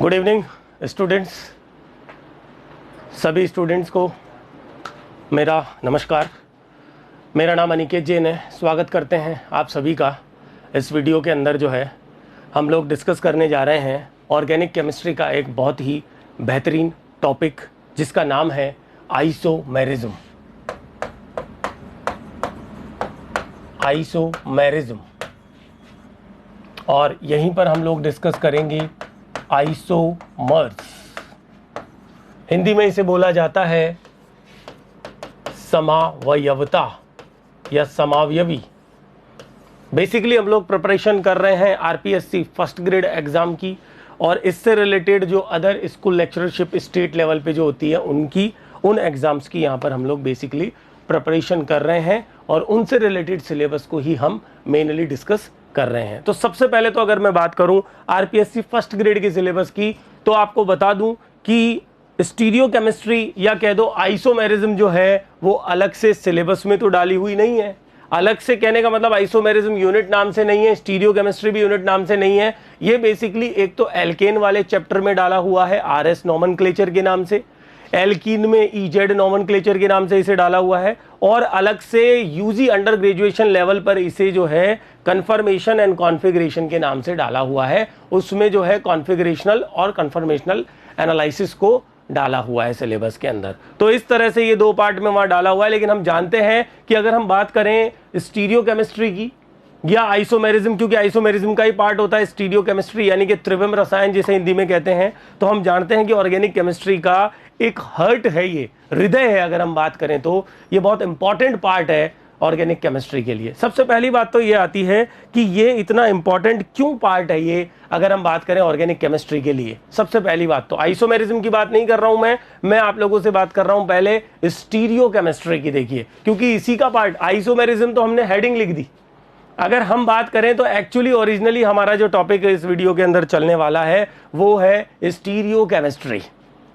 Good evening students. सभी students को मेरा नमस्कार। मेरा नाम अनिकेत जैन है। स्वागत करते हैं आप सभी का। इस वीडियो के अंदर जो है हम लोग डिस्कस करने जा रहे हैं ऑर्गेनिक केमिस्ट्री का एक बहुत ही बेहतरीन टॉपिक जिसका नाम है आइसोमेरिज्म। आइसोमेरिज्म, और यहीं पर हम लोग डिस्कस करेंगे आइसोमर्स। हिंदी में इसे बोला जाता है समावयवता या समावयवी। बेसिकली हम लोग प्रिपरेशन कर रहे हैं आरपीएससी फर्स्ट ग्रेड एग्जाम की, और इससे रिलेटेड जो other school lectureship state level पे जो होती है उन एग्जाम्स की यहाँ पर हम लोग बेसिकली प्रिपरेशन कर रहे हैं, और उनसे रिलेटेड सिलेबस को ही हम मेनली डिस्कस कर रहे हैं। तो सबसे पहले तो अगर मैं बात करूं आरपीएससी फर्स्ट ग्रेड के सिलेबस की, तो आपको बता दूं कि स्टीरियो केमिस्ट्री या कह दो आइसोमेरिज्म जो है वो अलग से सिलेबस में तो डाली हुई नहीं है। अलग से कहने का मतलब आइसोमेरिज्म यूनिट नाम से नहीं है, स्टीरियो केमिस्ट्री भी यूनिट नाम से नहीं है। ये बेसिकली एक तो एल्केन वाले चैप्टर में डाला हुआ है आरएस नोमेनक्लेचर के नाम से, एल्कीन में ईजेड नोमेनक्लेचर के नाम से इसे डाला हुआ है, और अलग से यूजी अंडर ग्रेजुएशन लेवल पर इसे जो है कन्फर्मेशन एंड कॉन्फ़िगरेशन के नाम से डाला हुआ है। उसमें जो है कॉन्फ़िगरेशनल और कन्फर्मेशनल एनालिसिस को डाला हुआ है सिलेबस के अंदर। तो इस तरह से ये दो पार्ट में वहां डाला हुआ है। लेकिन हम जानते हैं कि अगर हम बात करें स्टीरियो केमिस्ट्री की या आइसोमेरिज्म, क्योंकि आइसोमेरिज्म का ही पार्ट होता है स्टीरियो केमिस्ट्री यानी कि त्रिविम रसायन जिसे हिंदी में कहते हैं, तो हम जानते हैं कि ऑर्गेनिक केमिस्ट्री का एक हर्ट है, ये हृदय है। अगर हम बात करें तो ये बहुत इंपॉर्टेंट पार्ट है ऑर्गेनिक केमिस्ट्री के लिए। सबसे पहली बात तो ये आती है कि ये इतना इंपॉर्टेंट क्यों पार्ट है ये, अगर हम बात करें ऑर्गेनिक केमिस्ट्री के लिए। सबसे पहली बात तो आइसोमेरिज्म की बात नहीं कर रहा हूं मैं आप लोगों से बात कर रहा हूं पहले स्टीरियो केमिस्ट्री की। देखिए, क्योंकि इसी का पार्ट आइसोमेरिज्म तो हमने हेडिंग लिख दी। अगर हम बात करें तो एक्चुअली ओरिजिनली हमारा जो टॉपिक इस वीडियो के अंदर चलने वाला है वो है स्टीरियो केमिस्ट्री,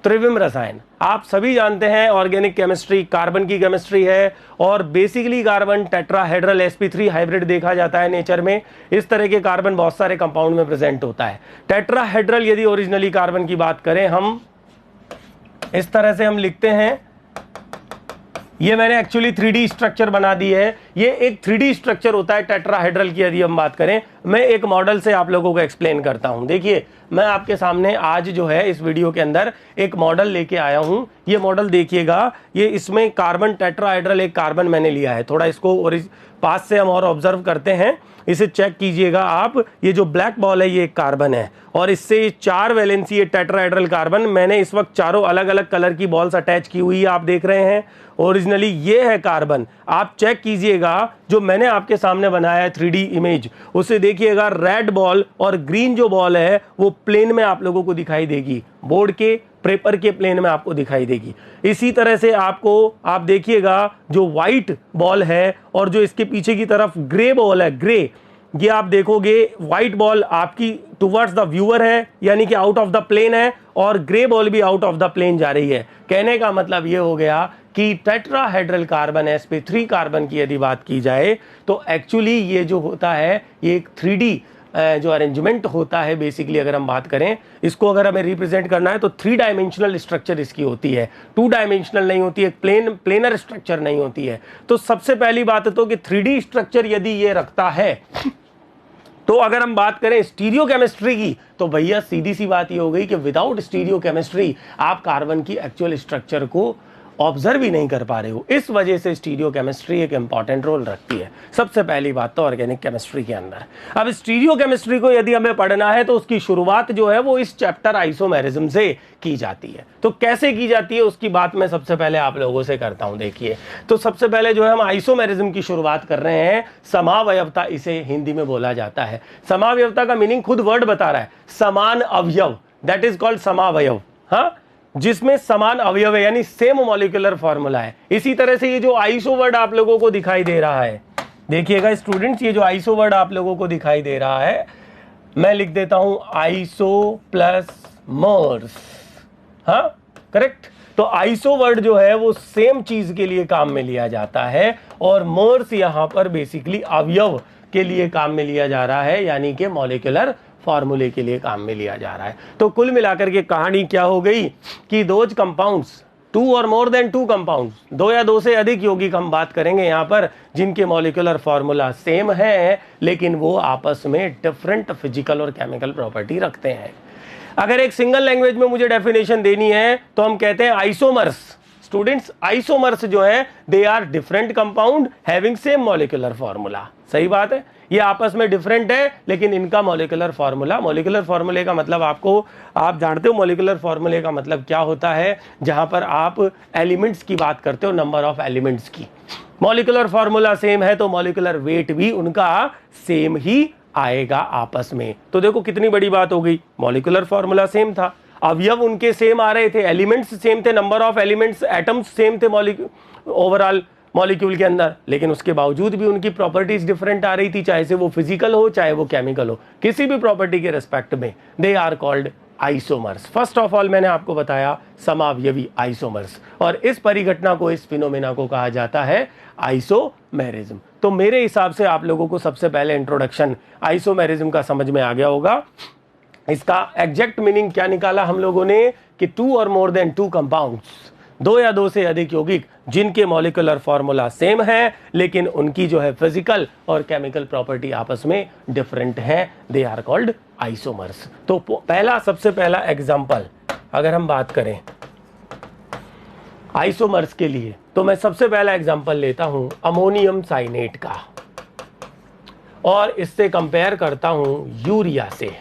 त्रिविम रसायन। आप सभी जानते हैं ऑर्गेनिक केमिस्ट्री कार्बन की केमिस्ट्री है, और basically carbon tetrahedral sp3 hybrid देखा जाता है नेचर में। इस तरह के कार्बन बहुत सारे कंपाउंड में प्रेजेंट होता है। टेट्राहेड्रल यदि ओरिजिनली कार्बन की बात करें हम इस तरह से हम लिखते हैं, ये मैंने एक्चुअली 3D स्ट्रक्चर बना दी है। ये एक 3D स्ट्रक्चर होता है टेट्राहेड्रल की यदि हम बात करें। मैं एक मॉडल से आप लोगों को एक्सप्लेन करता हूं। देखिए, मैं आपके सामने आज जो है इस वीडियो के अंदर एक मॉडल लेके आया हूं। ये मॉडल देखिएगा, ये इसमें कार्बन टेट्राहेड्रल एक कार्बन मैंने लिया है। थोड़ा इसको और पास से हम और ऑब्जर्व करते हैं, इसे चेक कीजिएगा आप। ये जो ब्लैक बॉल है ये एक कार्बन है, और इससे 4 वैलेंसी है टेट्राहेड्रल कार्बन। मैंने इस वक्त चारों अलग अलग कलर की बॉल्स अटैच की हुई है, आप देख रहे हैं। ओरिजिनली ये है कार्बन। आप चेक कीजिएगा जो मैंने आपके सामने बनाया है 3D इमेज, उसे देखिएगा। रेड बॉल और ग्रीन जो बॉल है वो प्लेन में आप लोगों को दिखाई देगी, बोर्ड के पेपर के प्लेन में आपको दिखाई देगी। इसी तरह से आप देखिएगा जो व्हाइट बॉल है और जो इसके पीछे की तरफ ग्रे बॉल है, ग्रे, ये आप देखोगे व्हाइट बॉल आपकी टुवर्ड्स द व्यूअर है यानी कि आउट ऑफ द प्लेन है, और ग्रे बॉल भी आउट ऑफ द प्लेन जा रही है। कहने का मतलब ये हो गया कि टेट्राहेड्रल कार्बन sp3 कार्बन की यदि बात की जाए तो एक्चुअली ये जो होता है ये एक 3D जो अरेंजमेंट होता है। बेसिकली अगर हम बात करें इसको, अगर हमें रिप्रेजेंट करना है तो 3 डायमेंशनल स्ट्रक्चर इसकी होती है, 2 डायमेंशनल नहीं होती है, प्लेनर स्ट्रक्चर नहीं होती है। तो सबसे पहली बात तो कि 3D स्ट्रक्चर यदि ये रखता है, तो अगर हम बात करें स्टीरियो केमिस्ट्री की तो भैया सीधी सी बात ये हो गई कि विदाउट स्टीरियो केमिस्ट्री आप कार्बन की एक्चुअल स्ट्रक्चर को ऑब्जर्व ही नहीं कर पा रहे हो। इस वजह से स्टीरियो केमिस्ट्री एक इंपॉर्टेंट रोल रखती है। सबसे पहली बात तो ऑर्गेनिक केमिस्ट्री के अंदर। अब स्टीरियो केमिस्ट्री को यदि हमें पढ़ना है तो उसकी शुरुआत जो है वो इस चैप्टर आइसोमेरिज्म से की जाती है। तो कैसे की जाती है उसकी बात मैं सबसे पहले आप लोगों से करता हूं। देखिए, तो सबसे पहले जो है हम आइसोमेरिज्म की शुरुआत कर रहे हैं। समावयवता इसे हिंदी में बोला जाता है। समावयवता का मीनिंग खुद वर्ड बता रहा है, समान अवयव, दैट इज कॉल्ड समावयव। हाँ, जिसमें समान अवयव है यानी सेम मॉलिक्यूलर फॉर्मूला है। इसी तरह से ये जो आइसो वर्ड आप लोगों को दिखाई दे रहा है, देखिएगा स्टूडेंट्स, ये जो आइसो वर्ड आप लोगों को दिखाई दे रहा है, मैं लिख देता हूं आइसो प्लस मर्स। हाँ, करेक्ट। तो आइसो वर्ड जो है वो सेम चीज के लिए काम में लिया जाता है, और मर्स यहां पर बेसिकली अवयव के लिए काम में लिया जा रहा है, यानी कि मॉलिक्यूलर फॉर्मूले के लिए काम में लिया जा रहा है। तो कुल मिलाकर के कहानी क्या हो गई कि दोज कंपाउंड्स, 2 और मोर देन 2 कंपाउंड्स, 2 या 2 से अधिक यौगिक हम बात करेंगे यहाँ पर, जिनके मॉलिक्यूलर फॉर्मूला सेम है लेकिन वो आपस में डिफरेंट फिजिकल और केमिकल प्रॉपर्टी रखते हैं। अगर एक सिंगल लैंग्वेज में मुझे डेफिनेशन देनी है तो हम कहते हैं आइसोमर्स। स्टूडेंट्स, आइसोमर्स जो है they are different compound having same molecular formula. सही बात है, ये आपस में डिफरेंट है लेकिन इनका मॉलिक्यूलर फार्मूले का मतलब आप जानते हो मॉलिक्यूलर फार्मूले का मतलब क्या होता है, जहां पर आप एलिमेंट्स की बात करते हो, नंबर ऑफ एलिमेंट्स की। मॉलिक्यूलर फार्मूला सेम है तो मॉलिक्यूलर वेट भी उनका सेम ही आएगा आपस में। तो देखो कितनी बड़ी बात हो गई, मॉलिक्यूलर फार्मूला सेम था, अवयव उनके सेम आ रहे थे, एलिमेंट्स सेम थे, number of elements atoms same थे ओवरऑल मॉलिक्यूल के अंदर, लेकिन उसके बावजूद भी उनकी प्रॉपर्टीज डिफरेंट आ रही थी, चाहे से वो फिजिकल हो चाहे वो केमिकल हो, किसी भी प्रॉपर्टी के रेस्पेक्ट में they are called isomers. First of all मैंने आपको बताया समावयवी आइसोमर्स, और इस परिघटना को, इस फिनोमेना को कहा जाता है आइसोमेरिज्म। तो मेरे हिसाब से आप लोगों को सबसे पहले इंट्रोडक्शन आइसोमेरिज्म का समझ में आ गया होगा। इसका एग्जैक्ट मीनिंग क्या निकाला हम लोगों ने कि 2 और मोर देन 2 कंपाउंड्स, 2 या 2 से अधिक यौगिक जिनके मॉलिक्यूलर फॉर्मूला सेम है लेकिन उनकी जो है फिजिकल और केमिकल प्रॉपर्टी आपस में डिफरेंट है, दे आर कॉल्ड आइसोमर्स। तो सबसे पहला एग्जांपल अगर हम बात करें आइसोमर्स के लिए, तो मैं सबसे पहला एग्जांपल लेता हूं अमोनियम साइनेट का और इससे कंपेयर करता हूं यूरिया से।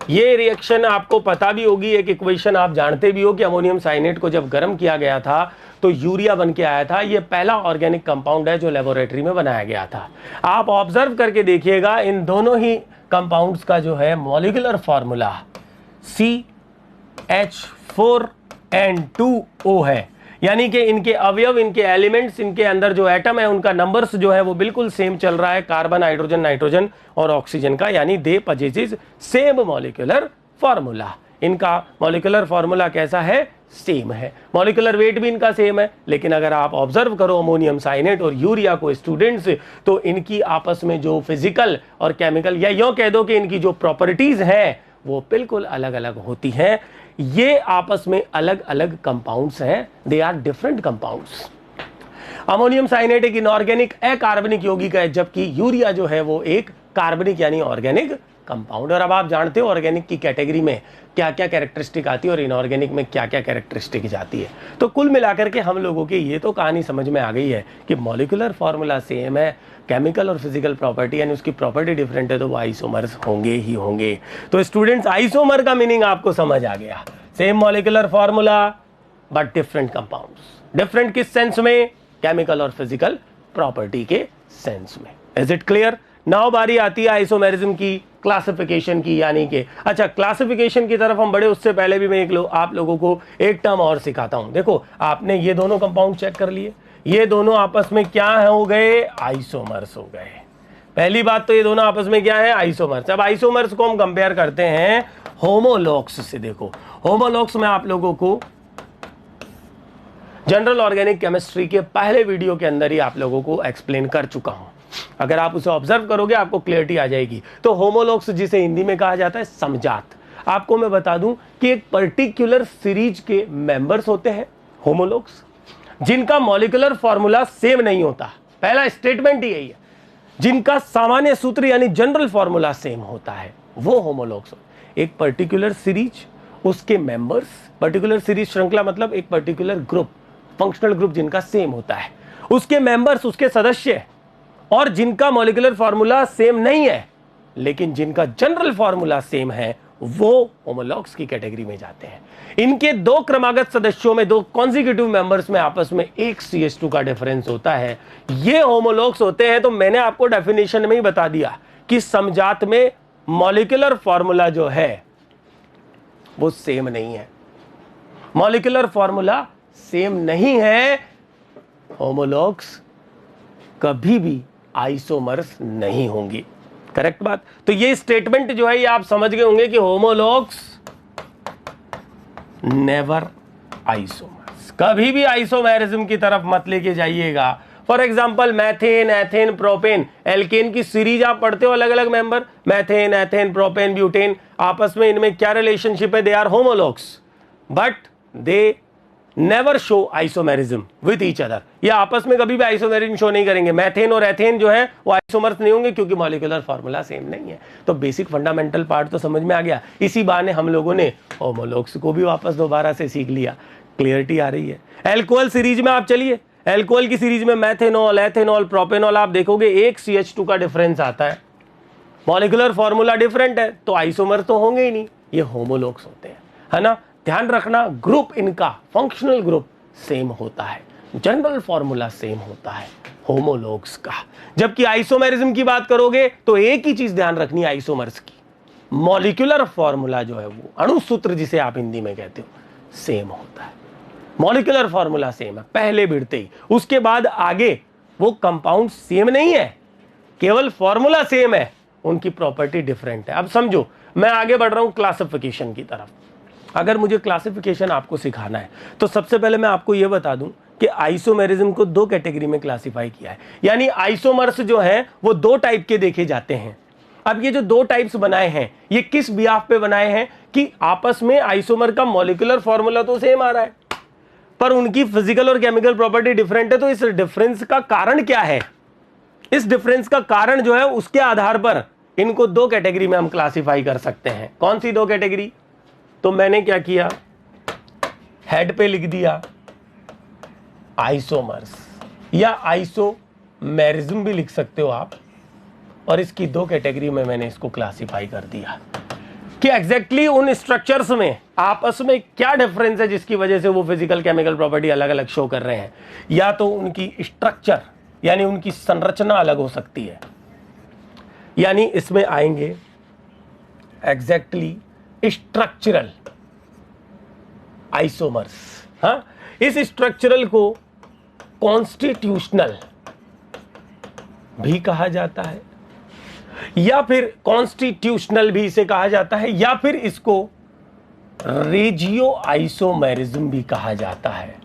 ये रिएक्शन आपको पता भी होगी, एक इक्वेशन आप जानते भी हो कि अमोनियम साइनेट को जब गर्म किया गया था तो यूरिया बन के आया था। ये पहला ऑर्गेनिक कंपाउंड है जो लेबोरेटरी में बनाया गया था। आप ऑब्जर्व करके देखिएगा इन दोनों ही कंपाउंड्स का जो है मॉलिक्यूलर फॉर्मूला CH4N2O है, यानी कि इनके अवयव, इनके एलिमेंट्स, इनके अंदर जो एटम है उनका नंबर्स जो है वो बिल्कुल सेम चल रहा है, कार्बन, हाइड्रोजन, नाइट्रोजन और ऑक्सीजन का, यानी दे पजेसिस सेम मॉलिक्यूलर फॉर्मूला। इनका मॉलिक्यूलर फॉर्मूला कैसा है, सेम है, मॉलिक्यूलर वेट भी इनका सेम है। लेकिन अगर आप ऑब्जर्व करो अमोनियम साइनेट और यूरिया को स्टूडेंट्स, तो इनकी आपस में जो फिजिकल और केमिकल, या यूं कह दो कि इनकी जो प्रॉपर्टीज हैं वो बिल्कुल अलग अलग होती हैं। ये आपस में अलग अलग कंपाउंड्स हैं, they are different compounds. Ammonium cyanate एक इनऑर्गेनिक अकार्बनिक यौगिक है, जबकि यूरिया जो है वो एक कार्बनिक यानी ऑर्गेनिक कंपाउंड। और अब आप जानते हो ऑर्गेनिक की कैटेगरी में क्या क्या कैरेक्टरिस्टिक आती है और इनऑर्गेनिक में क्या क्या कैरेक्टरिस्टिक जाती है। तो कुल मिलाकर के हम लोगों की ये तो कहानी समझ में आ गई है कि मॉलिक्यूलर फॉर्मूला सेम है, केमिकल और फिजिकल प्रॉपर्टी यानी उसकी प्रॉपर्टी डिफरेंट है, तो वो आइसोमर्स होंगे ही होंगे। तो स्टूडेंट्स, आइसोमर का मीनिंग आपको समझ आ गया, same molecular formula but different compounds. Different किस सेंस में, केमिकल और फिजिकल प्रॉपर्टी के सेंस में। Is it clear? नाउ बारी आती है आइसोमेरिज्म की क्लासिफिकेशन की, यानी कि अच्छा क्लासिफिकेशन की तरफ हम बढ़े उससे पहले भी मैं आप लोगों को एक टर्म और सिखाता हूं। देखो आपने ये दोनों कंपाउंड चेक कर लिए, ये दोनों आपस में क्या हो गए, आइसोमर्स हो गए। पहली बात तो ये दोनों आपस में क्या है, आइसोमर्स। अब आइसोमर्स को हम कंपेयर करते हैं होमोलॉग्स से। देखो होमोलॉग्स में आप लोगों को जनरल ऑर्गेनिक केमिस्ट्री के पहले वीडियो के अंदर ही आप लोगों को एक्सप्लेन कर चुका हूं, अगर आप उसे ऑब्जर्व करोगे आपको क्लियरिटी आ जाएगी। तो होमोलॉग्स जिसे हिंदी में कहा जाता है समजात। आपको मैं बता दूं कि एक पर्टिकुलर सीरीज के मेंबर्स होते हैं होमोलॉग्स, जिनका मॉलिक्यूलर फॉर्मूला सेम नहीं होता। पहला स्टेटमेंट यही है, जिनका सामान्य सूत्र यानी जनरल फॉर्मूला सेम होता है, वो होमोलॉग्स। एक पर्टिकुलर सीरीज, उसके मेंबर्स, पर्टिकुलर सीरीज श्रृंखला मतलब एक पर्टिकुलर ग्रुप, फंक्शनल ग्रुप जिनका सेम होता है, उसके मेंबर्स, उसके सदस्य, और जिनका मॉलिक्यूलर फार्मूला सेम नहीं है लेकिन जिनका जनरल फार्मूला सेम है, वो होमोलॉग्स की कैटेगरी में जाते हैं। इनके दो क्रमागत सदस्यों में, दो कॉन्जिक्यूटिव मेंबर्स में आपस में एक CH2 का डिफरेंस होता है, ये होमोलॉग्स होते हैं। तो मैंने आपको डेफिनेशन में ही बता दिया कि समजात में मॉलिक्यूलर फार्मूला जो है वो सेम नहीं है, मॉलिक्यूलर फार्मूला सेम नहीं है, होमोलॉग्स कभी भी आइसोमर्स नहीं होंगी। करेक्ट बात। तो ये स्टेटमेंट जो है ये आप समझ गए होंगे कि होमोलॉग्स नेवर आइसोमर्स। कभी भी आइसोमेरिज्म की तरफ मत लेके जाइएगा। For example methane, ethane, propane, alkane की सीरीज आप पढ़ते हो, अलग अलग member, methane, ethane, propane, butane, आपस में इनमें क्या रिलेशनशिप है? They are homologues but they never show isomerism with each other. ये आपस में कभी भी आइसोमेरिज्म शो नहीं करेंगे। मैथेन और एथेन जो है वो आइसोमर्स नहीं होंगे क्योंकि मॉलिक्यूलर फार्मूला सेम नहीं है। तो बेसिक फंडामेंटल पार्ट तो समझ में आ गया। इसी बहाने हम लोगों ने होमोलॉग्स को भी वापस दोबारा से सीख लिया। क्लियरिटी आ रही है। एल्कोहल सीरीज में आप चलिए, एल्कोहल की सीरीज में मैथेनॉल, एथेनॉल, प्रोपेनॉल, आप देखोगे एक CH2 का डिफरेंस आता है, मॉलिक्यूलर फार्मूला डिफरेंट है, तो आइसोमर तो होंगे ही नहीं, ये होमोलॉग्स होते हैं, है ना। ध्यान रखना, ग्रुप इनका फंक्शनल ग्रुप सेम होता है, जनरल फार्मूला सेम होता है होमोलॉग्स का। जबकि आइसोमेरिज्म की बात करोगे तो एक ही चीज ध्यान रखनी है आइसोमर्स की, मॉलिक्यूलर फार्मूला जो है वो अणुसूत्र जिसे आप हिंदी में कहते हो सेम होता है, मॉलिक्यूलर फार्मूला सेम है पहले भिड़ते ही। उसके बाद आगे वो कंपाउंड सेम नहीं है, केवल फार्मूला सेम है, उनकी प्रॉपर्टी डिफरेंट है। अब समझो, मैं आगे बढ़ रहा हूं क्लासिफिकेशन की तरफ। अगर मुझे क्लासिफिकेशन आपको सिखाना है तो सबसे पहले मैं आपको यह बता दूं कि आइसोमेरिज्म को दो कैटेगरी में क्लासिफाई किया है, यानी आइसोमर्स जो हैं वो दो टाइप के देखे जाते हैं। अब ये जो दो टाइप्स बनाए हैं ये किस बिहाफ पे बनाए हैं कि आपस में आइसोमर का मॉलिक्यूलर फार्मूला तो सेम आ रहा है पर उनकी फिजिकल और केमिकल प्रॉपर्टी डिफरेंट है। तो इस डिफरेंस का कारण क्या है? इस डिफरेंस का कारण जो है उसके आधार पर इनको दो कैटेगरी में हम क्लासिफाई कर सकते हैं। कौन सी दो कैटेगरी? तो मैंने क्या किया, हेड पे लिख दिया आइसोमर्स या आइसोमेरिज्म भी लिख सकते हो आप, और इसकी दो कैटेगरी में मैंने इसको क्लासिफाई कर दिया कि एग्जैक्टली उन स्ट्रक्चर्स में आपस में क्या डिफरेंस है जिसकी वजह से वो फिजिकल केमिकल प्रॉपर्टी अलग अलग शो कर रहे हैं। या तो उनकी स्ट्रक्चर यानी उनकी संरचना अलग हो सकती है, यानी इसमें आएंगे एग्जैक्टली स्ट्रक्चरल आइसोमर्स। हाँ, इस स्ट्रक्चरल को कॉन्स्टिट्यूशनल भी कहा जाता है, या फिर कॉन्स्टिट्यूशनल भी इसे कहा जाता है, या फिर इसको रेजियो आइसोमेरिज्म भी कहा जाता है।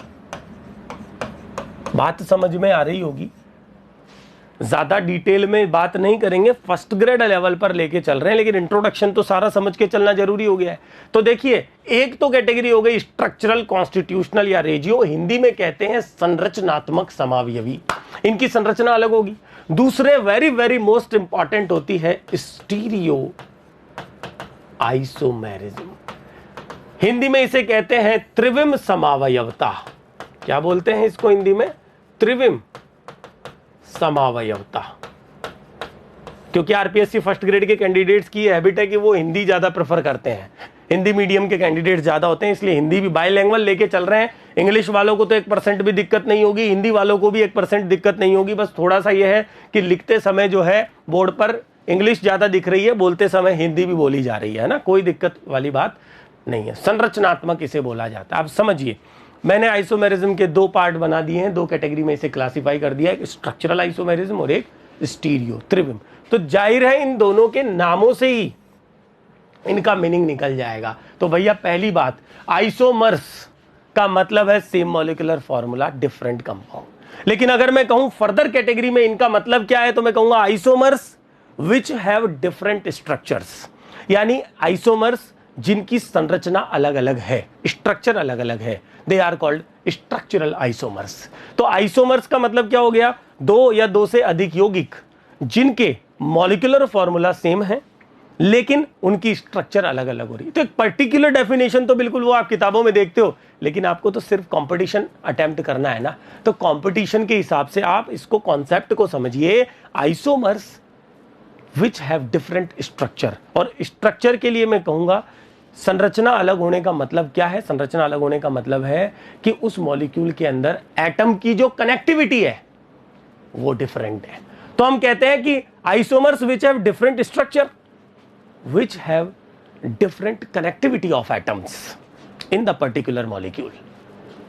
बात समझ में आ रही होगी। ज्यादा डिटेल में बात नहीं करेंगे, फर्स्ट ग्रेड लेवल पर लेके चल रहे हैं, लेकिन इंट्रोडक्शन तो सारा समझ के चलना जरूरी हो गया है। तो देखिए, एक तो कैटेगरी हो गई स्ट्रक्चरल, कॉन्स्टिट्यूशनल या रेजियो, हिंदी में कहते हैं संरचनात्मक समावयवी, इनकी संरचना अलग होगी। दूसरे वेरी वेरी मोस्ट इंपॉर्टेंट होती है स्टीरियो आइसोमेरिज्म, हिंदी में इसे कहते हैं त्रिविम समावयवता। क्या बोलते हैं इसको हिंदी में? त्रिविम समावयवता। क्योंकि आरपीएससी फर्स्ट ग्रेड के कैंडिडेट्स की हैबिट है कि वो हिंदी ज्यादा प्रेफर करते हैं, हिंदी मीडियम के कैंडिडेट्स ज्यादा होते हैं, इसलिए हिंदी भी बाइलैंग्वेज लेके चल रहे हैं। इंग्लिश वालों को तो 1% भी दिक्कत नहीं होगी, हिंदी वालों को भी 1% दिक्कत नहीं होगी। बस थोड़ा सा यह है कि लिखते समय जो है बोर्ड पर इंग्लिश ज्यादा दिख रही है, बोलते समय हिंदी भी बोली जा रही है ना, कोई दिक्कत वाली बात नहीं है। संरचनात्मक इसे बोला जाता है। आप समझिए, मैंने आइसोमेरिज्म के दो पार्ट बना दिए हैं, दो कैटेगरी में इसे क्लासिफाई कर दिया है, एक स्ट्रक्चरल आइसोमेरिज्म और एक स्टीरियो त्रिविम। तो जाहिर है इन दोनों के नामों से ही इनका मीनिंग निकल जाएगा। तो भैया पहली बात, आइसोमर्स का मतलब है same molecular formula different compound. लेकिन अगर मैं कहूं फर्दर कैटेगरी में इनका मतलब क्या है, तो मैं कहूंगा isomers which have different structures, यानी आइसोमर्स जिनकी संरचना अलग अलग है, स्ट्रक्चर अलग अलग है, they are called structural isomers. तो आइसोमर्स का मतलब क्या हो गया? दो या दो से अधिक यौगिक जिनके मॉलिक्यूलर फॉर्मूला सेम है लेकिन उनकी स्ट्रक्चर अलग अलग हो रही है। तो एक पर्टिकुलर डेफिनेशन तो बिल्कुल वो आप किताबों में देखते हो, लेकिन आपको तो सिर्फ कंपटीशन अटेम्प्ट करना है ना, तो कंपटीशन के हिसाब से आप इसको कॉन्सेप्ट को समझिए, isomers which have different structure. और स्ट्रक्चर के लिए मैं कहूंगा संरचना अलग होने का मतलब क्या है? संरचना अलग होने का मतलब है कि उस मॉलिक्यूल के अंदर एटम की जो कनेक्टिविटी है वो डिफरेंट है। तो हम कहते हैं कि isomers which have different structure, which have different connectivity of atoms in the particular molecule,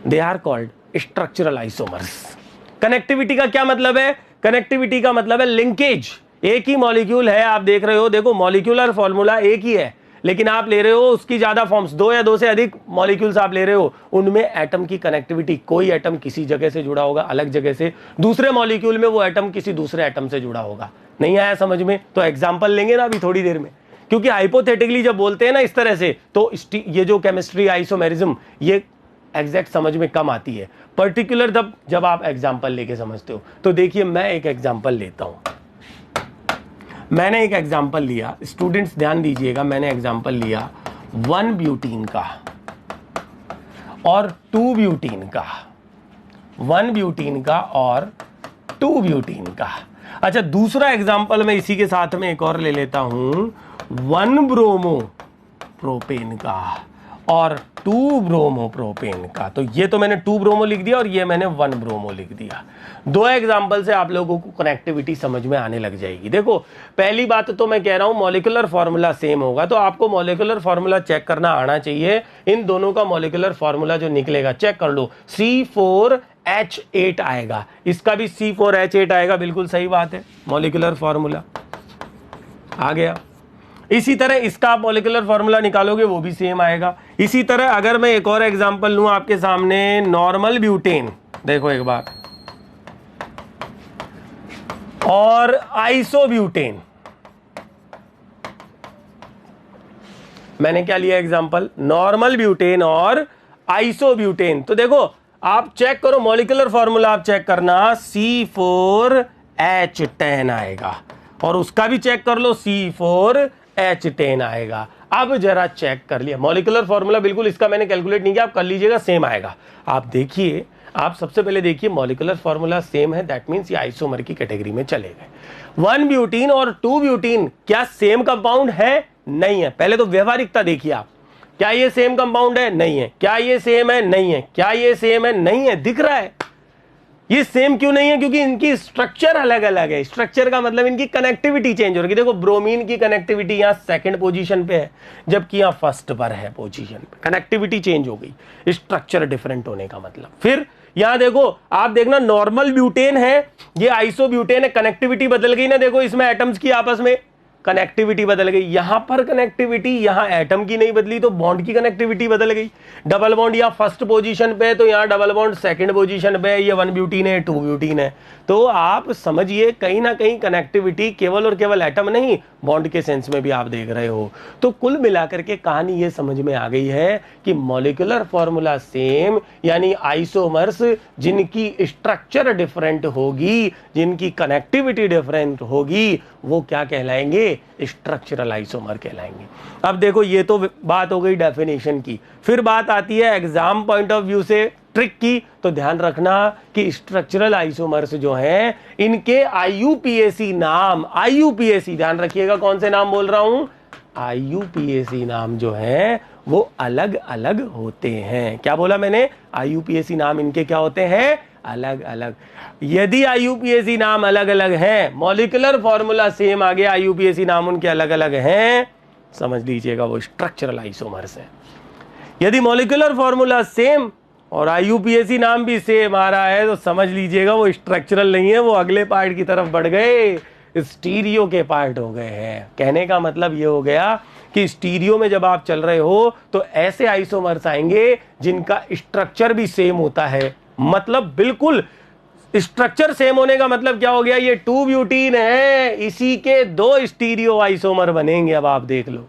they are called structural isomers. Connectivity का क्या मतलब है? कनेक्टिविटी का मतलब है लिंकेज। एक ही मॉलिक्यूल है, आप देख रहे हो, देखो मॉलिक्यूलर फॉर्मूला एक ही है, लेकिन आप ले रहे हो उसकी ज्यादा फॉर्म्स, 2 या 2 से अधिक मॉलिक्यूल्स आप ले रहे हो, उनमें एटम की कनेक्टिविटी, कोई एटम किसी जगह से जुड़ा होगा अलग जगह से, दूसरे मॉलिक्यूल में वो एटम किसी दूसरे एटम से जुड़ा होगा। नहीं आया समझ में? तो एग्जाम्पल लेंगे ना अभी थोड़ी देर में, क्योंकि हाइपोथेटिकली जब बोलते हैं ना इस तरह से, तो ये जो केमिस्ट्री आइसोमेरिज्म ये एग्जैक्ट समझ में कम आती है, पर्टिकुलर जब आप एग्जाम्पल लेके समझते हो। तो देखिए मैं एक एग्जाम्पल लेता हूं, मैंने एक एग्जाम्पल लिया, स्टूडेंट्स ध्यान दीजिएगा, मैंने एग्जाम्पल लिया 1 ब्यूटीन का और 2 ब्यूटीन का, 1 ब्यूटीन का और 2 ब्यूटीन का। अच्छा, दूसरा एग्जाम्पल मैं इसी के साथ में एक और ले लेता हूं, 1 ब्रोमो प्रोपेन का और 2 ब्रोमो प्रोपेन का। तो ये तो मैंने 2 ब्रोमो लिख दिया और ये मैंने 1 ब्रोमो लिख दिया। 2 एग्जाम्पल से आप लोगों को कनेक्टिविटी समझ में आने लग जाएगी। देखो पहली बात तो मैं कह रहा हूं मॉलिक्यूलर फॉर्मूला सेम होगा, तो आपको मॉलिक्यूलर फॉर्मूला चेक करना आना चाहिए। इन दोनों का मॉलिक्यूलर फॉर्मूला जो निकलेगा चेक कर लो, C4H8 आएगा, इसका भी C4H8 आएगा, बिल्कुल सही बात है, मॉलिक्यूलर फॉर्मूला आ गया। इसी तरह इसका आप मॉलिक्यूलर फॉर्मूला निकालोगे वो भी सेम आएगा। इसी तरह अगर मैं एक और एग्जांपल लूं आपके सामने, नॉर्मल ब्यूटेन, देखो एक बार, और आइसोब्यूटेन, मैंने क्या लिया एग्जांपल, नॉर्मल ब्यूटेन और आइसोब्यूटेन। तो देखो आप चेक करो मॉलिक्यूलर फॉर्मूला, आप चेक करना C4H10 आएगा, और उसका भी चेक कर लो C4H10 आएगा। अब जरा चेक कर लिया मॉलिक्यूलर फॉर्मूला, बिल्कुल इसका मैंने कैलकुलेट नहीं किया, आप कर लीजिएगा, सेम आएगा। आप देखिए, आप सबसे पहले देखिए मॉलिक्यूलर फॉर्मूला सेम है, दैट मींस ये आइसोमर की कैटेगरी में चले गए। 1 ब्यूटीन और 2 ब्यूटीन क्या सेम कंपाउंड है? नहीं है। पहले तो व्यवहारिकता देखिए आप, क्या ये सेम कंपाउंड है? नहीं है। क्या ये सेम है? नहीं है। क्या ये सेम है? नहीं है। दिख रहा है ये सेम क्यों नहीं है? क्योंकि इनकी स्ट्रक्चर अलग अलग है। स्ट्रक्चर का मतलब इनकी कनेक्टिविटी चेंज हो रही है। देखो ब्रोमीन की कनेक्टिविटी यहाँ सेकंड पोजीशन पे है, जबकि यहाँ फर्स्ट पर है पोजीशन पे, कनेक्टिविटी चेंज हो गई, स्ट्रक्चर डिफरेंट होने का मतलब। फिर यहाँ देखो, आप देखना नॉर्मल ब्यूटेन है, ये आइसोब्यूटेन है, कनेक्टिविटी बदल गई ना, देखो इसमें एटम्स की आपस में कनेक्टिविटी बदल गई। यहां पर कनेक्टिविटी, यहां एटम की नहीं बदली, तो बॉन्ड की कनेक्टिविटी बदल गई। डबल बॉन्ड यहाँ फर्स्ट पोजीशन पे है, तो यहाँ डबल बॉन्ड सेकंड पोजीशन पे है। ये 1 ब्यूटीन है, 2 ब्यूटीन है। तो आप समझिए कहीं ना कहीं कनेक्टिविटी केवल और केवल एटम नहीं, बॉन्ड के सेंस में भी आप देख रहे हो। तो कुल मिलाकर के कहानी ये समझ में आ गई है कि मॉलिक्यूलर फॉर्मूला सेम, यानी आइसोमर्स जिनकी स्ट्रक्चर डिफरेंट होगी, जिनकी कनेक्टिविटी डिफरेंट होगी, वो क्या कहलाएंगे? स्ट्रक्चरल आइसोमर कहलाएंगे। अब देखो ये तो बात हो गई डेफिनेशन की, फिर बात आती है एग्जाम पॉइंट ऑफ व्यू से ट्रिक की। तो ध्यान रखना कि स्ट्रक्चरल आइसोमर्स जो हैं, इनके IUPAC नाम, IUPAC ध्यान रखिएगा, कौन से नाम बोल रहा हूं? IUPAC नाम जो है वो अलग अलग होते हैं। क्या बोला मैंने? IUPAC नाम इनके क्या होते हैं? अलग अलग। यदि IUPAC नाम अलग अलग हैं, मॉलिक्यूलर फॉर्मूला सेम आ गया, IUPAC नाम उनके अलग अलग हैं, समझ लीजिएगा वो स्ट्रक्चरल आइसोमर्स है। यदि मॉलिक्यूलर फॉर्मूला सेम और IUPAC नाम भी सेम आ रहा है, तो समझ लीजिएगा वो स्ट्रक्चरल नहीं है, वो अगले पार्ट की तरफ बढ़ गए, स्टीरियो के पार्ट हो गए हैं। कहने का मतलब ये हो गया कि स्टीरियो में जब आप चल रहे हो तो ऐसे आइसोमर्स आएंगे जिनका स्ट्रक्चर भी सेम होता है। मतलब बिल्कुल स्ट्रक्चर सेम होने का मतलब क्या हो गया? ये 2 ब्यूटीन है, इसी के 2 स्टीरियो आइसोमर बनेंगे। अब आप देख लो,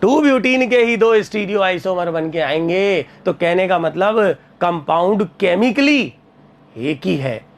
2 ब्यूटीन के ही 2 स्टीरियो आइसोमर बन के आएंगे। तो कहने का मतलब कंपाउंड केमिकली एक ही है।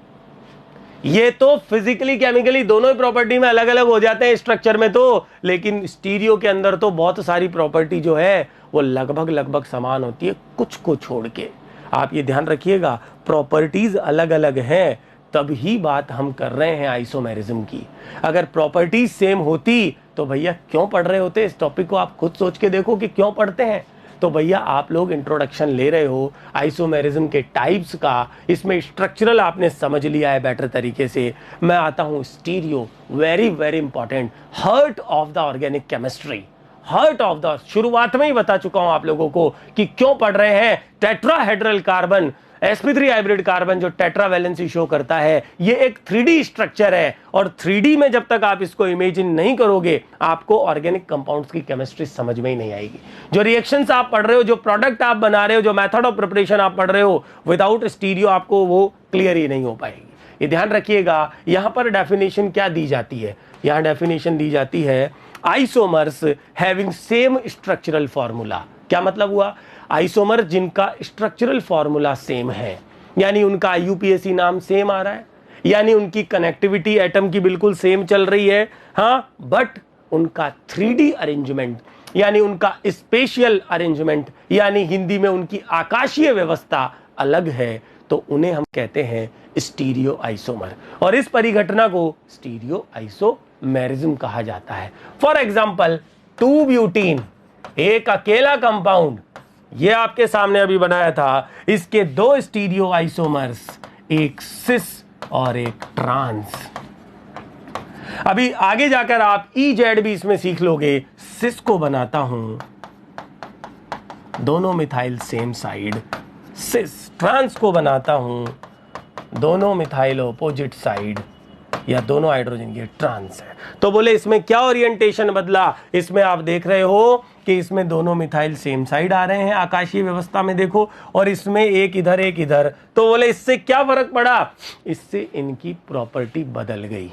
ये तो फिजिकली केमिकली दोनों ही प्रॉपर्टी में अलग अलग हो जाते हैं स्ट्रक्चर में तो, लेकिन स्टीरियो के अंदर तो बहुत सारी प्रॉपर्टी जो है वो लगभग समान होती है, कुछ को छोड़ के। आप ये ध्यान रखिएगा, प्रॉपर्टीज अलग अलग हैं, तभी बात हम कर रहे हैं आइसोमेरिज्म की। अगर प्रॉपर्टीज सेम होती तो भैया क्यों पढ़ रहे होते इस टॉपिक को? आप खुद सोच के देखो कि क्यों पढ़ते हैं। तो भैया आप लोग इंट्रोडक्शन ले रहे हो आइसोमेरिज्म के टाइप्स का, इसमें स्ट्रक्चरल आपने समझ लिया है बेटर तरीके से। मैं आता हूं stereo, very very important, heart of the organic chemistry, heart of the, शुरुआत में ही बता चुका हूं आप लोगों को कि क्यों पढ़ रहे हैं। Tetrahedral carbon sp3 hybrid carbon जो टेट्रावैलेंसी शो करता है, ये एक 3D स्ट्रक्चर है और 3D में जब तक आप इसको इमेजिन नहीं करोगे आपको ऑर्गेनिक कंपाउंड्स की केमिस्ट्री समझ में ही नहीं आएगी। जो रिएक्शंस आप पढ़ रहे हो, जो प्रोडक्ट आप बना रहे हो, जो मेथड ऑफ प्रिपरेशन आप पढ़ रहे हो, विदाउट स्टीरियो आपको वो क्लियर ही नहीं हो पाएगी। ये ध्यान रखिएगा। यहां पर डेफिनेशन क्या दी जाती है, यहां डेफिनेशन दी जाती है isomers having same structural formula. क्या मतलब हुआ? आइसोमर जिनका स्ट्रक्चरल फॉर्मूला सेम है, यानी उनका IUPAC नाम सेम आ रहा है, यानी उनकी कनेक्टिविटी एटम की बिल्कुल सेम चल रही है, हाँ, बट उनका 3D अरेंजमेंट यानी उनका स्पेशियल अरेंजमेंट यानी हिंदी में उनकी आकाशीय व्यवस्था अलग है, तो उन्हें हम कहते हैं स्टीरियो आइसोमर और इस परिघटना को स्टीरियो आइसोमेरिज्म कहा जाता है। फॉर एग्जाम्पल 2-ब्यूटीन, एक अकेला कंपाउंड, ये आपके सामने अभी बनाया था, इसके 2 स्टीरियो आइसोमर्स, एक सिस और एक ट्रांस। अभी आगे जाकर आप EZ भी इसमें सीख लोगे। सिस को बनाता हूं दोनों मिथाइल सेम साइड सिस, ट्रांस को बनाता हूं दोनों मिथाइल ऑपोजिट साइड या दोनों हाइड्रोजन के ट्रांस है। तो बोले इसमें क्या ओरिएंटेशन बदला? इसमें आप देख रहे हो कि इसमें दोनों मिथाइल सेम साइड आ रहे हैं आकाशीय व्यवस्था में, देखो, और इसमें एक इधर एक इधर। तो बोले इससे क्या फर्क पड़ा? इससे इनकी प्रॉपर्टी बदल गई।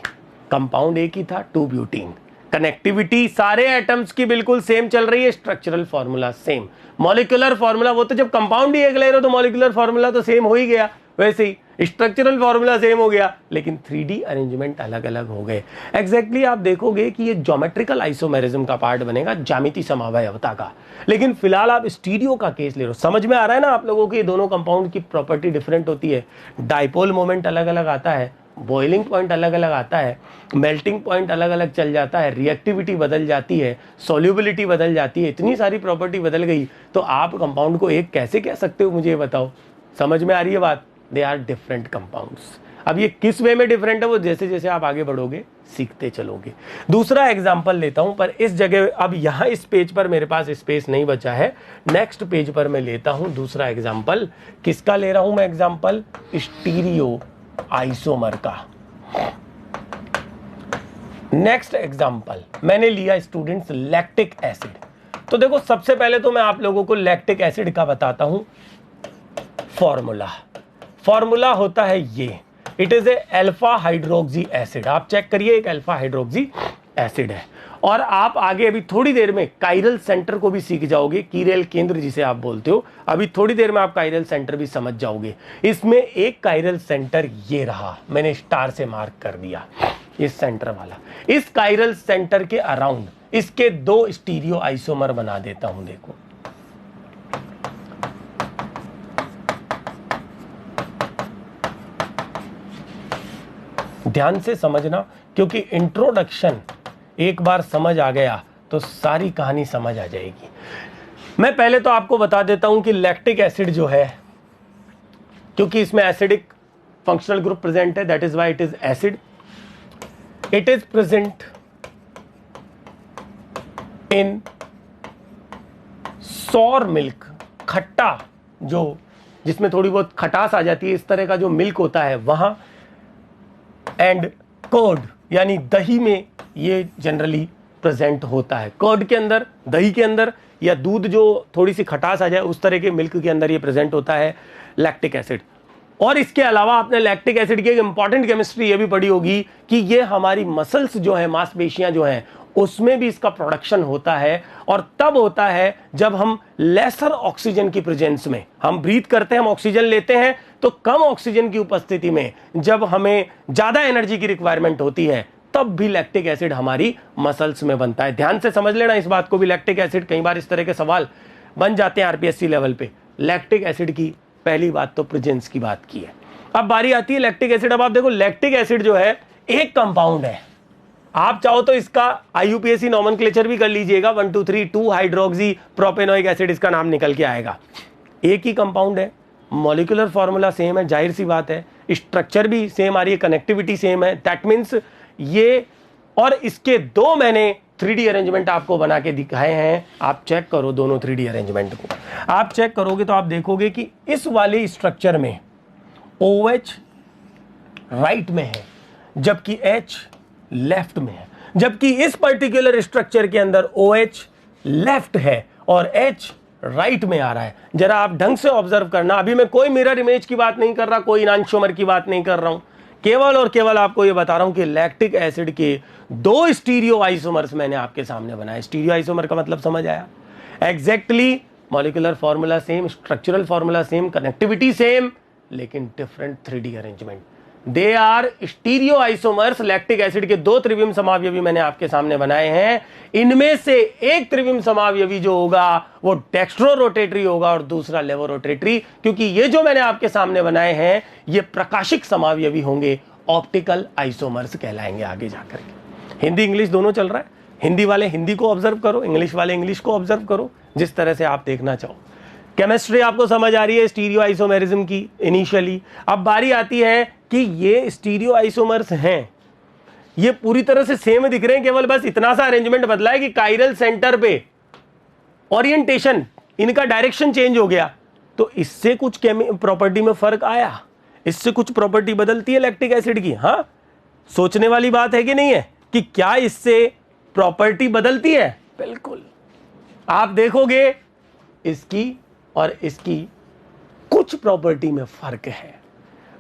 कंपाउंड एक ही था 2-ब्यूटीन, कनेक्टिविटी सारे एटम्स की बिल्कुल सेम चल रही है, structural formula same, molecular formula, वो तो जब कंपाउंड ही एक ले रहे हो तो मॉलिक्यूलर फॉर्मूला तो सेम हो ही गया, वैसे ही स्ट्रक्चरल फॉर्मूला सेम हो गया, लेकिन 3D अरेंजमेंट अलग अलग हो गए। एग्जैक्टली आप देखोगे कि ये ज्योमेट्रिकल आइसोमेरिज्म का पार्ट बनेगा, ज्यामिति समवायवता का। लेकिन फिलहाल आप स्टीरियो का केस ले रहे हो। समझ में आ रहा है ना आप लोगों को? ये दोनों कंपाउंड की प्रॉपर्टी डिफरेंट होती है, डाइपोल मोमेंट अलग अलग आता है, बॉइलिंग पॉइंट अलग अलग आता है, मेल्टिंग पॉइंट अलग अलग चल जाता है, रिएक्टिविटी बदल जाती है, सॉल्युबिलिटी बदल जाती है, इतनी सारी प्रॉपर्टी बदल गई, तो आप कंपाउंड को एक कैसे कह सकते हो? मुझे ये बताओ। समझ में आ रही है बात? They are different compounds. अब ये किस वे में डिफरेंट है वो जैसे जैसे आप आगे बढ़ोगे सीखते चलोगे। दूसरा एग्जाम्पल लेता हूं, पर इस जगह अब यहां इस पेज पर मेरे पास स्पेस नहीं बचा है, नेक्स्ट पेज पर मैं लेता हूं दूसरा एग्जाम्पल। किसका ले रहा हूं मैं एग्जाम्पल? स्टीरियो आइसोमर का। नेक्स्ट एग्जाम्पल मैंने लिया स्टूडेंट्स लैक्टिक एसिड। तो देखो सबसे पहले तो मैं आप लोगों को लैक्टिक एसिड का बताता हूं फॉर्मूला। फॉर्मूला होता है ये, it is a alpha hydroxy acid. आप चेक करिए, एक अल्फा हाइड्रोक्सी एसिड है। और आप आगे अभी थोड़ी देर में काइरल सेंटर को भी सीख जाओगे, कीरेल केंद्र जिसे आप बोलते हो। अभी थोड़ी देर में आप काइरल सेंटर भी समझ जाओगे। इसमें एक काइरल सेंटर ये रहा, मैंने स्टार से मार्क कर दिया, इस सेंटर वाला। इस काइरल सेंटर के अराउंड इसके 2 स्टीरियो आइसोमर बना देता हूं। देखो ध्यान से समझना, क्योंकि इंट्रोडक्शन एक बार समझ आ गया तो सारी कहानी समझ आ जाएगी। मैं पहले तो आपको बता देता हूं कि लैक्टिक एसिड जो है, क्योंकि इसमें एसिडिक फंक्शनल ग्रुप प्रेजेंट है, that is why it is acid. It is present in sour milk, खट्टा, जो जिसमें थोड़ी बहुत खटास आ जाती है, इस तरह का जो मिल्क होता है वहां, एंड कर्ड यानी दही में ये जनरली प्रेजेंट होता है। कर्ड के अंदर, दही के अंदर, या दूध जो थोड़ी सी खटास आ जाए उस तरह के मिल्क के अंदर ये प्रेजेंट होता है लैक्टिक एसिड। और इसके अलावा आपने लैक्टिक एसिड की एक इंपॉर्टेंट केमिस्ट्री ये भी पढ़ी होगी कि ये हमारी मसल्स जो है, मांसपेशियां जो हैं, उसमें भी इसका प्रोडक्शन होता है। और तब होता है जब हम लेसर ऑक्सीजन की प्रेजेंस में, हम ब्रीथ करते हैं, हम ऑक्सीजन लेते हैं, तो कम ऑक्सीजन की उपस्थिति में जब हमें ज्यादा एनर्जी की रिक्वायरमेंट होती है, तब भी लैक्टिक एसिड हमारी मसल्स में बनता है। ध्यान से समझ लेना इस बात को भी। लैक्टिक एसिड, कई बार इस तरह के सवाल बन जाते हैं आरपीएससी लेवल पे। लैक्टिक एसिड की पहली बात तो प्रेजेंस की बात की है। अब बारी आती है लैक्टिक एसिड। अब आप देखो लैक्टिक एसिड जो है एक कंपाउंड है, आप चाहो तो इसका IUPAC नॉमेनक्लेचर भी कर लीजिएगा, 1 2 3 2 हाइड्रोक्सी प्रोपेनोइक एसिड इसका नाम निकल के आएगा। एक ही कंपाउंड है, मॉलिक्यूलर फॉर्मूला सेम है, जाहिर सी बात है, स्ट्रक्चर भी सेम आ रही है, कनेक्टिविटी सेम है, दैट मीन्स ये और इसके 2 मैंने 3D अरेंजमेंट आपको बना के दिखाए हैं, आप चेक करो दोनों 3D अरेंजमेंट को। आप चेक करोगे तो आप देखोगे कि इस वाले स्ट्रक्चर में OH राइट में है जबकि H लेफ्ट में है, जबकि इस पर्टिकुलर स्ट्रक्चर के अंदर OH लेफ्ट है और H राइट में आ रहा है। जरा आप ढंग से ऑब्जर्व करना, अभी मैं कोई मिरर इमेज की बात नहीं कर रहा, कोई इनांशियोमर की बात नहीं कर रहा हूं, केवल और केवल आपको यह बता रहा हूं कि लैक्टिक एसिड के 2 स्टीरियो आइसोमर्स मैंने आपके सामने बनाए। स्टीरियो आइसोमर का मतलब समझ आया? Exactly molecular formula same, structural formula same, connectivity same, लेकिन different 3D arrangement. They are stereo isomers. Lactic acid के 2 त्रिविम समावयवी मैंने आपके सामने बनाए हैं। इनमें से एक त्रिविम समावयवी जो होगा वो डेक्स्ट्रो रोटेटरी होगा और दूसरा लेवो रोटेटरी, क्योंकि ये जो मैंने आपके सामने बनाए हैं ये प्रकाशिक समावयवी होंगे, ऑप्टिकल आइसोमर्स कहलाएंगे आगे जाकर के। हिंदी इंग्लिश दोनों चल रहा है, हिंदी वाले हिंदी को ऑब्जर्व करो, इंग्लिश वाले इंग्लिश को ऑब्जर्व करो, जिस तरह से आप देखना चाहो। केमिस्ट्री आपको समझ आ रही है स्टीरियो आइसोमेरिज्म की इनिशियली। अब बारी आती है कि ये स्टीरियो आइसोमर्स हैं, ये पूरी तरह से सेम दिख रहे हैं, केवल बस इतना सा अरेंजमेंट बदला है कि काइरल सेंटर पे ओरिएंटेशन, इनका डायरेक्शन चेंज हो गया, तो इससे कुछ प्रॉपर्टी में फर्क आया, इससे कुछ प्रॉपर्टी बदलती है लैक्टिक एसिड की। हाँ, सोचने वाली बात है कि नहीं है कि क्या इससे प्रॉपर्टी बदलती है? बिल्कुल। आप देखोगे इसकी और इसकी कुछ प्रॉपर्टी में फर्क है,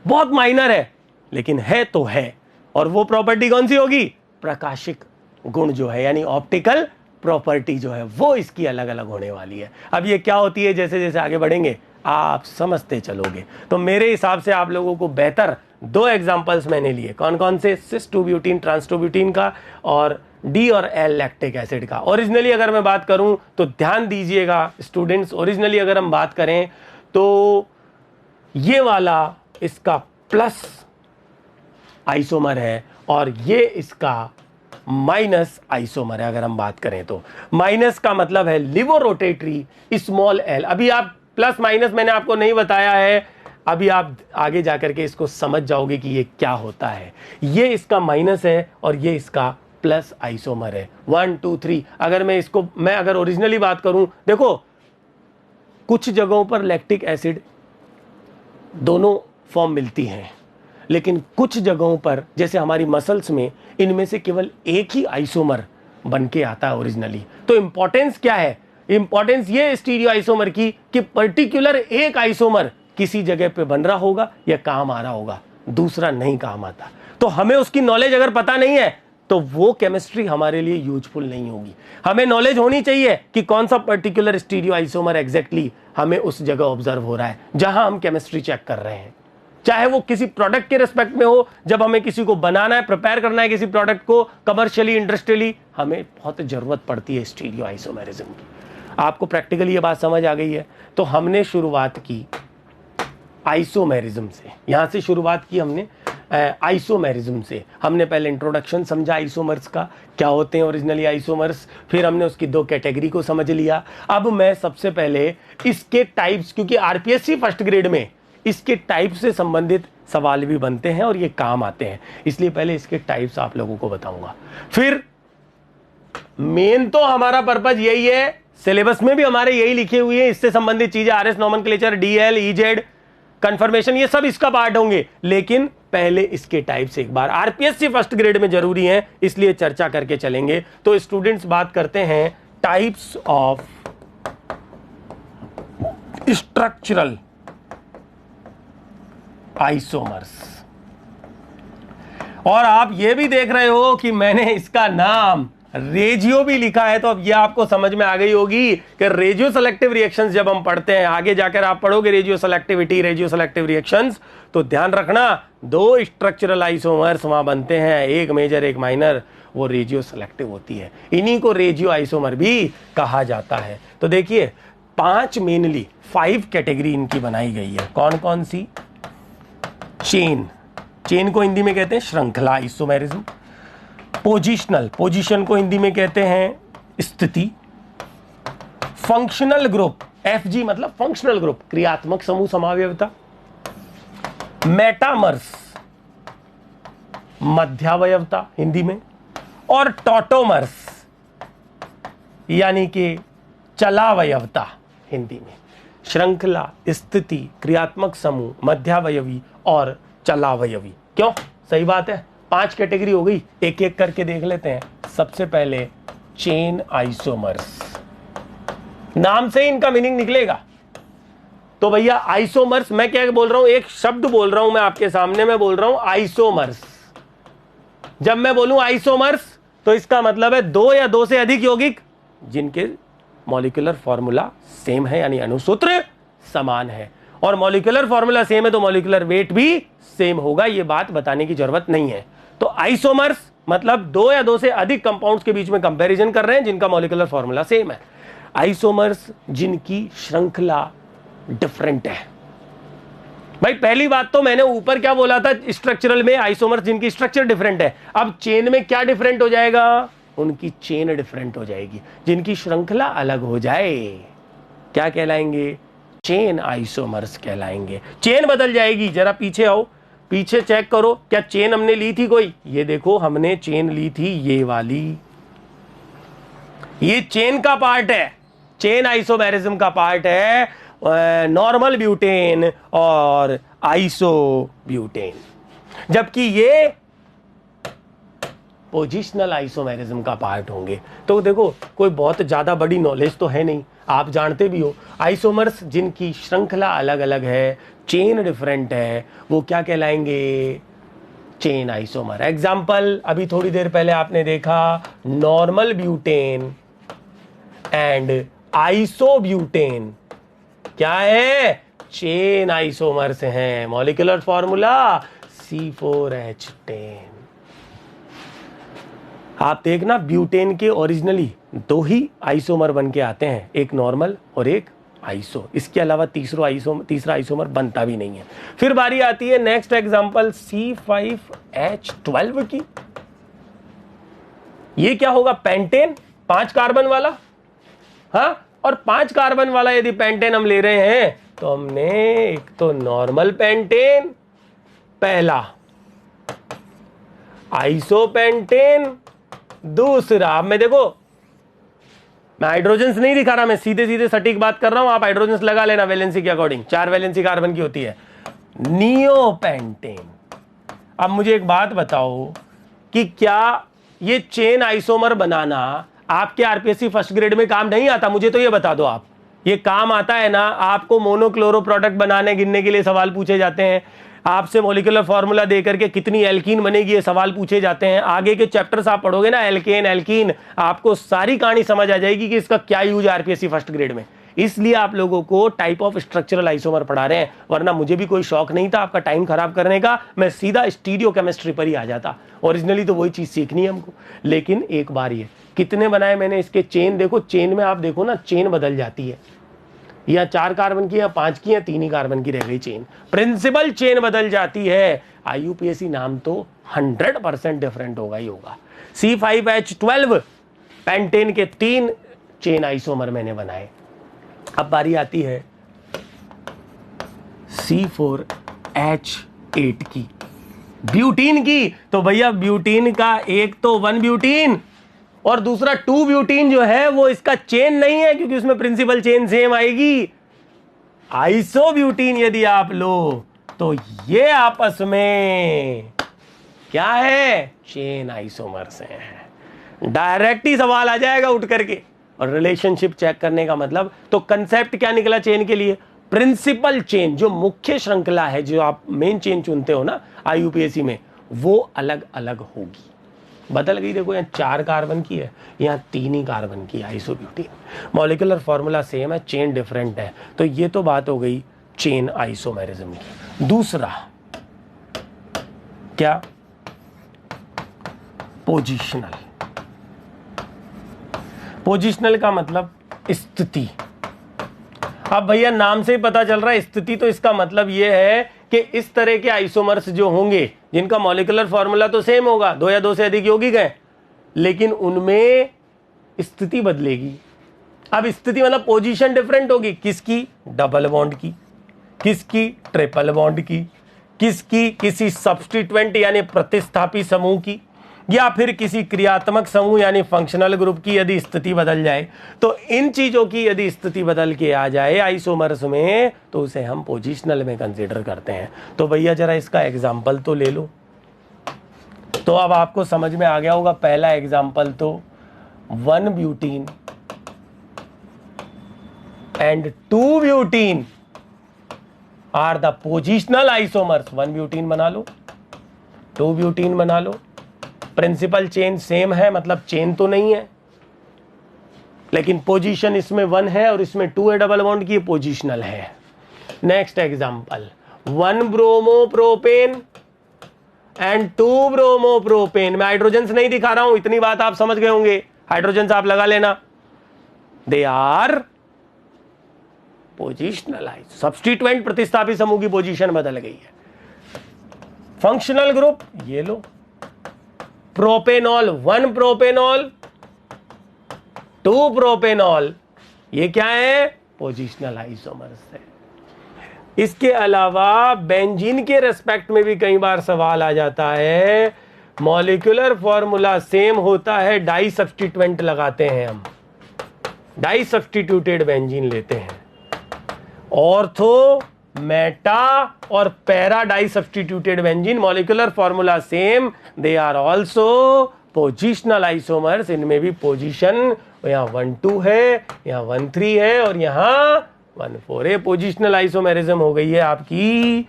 बहुत माइनर है लेकिन है तो है। और वो प्रॉपर्टी कौन सी होगी? प्रकाशिक गुण जो है, यानी ऑप्टिकल प्रॉपर्टी जो है वो इसकी अलग अलग होने वाली है। अब ये क्या होती है जैसे जैसे आगे बढ़ेंगे आप समझते चलोगे। तो मेरे हिसाब से आप लोगों को बेहतर 2 एग्जांपल्स मैंने लिए। कौन कौन से? सिस 2 ब्यूटीन ट्रांस 2 ब्यूटीन का और D और L लैक्टिक एसिड का। ओरिजिनली अगर मैं बात करूं तो ध्यान दीजिएगा स्टूडेंट्स, ओरिजिनली अगर हम बात करें तो ये वाला इसका प्लस आइसोमर है और ये इसका माइनस आइसोमर है। अगर हम बात करें तो माइनस का मतलब है लिवो रोटेटरी स्मॉल l। अभी आप प्लस माइनस मैंने आपको नहीं बताया है, अभी आप आगे जाकर के इसको समझ जाओगे कि ये क्या होता है। ये इसका माइनस है और ये इसका प्लस आइसोमर है। 1 2 3। अगर मैं इसको अगर ओरिजिनली बात करूं, देखो कुछ जगहों पर लैक्टिक एसिड दोनों फॉर्म मिलती हैं, लेकिन कुछ जगहों पर जैसे हमारी मसल्स में इनमें से केवल एक ही आइसोमर बन के आता है ओरिजिनली। तो इंपॉर्टेंस क्या है? इंपॉर्टेंस ये स्टीरियो आइसोमर की कि पर्टिकुलर एक आइसोमर किसी जगह पे बन रहा होगा या काम आ रहा होगा, दूसरा नहीं काम आता। तो हमें उसकी नॉलेज अगर पता नहीं है तो वो केमिस्ट्री हमारे लिए यूजफुल नहीं होगी। हमें नॉलेज होनी चाहिए कि कौन सा पर्टिकुलर स्टीरियो आइसोमर एग्जैक्टली हमें उस जगह ऑब्जर्व हो रहा है जहां हम केमिस्ट्री चेक कर रहे हैं, चाहे वो किसी प्रोडक्ट के रेस्पेक्ट में हो, जब हमें किसी को बनाना है, प्रिपेयर करना है किसी प्रोडक्ट को कमर्शियली इंडस्ट्रियली, हमें बहुत जरूरत पड़ती है स्टीरियो आइसोमेरिज्म की। आपको प्रैक्टिकली ये बात समझ आ गई है? तो हमने शुरुआत की आइसोमेरिज्म से, यहां से शुरुआत की हमने आइसोमेरिज्म से। हमने पहले इंट्रोडक्शन समझा आइसोमर्स का, क्या होते हैं ओरिजिनली आइसोमर्स, फिर हमने उसकी 2 कैटेगरी को समझ लिया। अब मैं सबसे पहले इसके टाइप्स, क्योंकि आरपीएससी फर्स्ट ग्रेड में इसके टाइप से संबंधित सवाल भी बनते हैं और ये काम आते हैं, इसलिए पहले इसके टाइप्स आप लोगों को बताऊंगा। फिर मेन तो हमारा पर्पज यही है, सिलेबस में भी हमारे यही लिखे हुए हैं, इससे संबंधित चीजें RS nomenclature, DL, EEZ, confirmation, ये सब इसका पार्ट होंगे। लेकिन पहले इसके टाइप से एक बार आरपीएससी फर्स्ट ग्रेड में जरूरी है, इसलिए चर्चा करके चलेंगे। तो स्टूडेंट्स बात करते हैं टाइप्स ऑफ स्ट्रक्चरल आइसोमर्स। और आप ये भी देख रहे हो कि मैंने इसका नाम रेजियो भी लिखा है, तो अब ये आपको समझ में आ गई होगी कि रेजियो सेलेक्टिव रिएक्शंस जब हम पढ़ते हैं, आगे जाकर आप पढ़ोगे रेजियो सेलेक्टिविटी, रेजियो सेलेक्टिव रिएक्शंस, तो ध्यान रखना 2 स्ट्रक्चरल आइसोमर्स वहां बनते हैं, एक मेजर एक माइनर, वो रेजियो सेलेक्टिव होती है। इन्हीं को रेजियो आइसोमर भी कहा जाता है। तो देखिए 5 मेनली 5 कैटेगरी इनकी बनाई गई है। कौन कौन सी? चेन को हिंदी में कहते हैं श्रृंखला आइसोमेरिज्म। पोजिशनल, पोजीशन को हिंदी में कहते हैं स्थिति। फंक्शनल ग्रुप, एफजी मतलब फंक्शनल ग्रुप, क्रियात्मक समूह समावयवता। मेटामर्स, मध्यावयवता हिंदी में। और टॉटोमर्स, यानी कि चलावयवता हिंदी में, श्रृंखला, स्थिति, क्रियात्मक समूह, मध्यावयवी और चलावयवी। क्यों? सही बात है, 5 कैटेगरी हो गई, एक एक करके देख लेते हैं। सबसे पहले चेन आइसोमर्स, नाम से ही इनका मीनिंग निकलेगा। तो भैया आइसोमर्स, मैं क्या बोल रहा हूं, एक शब्द बोल रहा हूं मैं आपके सामने, मैं बोल रहा हूं आइसोमर्स। जब मैं बोलूं आइसोमर्स तो इसका मतलब है 2 या 2 से अधिक यौगिक जिनके मॉलिक्यूलर फॉर्मूला सेम है, यानी अणुसूत्र समान है। और मॉलिक्यूलर फॉर्मूला सेम है तो मॉलिक्यूलर वेट भी सेम होगा, यह बात बताने की जरूरत नहीं है। तो आइसोमर्स मतलब 2 या 2 से अधिक कंपाउंड्स के बीच में कंपैरिजन कर रहे हैं जिनका मॉलिक्यूलर फॉर्मूला सेम है। आइसोमर्स जिनकी श्रृंखला डिफरेंट है। भाई पहली बात तो मैंने ऊपर क्या बोला था, स्ट्रक्चरल में आइसोमर्स जिनकी स्ट्रक्चर डिफरेंट है। अब चेन में क्या डिफरेंट हो जाएगा, उनकी चेन डिफरेंट हो जाएगी। जिनकी श्रृंखला अलग हो जाए क्या कहलाएंगे, चेन आइसोमर्स कहलाएंगे। चेन बदल जाएगी, जरा पीछे आओ, पीछे चेक करो, क्या चेन हमने ली थी कोई, ये देखो हमने चेन ली थी ये वाली, ये चेन का पार्ट है, चेन आइसोमेरिज्म का पार्ट है, नॉर्मल ब्यूटेन और आइसोब्यूटेन, जबकि ये पोजिशनल आइसोमेरिज्म का पार्ट होंगे। तो देखो कोई बहुत ज्यादा बड़ी नॉलेज तो है नहीं, आप जानते भी हो आइसोमर्स जिनकी श्रृंखला अलग अलग है, चेन डिफरेंट है, वो क्या कहलाएंगे, चेन आइसोमर। एग्जाम्पल अभी थोड़ी देर पहले आपने देखा, नॉर्मल ब्यूटेन एंड आइसोब्यूटेन क्या है, चेन आइसोमर्स हैं। Molecular formula C4H10। आप देखना ब्यूटेन के ओरिजिनली 2 ही आइसोमर बन के आते हैं, एक नॉर्मल और एक आइसो, इसके अलावा तीसरा आइसोमर बनता भी नहीं है। फिर बारी आती है नेक्स्ट एग्जांपल C5H12 की। ये क्या होगा, पेंटेन, 5 कार्बन वाला। हाँ, और 5 कार्बन वाला यदि पेंटेन हम ले रहे हैं तो हमने एक तो नॉर्मल पेंटेन पहला, आइसोपेंटेन दूसरा। अब मैं देखो, मैं हाइड्रोजन्स नहीं दिखा रहा, मैं सीधे सीधे सटीक बात कर रहा हूं, आप हाइड्रोजन्स लगा लेना वैलेंसी के अकॉर्डिंग, 4 वैलेंसी कार्बन की होती है। नियोपेंटेन। अब मुझे एक बात बताओ कि क्या ये चेन आइसोमर बनाना आपके आरपीएससी फर्स्ट ग्रेड में काम नहीं आता, मुझे तो ये बता दो आप। ये काम आता है ना, आपको मोनोक्लोरो प्रोडक्ट बनाने गिनने के लिए सवाल पूछे जाते हैं, आपसे मॉलिक्यूलर फार्मूला देकर के कितनी एल्कीन बनेगी ये सवाल पूछे जाते हैं। आगे के चैप्टर्स आप पढ़ोगे ना, एल्केन एल्कीन, आपको सारी कहानी समझ आ जाएगी कि इसका क्या यूज है आरपीएससी फर्स्ट ग्रेड में। इसलिए आप लोगों को टाइप ऑफ स्ट्रक्चरल आइसोमर पढ़ा रहे हैं, वरना मुझे भी कोई शौक नहीं था आपका टाइम खराब करने का, मैं सीधा स्टीरियो केमिस्ट्री पर ही आ जाता। ओरिजिनली तो वही चीज सीखनी है हमको। लेकिन एक बार ये कितने बनाए मैंने इसके, चेन देखो, चेन में आप देखो ना, चेन बदल जाती है, या 4 कार्बन की या 5 की या 3 ही कार्बन की रह गई चेन, प्रिंसिपल चेन बदल जाती है। आईयूपीएसी नाम तो 100% डिफरेंट होगा ही होगा। C5H12 पेंटेन के 3 चेन आइसोमर मैंने बनाए। अब बारी आती है C4H8 की, ब्यूटीन की। तो भैया ब्यूटीन का एक तो 1 ब्यूटीन और दूसरा 2 ब्यूटीन जो है वो इसका चेन नहीं है, क्योंकि उसमें प्रिंसिपल चेन सेम आएगी। आइसोब्यूटीन यदि आप लो तो ये आपस में क्या है, चेन आइसोमर्स हैं। डायरेक्ट ही सवाल आ जाएगा उठ करके। और रिलेशनशिप चेक करने का मतलब, तो कंसेप्ट क्या निकला चेन के लिए, प्रिंसिपल चेन, जो मुख्य श्रृंखला है, जो आप मेन चेन चुनते हो ना आईयूपीएसी में, वो अलग अलग होगी। बदल गई, देखो यहाँ 4 कार्बन की है, यहाँ 3 ही कार्बन की आइसोब्यूटीन। मॉलिक्यूलर फॉर्मूला सेम है, चेन डिफरेंट है। तो ये तो बात हो गई चेन आइसोमेरिज्म की। दूसरा क्या, पोजिशनल। पोजिशनल का मतलब स्थिति। अब भैया नाम से ही पता चल रहा है स्थिति, तो इसका मतलब यह है कि इस तरह के आइसोमर्स जो होंगे जिनका मॉलिक्यूलर फॉर्मूला तो सेम होगा, 2 या 2 से अधिक यौगिक हैं, लेकिन उनमें स्थिति बदलेगी। अब स्थिति मतलब पोजीशन डिफरेंट होगी, किसकी, डबल बॉन्ड की, किसकी, ट्रिपल बॉन्ड की, किसकी, किसी सब्स्टिट्यूएंट यानी प्रतिस्थापी समूह की, या फिर किसी क्रियात्मक समूह यानी फंक्शनल ग्रुप की यदि स्थिति बदल जाए, तो इन चीजों की यदि स्थिति बदल के आ जाए आइसोमर्स में, तो उसे हम पोजिशनल में कंसीडर करते हैं। तो भैया जरा इसका एग्जाम्पल तो ले लो। तो अब आपको समझ में आ गया होगा, पहला एग्जाम्पल तो 1 butene and 2 butene are the positional isomers. 1 butene बना लो, 2 ब्यूटीन बना लो, प्रिंसिपल चेन सेम है, मतलब चेन तो नहीं है, लेकिन पोजीशन इसमें 1 है और इसमें 2 है डबल बॉन्ड की, पोजिशनल है। Next example 1 bromopropane and 2 bromopropane. मैं हाइड्रोजन्स नहीं दिखा रहा हूं, इतनी बात आप समझ गए होंगे, हाइड्रोजन्स आप लगा लेना। They are positional iso, substituent प्रतिस्थापित समूह की पोजीशन बदल गई है। फंक्शनल ग्रुप ये लो, प्रोपेनॉल 1 प्रोपेनॉल 2 प्रोपेनॉल, ये क्या है? पोजिशनल आइसोमर्स है। इसके अलावा बेंजीन के रेस्पेक्ट में भी कई बार सवाल आ जाता है, मॉलिक्यूलर फॉर्मूला सेम होता है, डाई सब्स्टिट्यूएंट लगाते हैं हम, डाई सब्स्टिट्यूटेड बेंजीन लेते हैं। ऑर्थो, मेटा और para di substituted benzene, molecular formula same, they are also positional isomers. इनमें भी पोजीशन यहाँ 1,2 है, यहाँ 1,3 है और यहाँ 1,4 है। पोजिशनल आइसोमेरिज्म हो गई है आपकी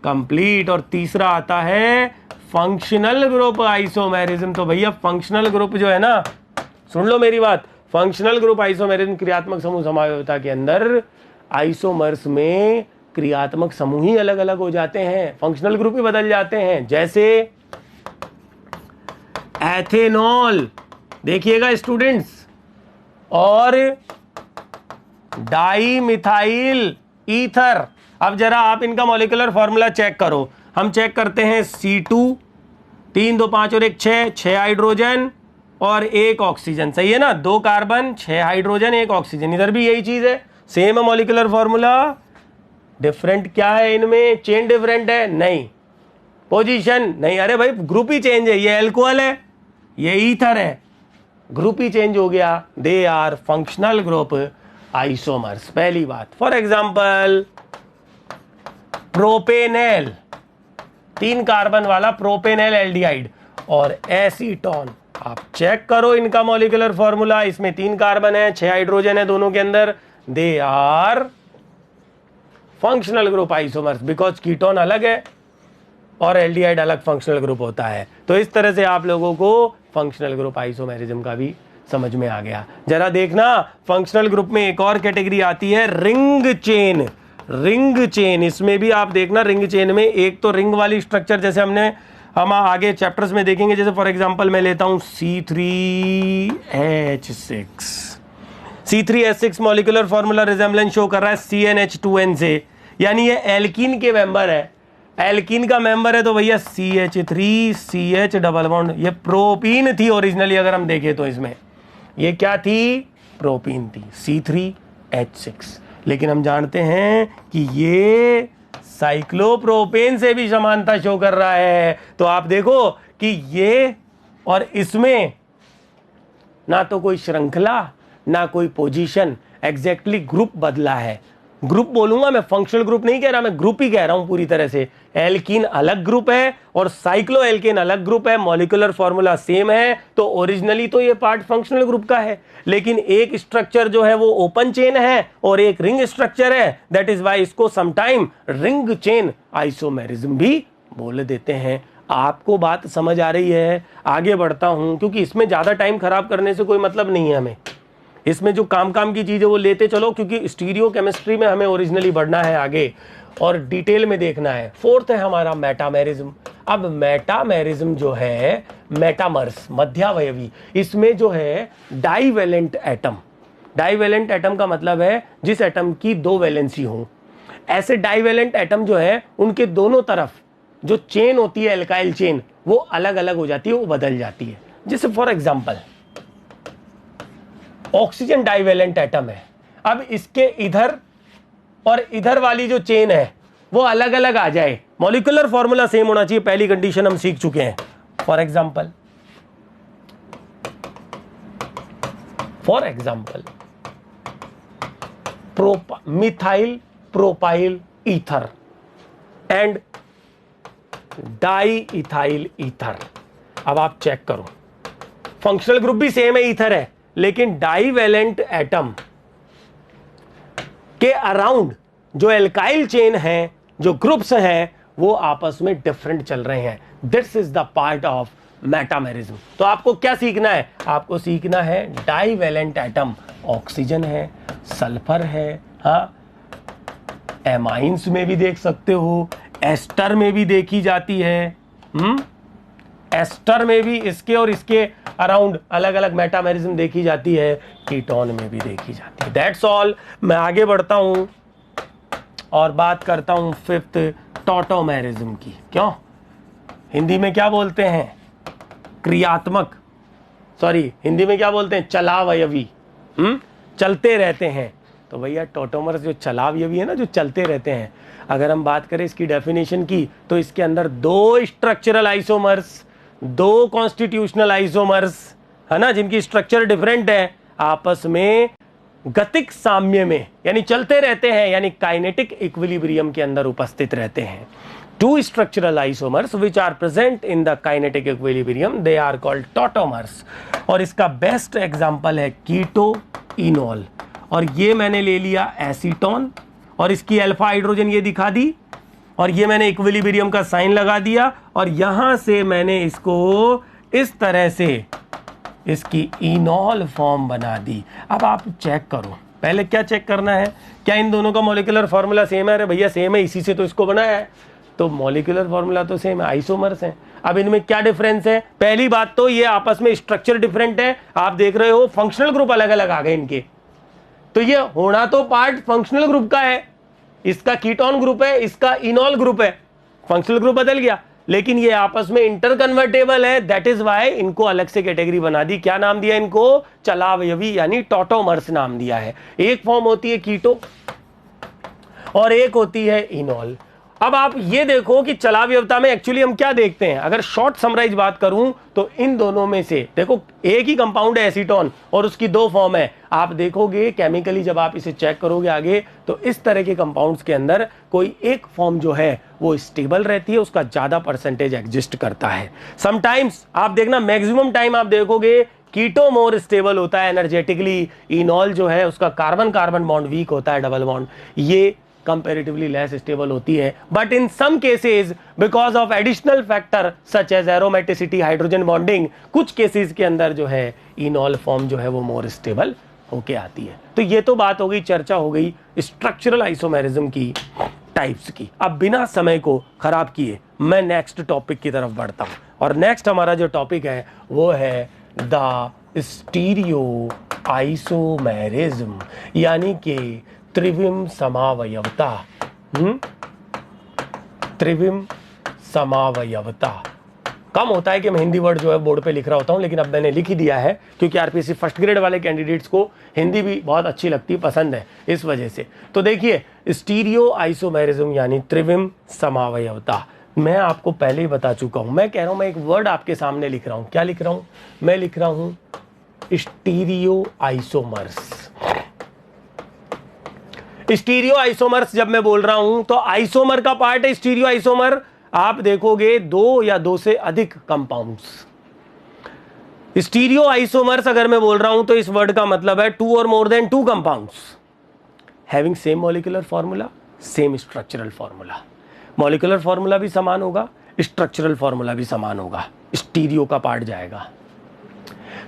कंप्लीट। और तीसरा आता है फंक्शनल ग्रुप आइसोमेरिज्म। तो भैया फंक्शनल ग्रुप जो है ना, सुन लो मेरी बात, फंक्शनल ग्रुप आइसोमेरिज्म क्रियात्मक समूह समझौता के अंदर आइसोमर्स में क्रियात्मक समूह ही अलग अलग हो जाते हैं, फंक्शनल ग्रुप ही बदल जाते हैं। जैसे एथेनॉल, देखिएगा स्टूडेंट्स, और डाई मिथाइल ईथर। अब जरा आप इनका मॉलिक्यूलर फॉर्मूला चेक करो। हम चेक करते हैं C2, 3 2 5 और 1 6 हाइड्रोजन और 1 ऑक्सीजन, सही है ना? 2 कार्बन 6 हाइड्रोजन 1 ऑक्सीजन। इधर भी यही चीज है, सेम है मॉलिक्यूलर फॉर्मूला। डिफरेंट क्या है इनमें? चेन डिफरेंट है? नहीं। पोजीशन नहीं, अरे भाई ग्रुप ही चेंज है, ये एल्कोहल है ये ईथर है, ग्रुप ही चेंज हो गया। They are functional group isomers, पहली बात। फॉर एग्जांपल प्रोपेनेल, 3 कार्बन वाला प्रोपेनेल एल्डिहाइड और एसीटोन, आप चेक करो इनका मॉलिक्यूलर फॉर्मूला, इसमें 3 कार्बन है 6 हाइड्रोजन है दोनों के अंदर। They are functional group isomers, because ketone अलग है और एल्डिहाइड अलग फंक्शनल ग्रुप होता है। तो इस तरह से आप लोगों को फंक्शनल ग्रुप आइसोमेरिज्म का भी समझ में आ गया। जरा देखना, फंक्शनल ग्रुप में एक और कैटेगरी आती है रिंग चेन। रिंग चेन, इसमें भी आप देखना, रिंग चेन में एक तो रिंग वाली स्ट्रक्चर, जैसे हम आगे चैप्टर्स में देखेंगे। जैसे फॉर एग्जांपल मैं लेता हूं C3H6। C3H6 molecular formula resemblance show कर रहा है CnH2n से, यानी ये एल्कीन के मेंबर है। एल्कीन का मेंबर है तो भैया CH3CH डबल बॉन्ड, ये प्रोपीन थी ओरिजिनली, अगर हम देखें तो इसमें ये क्या थी? प्रोपीन थी, C3H6। लेकिन हम जानते हैं कि ये साइक्लोप्रोपेन से भी समानता शो कर रहा है। तो आप देखो कि ये और इसमें ना तो कोई श्रृंखला ना कोई पोजीशन, एग्जैक्टली ग्रुप बदला है। ग्रुप बोलूंगा मैं, फंक्शनल ग्रुप नहीं कह रहा, मैं ग्रुप ही कह रहा हूं पूरी तरह से। एल्कीन अलग ग्रुप है और साइक्लो एल्केन अलग ग्रुप है, मॉलिक्यूलर फॉर्मूला सेम है, तो ओरिजिनली तो ये पार्ट फंक्शनल ग्रुप का है, लेकिन एक स्ट्रक्चर जो है वो ओपन चेन है और एक रिंग स्ट्रक्चर है। दैट इज वाई इसको समटाइम रिंग चेन आइसोमेरिज्म भी बोल देते हैं। आपको बात समझ आ रही है? आगे बढ़ता हूं, क्योंकि इसमें ज्यादा टाइम खराब करने से कोई मतलब नहीं है हमें। इसमें जो काम की चीज़ है वो लेते चलो, क्योंकि स्टीरियो केमिस्ट्री में हमें ओरिजिनली बढ़ना है आगे और डिटेल में देखना है। फोर्थ है हमारा मेटामेरिज्म। अब मेटामेरिज्म जो है, मेटामर्स मध्यावयवी, इसमें जो है डाईवेलेंट एटम, डाईवेलेंट एटम का मतलब है जिस एटम की 2 वैलेंसी हो। ऐसे डाईवेलेंट एटम जो है उनके दोनों तरफ जो चेन होती है एल्काइल चेन, वो अलग अलग हो जाती है, वो बदल जाती है। जैसे for example oxygen divalent atom है, अब इसके इधर और इधर वाली जो चेन है वो अलग अलग आ जाए, मॉलिक्यूलर फॉर्मूला सेम होना चाहिए, पहली कंडीशन हम सीख चुके हैं। For example for example methyl propyl ether and di ethyl ether. अब आप चेक करो, फंक्शनल ग्रुप भी सेम है, ईथर है, लेकिन डाईवेलेंट एटम के अराउंड जो एल्काइल चेन है, जो ग्रुप्स हैं, वो आपस में डिफरेंट चल रहे हैं। This is the part of metamerism. तो आपको क्या सीखना है? आपको सीखना है डाईवेलेंट एटम, ऑक्सीजन है, सल्फर है, हाँ, एमाइंस में भी देख सकते हो, एस्टर में भी देखी जाती है, एस्टर में भी इसके और इसके अराउंड अलग अलग मेटामेरिज्म देखी जाती है, कीटोन में भी देखी जाती है। That's all. मैं आगे बढ़ता हूं और बात करता हूं फिफ्थ टॉटोमेरिज्म की। क्यों हिंदी में क्या बोलते हैं? क्रियात्मक, सॉरी हिंदी में क्या बोलते हैं? चलावयवी, चलते रहते हैं। तो भैया टॉटोमर्स जो चलावयवी है ना, जो चलते रहते हैं, अगर हम बात करें इसकी डेफिनेशन की, तो इसके अंदर दो स्ट्रक्चरल आइसोमर्स, दो कॉन्स्टिट्यूशनल आइसोमर्स, है ना, जिनकी स्ट्रक्चर डिफरेंट है, आपस में गतिक साम्य में यानी चलते रहते हैं, यानी काइनेटिक इक्विलिब्रियम के अंदर उपस्थित रहते हैं। Two structural isomers which are present in the kinetic equilibrium, they are called tautomers. और इसका बेस्ट एग्जांपल है कीटो इनॉल। और ये मैंने ले लिया एसीटोन और इसकी अल्फा हाइड्रोजन ये दिखा दी, और ये मैंने इक्विलिब्रियम का साइन लगा दिया, और यहां से मैंने इसको इस तरह से इसकी इनॉल फॉर्म बना दी। अब आप चेक करो, पहले क्या चेक करना है? क्या इन दोनों का मॉलिक्यूलर फॉर्मूला सेम है? अरे भैया सेम है, इसी से तो इसको बनाया है, तो मॉलिक्यूलर फॉर्मूला तो सेम है, आइसोमर्स हैं। अब इनमें क्या डिफरेंस है? पहली बात तो ये आपस में स्ट्रक्चर डिफरेंट है। आप देख रहे हो फंक्शनल ग्रुप अलग अलग आ गए इनके, तो ये होना तो पार्ट फंक्शनल ग्रुप का है, इसका कीटोन ग्रुप है, इसका इनॉल ग्रुप है, फंक्शनल ग्रुप बदल गया, लेकिन ये आपस में इंटर कन्वर्टेबल है। दैट इज वाई इनको अलग से कैटेगरी बना दी। क्या नाम दिया इनको? चलावयवी यानी टॉटोमर्स नाम दिया है। एक फॉर्म होती है कीटो और एक होती है इनॉल। अब आप ये देखो कि चलावयवता में एक्चुअली हम क्या देखते हैं। अगर शॉर्ट समराइज बात करूं तो इन दोनों में से देखो, एक ही कंपाउंड है एसीटोन और उसकी दो फॉर्म है। आप देखोगे केमिकली जब आप इसे चेक करोगे आगे, तो इस तरह के कंपाउंड्स के अंदर कोई एक फॉर्म जो है वो स्टेबल रहती है, उसका ज्यादा परसेंटेज एग्जिस्ट करता है। समटाइम्स आप देखना, मैक्सिमम टाइम आप देखोगे कीटो मोर स्टेबल होता है एनर्जेटिकली, इनॉल जो है उसका कार्बन कार्बन बॉन्ड वीक होता है, डबल बॉन्ड ये comparatively less stable होती है। but in some cases because of additional factor such as aromaticity, hydrogen bonding, कुछ केसेस के अंदर जो है इनॉल फॉर्म जो है वो मोर स्टेबल होके आती है। तो ये तो बात हो गई, चर्चा हो गई स्ट्रक्चरल आइसोमेरिज्म की टाइप्स की। अब बिना समय को खराब किए मैं नेक्स्ट टॉपिक की तरफ बढ़ता हूं, और नेक्स्ट हमारा जो टॉपिक है वो है द स्टीरियो आइसोमेरिज्म, यानी कि त्रिविम समावयवता। त्रिविम समावयवता। कम होता है कि मैं हिंदी वर्ड जो है बोर्ड पे लिख रहा होता हूं, लेकिन अब मैंने लिख ही दिया है क्योंकि आरपीएससी फर्स्ट ग्रेड वाले कैंडिडेट्स को हिंदी भी बहुत अच्छी लगती, पसंद है, इस वजह से। तो देखिए, स्टीरियो आइसोमेरिज्म यानी त्रिविम समावयवता, मैं आपको पहले ही बता चुका हूं। मैं कह रहा हूं, मैं एक वर्ड आपके सामने लिख रहा हूं। क्या लिख रहा हूं? मैं लिख रहा हूं स्टीरियो आइसोमर्स। स्टीरियो आइसोमर्स जब मैं बोल रहा हूं तो आइसोमर का पार्ट है स्टीरियो आइसोमर। आप देखोगे दो या दो से अधिक कंपाउंड्स। स्टीरियो आइसोमर्स अगर मैं बोल रहा हूं तो इस वर्ड का मतलब है टू और more than two compounds having same molecular formula, same structural formula. Molecular formula भी समान होगा, स्ट्रक्चरल फॉर्मूला भी समान होगा, स्टीरियो का पार्ट जाएगा।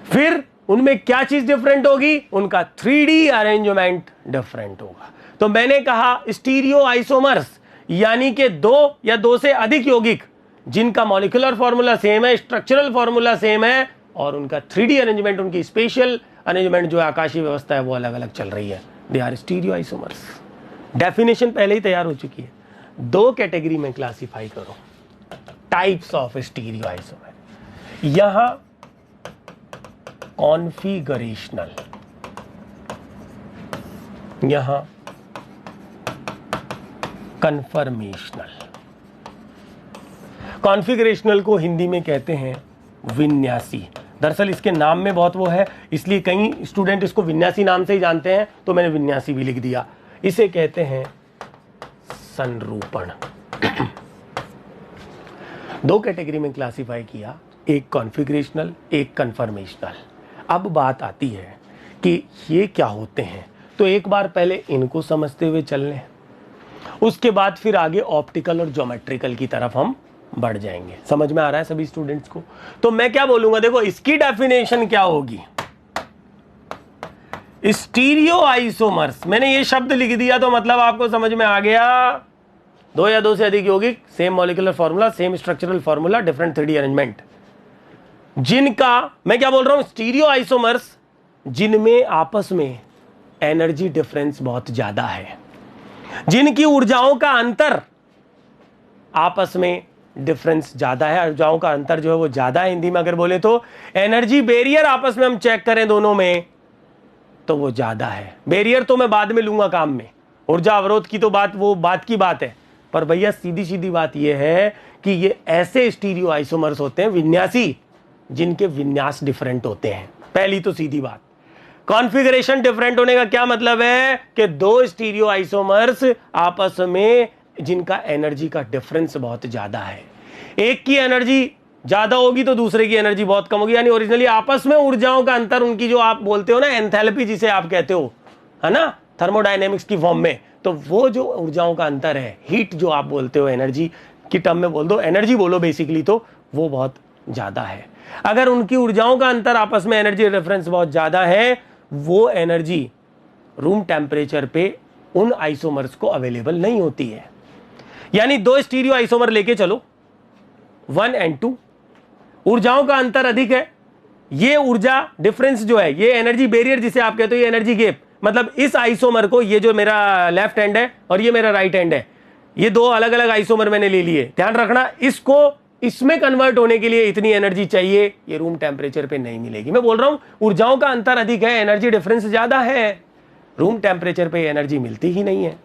फिर उनमें क्या चीज डिफरेंट होगी? उनका 3D अरेंजमेंट डिफरेंट होगा। तो मैंने कहा स्टीरियो आइसोमर्स यानी कि दो या दो से अधिक यौगिक जिनका मॉलिक्यूलर फॉर्मूला सेम है, स्ट्रक्चरल फॉर्मूला सेम है, और उनका 3D अरेंजमेंट, उनकी स्पेशल अरेंजमेंट जो आकाशीय व्यवस्था है वो अलग अलग चल रही है। They are stereo isomers. Definition पहले ही तैयार हो चुकी है। दो कैटेगरी में क्लासिफाई करो टाइप्स ऑफ स्टीरियो आइसोमर। यहां कॉन्फिगरेशनल, यहां कन्फर्मेशनल। कॉन्फिगरेशनल को हिंदी में कहते हैं विन्यासी। दरअसल इसके नाम में बहुत वो है, इसलिए कई स्टूडेंट इसको विन्यासी नाम से ही जानते हैं, तो मैंने विन्यासी भी लिख दिया। इसे कहते हैं संरूपण। दो कैटेगरी में क्लासिफाई किया, एक कॉन्फ़िगरेशनल, एक कन्फर्मेशनल। अब बात आती है कि ये क्या होते हैं, तो एक बार पहले इनको समझते हुए चल लें, उसके बाद फिर आगे ऑप्टिकल और ज्योमेट्रिकल की तरफ हम बढ़ जाएंगे। समझ में आ रहा है सभी स्टूडेंट्स को? तो मैं क्या बोलूंगा, देखो इसकी डेफिनेशन क्या होगी, स्टीरियो आइसोमर्स। मैंने ये शब्द लिख दिया तो मतलब आपको समझ में आ गया, दो या दो से अधिक यौगिक, same molecular formula, same structural formula, different 3D arrangement, जिनका मैं क्या बोल रहा हूं, स्टीरियो आइसोमर्स, जिनमें आपस में एनर्जी डिफरेंस बहुत ज्यादा है, जिनकी ऊर्जाओं का अंतर आपस में डिफरेंस ज्यादा है, ऊर्जाओं का अंतर जो है वो ज्यादा है। हिंदी में अगर बोले तो एनर्जी बैरियर आपस में हम चेक करें दोनों में तो वो ज्यादा है। बैरियर तो मैं बाद में लूंगा काम में, ऊर्जा अवरोध की तो बात वो बात की बात है, पर भैया सीधी सीधी बात ये है कि ये ऐसे स्टीरियो आइसोमर्स होते हैं विन्यासी, जिनके विन्यास डिफरेंट होते हैं। पहली तो सीधी बात। कॉन्फ़िगरेशन डिफरेंट होने का क्या मतलब है कि दो स्टीरियो आइसोमर्स आपस में जिनका एनर्जी का डिफरेंस बहुत ज्यादा है, एक की एनर्जी ज्यादा होगी तो दूसरे की एनर्जी बहुत कम होगी, यानी ओरिजिनली आपस में ऊर्जाओं का अंतर, उनकी जो आप बोलते हो ना एंथैल्पी जिसे आप कहते हो, है ना, थर्मोडायनेमिक्स की फॉर्म में, तो वो जो ऊर्जाओं का अंतर है, हीट जो आप बोलते हो, एनर्जी की टर्म में बोल दो, एनर्जी बोलो बेसिकली, तो वो बहुत ज्यादा है। अगर उनकी ऊर्जाओं का अंतर आपस में एनर्जी डिफरेंस बहुत ज्यादा है, वो एनर्जी रूम टेम्परेचर पे उन आइसोमर्स को अवेलेबल नहीं होती है। यानी दो स्टीरियो आइसोमर लेके चलो 1 और 2, ऊर्जाओं का अंतर अधिक है, ये ऊर्जा डिफरेंस जो है, ये एनर्जी बैरियर जिसे आप कहते हो, ये एनर्जी गैप, मतलब इस आइसोमर को, ये जो मेरा लेफ्ट हैंड है और ये मेरा राइट हैंड है, ये दो अलग अलग आइसोमर मैंने ले लिए, ध्यान रखना, इसको इसमें कन्वर्ट होने के लिए इतनी एनर्जी चाहिए, ये रूम टेम्परेचर पे नहीं मिलेगी। मैं बोल रहा हूं ऊर्जाओं का अंतर अधिक है, एनर्जी डिफरेंस ज्यादा है, रूम टेम्परेचर पे एनर्जी मिलती ही नहीं है,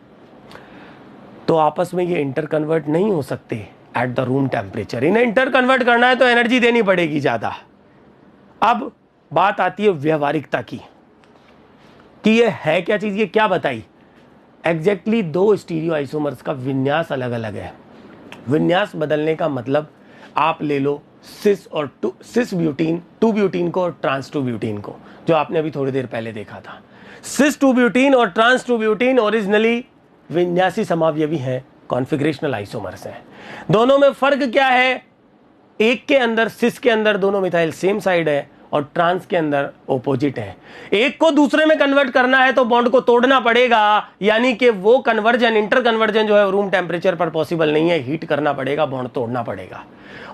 तो आपस में ये इंटर कन्वर्ट नहीं हो सकते एट द रूम टेम्परेचर। इन्हें इंटर कन्वर्ट करना है तो एनर्जी देनी पड़ेगी ज्यादा। अब बात आती है व्यवहारिकता की, कि ये है क्या चीज, ये क्या बताई, एग्जैक्टली दो स्टीरियो आइसोमर्स का विन्यास अलग अलग है। विन्यास बदलने का मतलब आप ले लो सिस और सिस ब्यूटीन, 2 ब्यूटीन को और ट्रांस 2 ब्यूटीन को, जो आपने अभी थोड़ी देर पहले देखा था। सिस 2 ब्यूटीन और ट्रांस 2 ब्यूटीन ओरिजिनली विन्यासी समावयवी हैं, कॉन्फ़िगरेशनल आइसोमर्स हैं। दोनों में फर्क क्या है, एक के अंदर, सिस के अंदर दोनों मिथाइल सेम साइड है और ट्रांस के अंदर ऑपोजिट है। एक को दूसरे में कन्वर्ट करना है तो बॉन्ड को तोड़ना पड़ेगा, यानी कि वो कन्वर्जन, इंटर कन्वर्जन जो है रूम टेम्परेचर पर पॉसिबल नहीं है, हीट करना पड़ेगा, बॉन्ड तोड़ना पड़ेगा।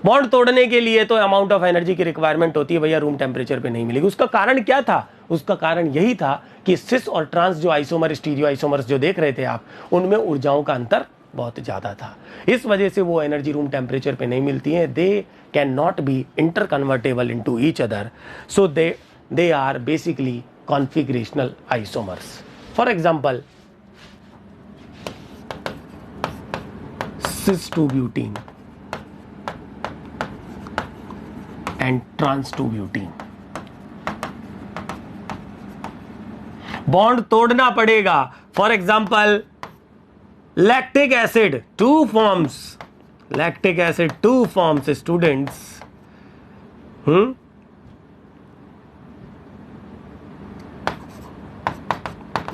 बॉन्ड तोड़ने के लिए तो अमाउंट ऑफ एनर्जी की रिक्वायरमेंट होती है भैया, रूम टेम्परेचर पे नहीं मिलेगी। उसका कारण क्या था, उसका कारण यही था कि सिस और ट्रांस जो आइसोमर, स्टीरियो आइसोमर्स जो देख रहे थे आप, उनमें ऊर्जाओं का अंतर बहुत ज्यादा था, इस वजह से वो एनर्जी रूम टेम्परेचर पे नहीं मिलती है। They can not be interconvertible into each other, so they are basically configurational isomers. For example cis 2 butene and trans 2 butene, bond तोड़ना पड़ेगा। For example lactic acid 2 forms, lactic acid 2 forms students,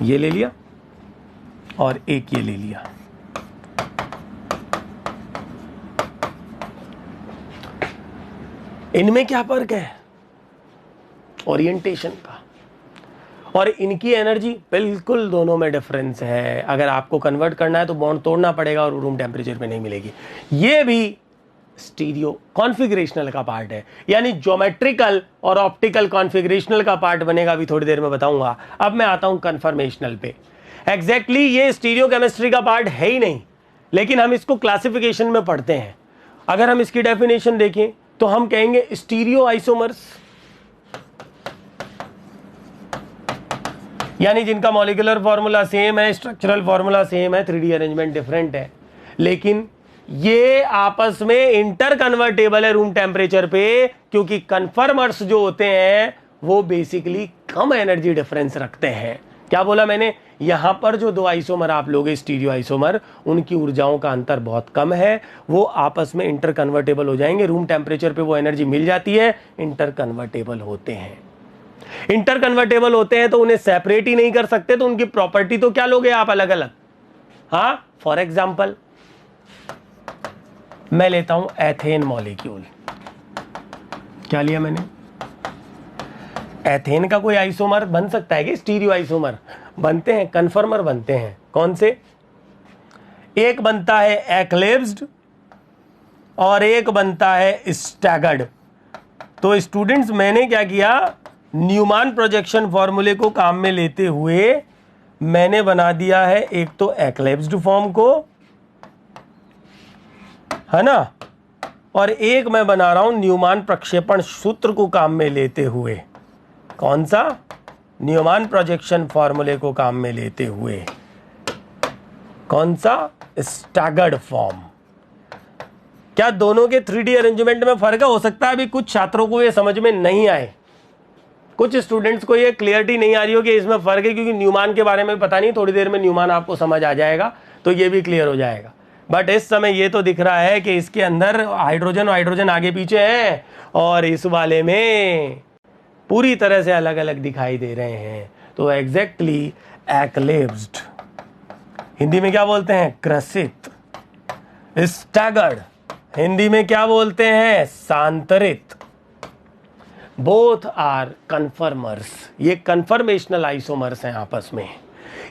ये ले लिया और एक ये ले लिया, इनमें क्या फर्क है, ओरिएंटेशन का, और इनकी एनर्जी बिल्कुल दोनों में डिफरेंस है। अगर आपको कन्वर्ट करना है तो बॉन्ड तोड़ना पड़ेगा और रूम टेम्परेचर पे नहीं मिलेगी। ये भी स्टीरियो कॉन्फ़िगरेशनल का पार्ट है, यानी ज्योमेट्रिकल और ऑप्टिकल कॉन्फ़िगरेशनल का पार्ट बनेगा, अभी थोड़ी देर में बताऊंगा। अब मैं आता हूं कन्फर्मेशनल पे। एग्जैक्टली ये स्टीरियो केमिस्ट्री का पार्ट है ही नहीं, लेकिन हम इसको क्लासिफिकेशन में पढ़ते हैं। अगर हम इसकी डेफिनेशन देखें तो हम कहेंगे स्टीरियो आइसोमर्स, यानी जिनका मॉलिक्यूलर फॉर्मूला सेम है, स्ट्रक्चरल फॉर्मूला सेम है, 3D अरेंजमेंट डिफरेंट है, लेकिन ये आपस में इंटर कन्वर्टेबल है रूम टेम्परेचर पे, क्योंकि कन्फर्मर्स जो होते हैं वो बेसिकली कम एनर्जी डिफरेंस रखते हैं। क्या बोला मैंने? यहां पर जो दो आइसोमर आप लोगे स्टीरियो आइसोमर, उनकी ऊर्जाओं का अंतर बहुत कम है, वो आपस में इंटर कन्वर्टेबल हो जाएंगे। रूम टेम्परेचर पे वो एनर्जी मिल जाती है, इंटर कन्वर्टेबल होते हैं। इंटर कन्वर्टेबल होते हैं तो उन्हें सेपरेट ही नहीं कर सकते, तो उनकी प्रॉपर्टी तो क्या लोगे आप अलग अलग। हाँ, फॉर एग्जाम्पल मैं लेता हूं एथेन मॉलिक्यूल। क्या लिया मैंने? एथेन का कोई आइसोमर बन सकता है कि स्टीरियो आइसोमर बनते हैं, कन्फर्मर बनते हैं। कौन से? एक बनता है एक्लिप्स्ड और एक बनता है स्टैगर्ड। तो स्टूडेंट्स मैंने क्या किया, न्यूमान प्रोजेक्शन फॉर्मूले को काम में लेते हुए मैंने बना दिया है एक तो एक्लिप्स्ड फॉर्म को, है ना, और एक मैं बना रहा हूं न्यूमान प्रक्षेपण सूत्र को काम में लेते हुए। कौन सा? न्यूमान प्रोजेक्शन फॉर्मूले को काम में लेते हुए। कौन सा? Staggered form. क्या दोनों के 3D अरेंजमेंट में फर्क है? हो सकता है अभी कुछ छात्रों को ये समझ में नहीं आए, कुछ स्टूडेंट्स को ये क्लियरिटी नहीं आ रही हो कि इसमें फर्क है, क्योंकि न्यूमान के बारे में पता नहीं, थोड़ी देर में न्यूमान आपको समझ आ जाएगा तो ये भी क्लियर हो जाएगा। बट इस समय ये तो दिख रहा है कि इसके अंदर हाइड्रोजन आगे पीछे है और इस वाले में पूरी तरह से अलग अलग दिखाई दे रहे हैं। तो एग्जैक्टली एक्लिप्स्ड हिंदी में क्या बोलते हैं? क्रसित। स्टैगर्ड हिंदी में क्या बोलते हैं? सांतरित। Both are conformers. ये कन्फर्मेशनल आइसोमर्स हैं आपस में।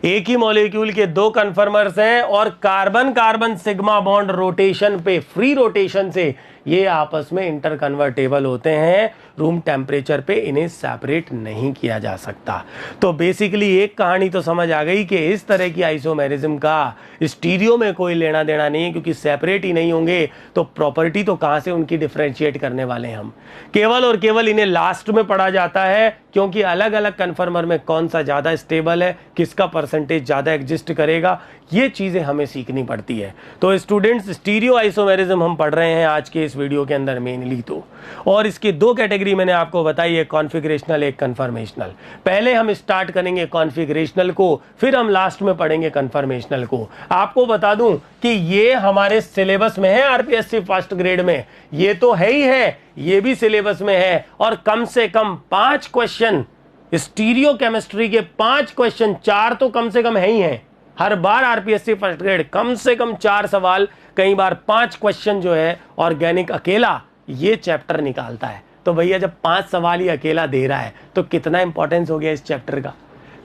एक ही मॉलिक्यूल के दो कन्फर्मर्स हैं और carbon carbon sigma bond rotation पे, फ्री रोटेशन से ये आपस में इंटर कन्वर्टेबल होते हैं। रूम टेम्परेचर पे इन्हें सेपरेट नहीं किया जा सकता। तो बेसिकली एक कहानी तो समझ आ गई कि इस तरह की आइसोमेरिज्म का स्टीरियो में कोई लेना देना नहीं है, क्योंकि सेपरेट ही नहीं होंगे तो प्रॉपर्टी तो कहां से उनकी डिफरेंशिएट करने वाले हैं हम। केवल और केवल इन्हें लास्ट में पढ़ा जाता है, क्योंकि अलग अलग कन्फर्मर में कौन सा ज्यादा स्टेबल है, किसका परसेंटेज ज्यादा एग्जिस्ट करेगा, ये चीजें हमें सीखनी पड़ती है। तो स्टूडेंट्स, स्टीरियो आइसोमेरिज्म हम पढ़ रहे हैं आज के इस वीडियो के अंदर मेनली तो, और इसकी दो कैटेगरी मैंने आपको बताई, एक कॉन्फ़िगरेशनल, एक कन्फर्मेशनल। पहले हम स्टार्ट करेंगे कॉन्फ़िगरेशनल को, फिर हम लास्ट में पढ़ेंगे कन्फर्मेशनल को। आपको बता दूं कि ये हमारे सिलेबस में है आरपीएससी फर्स्ट ग्रेड में, ये तो है ही है, ये भी सिलेबस में है, और कम से कम 5 क्वेश्चन स्टीरियो केमिस्ट्री के 5 क्वेश्चन, 4 तो कम से कम है ही हैं। हर बार आरपीएससी फर्स्ट ग्रेड कम से कम 4 सवाल, कई बार 5 क्वेश्चन जो है ऑर्गेनिक अकेला ये चैप्टर निकालता है। तो भैया जब 5 सवाल ही अकेला दे रहा है तो कितना इंपॉर्टेंस हो गया इस चैप्टर का।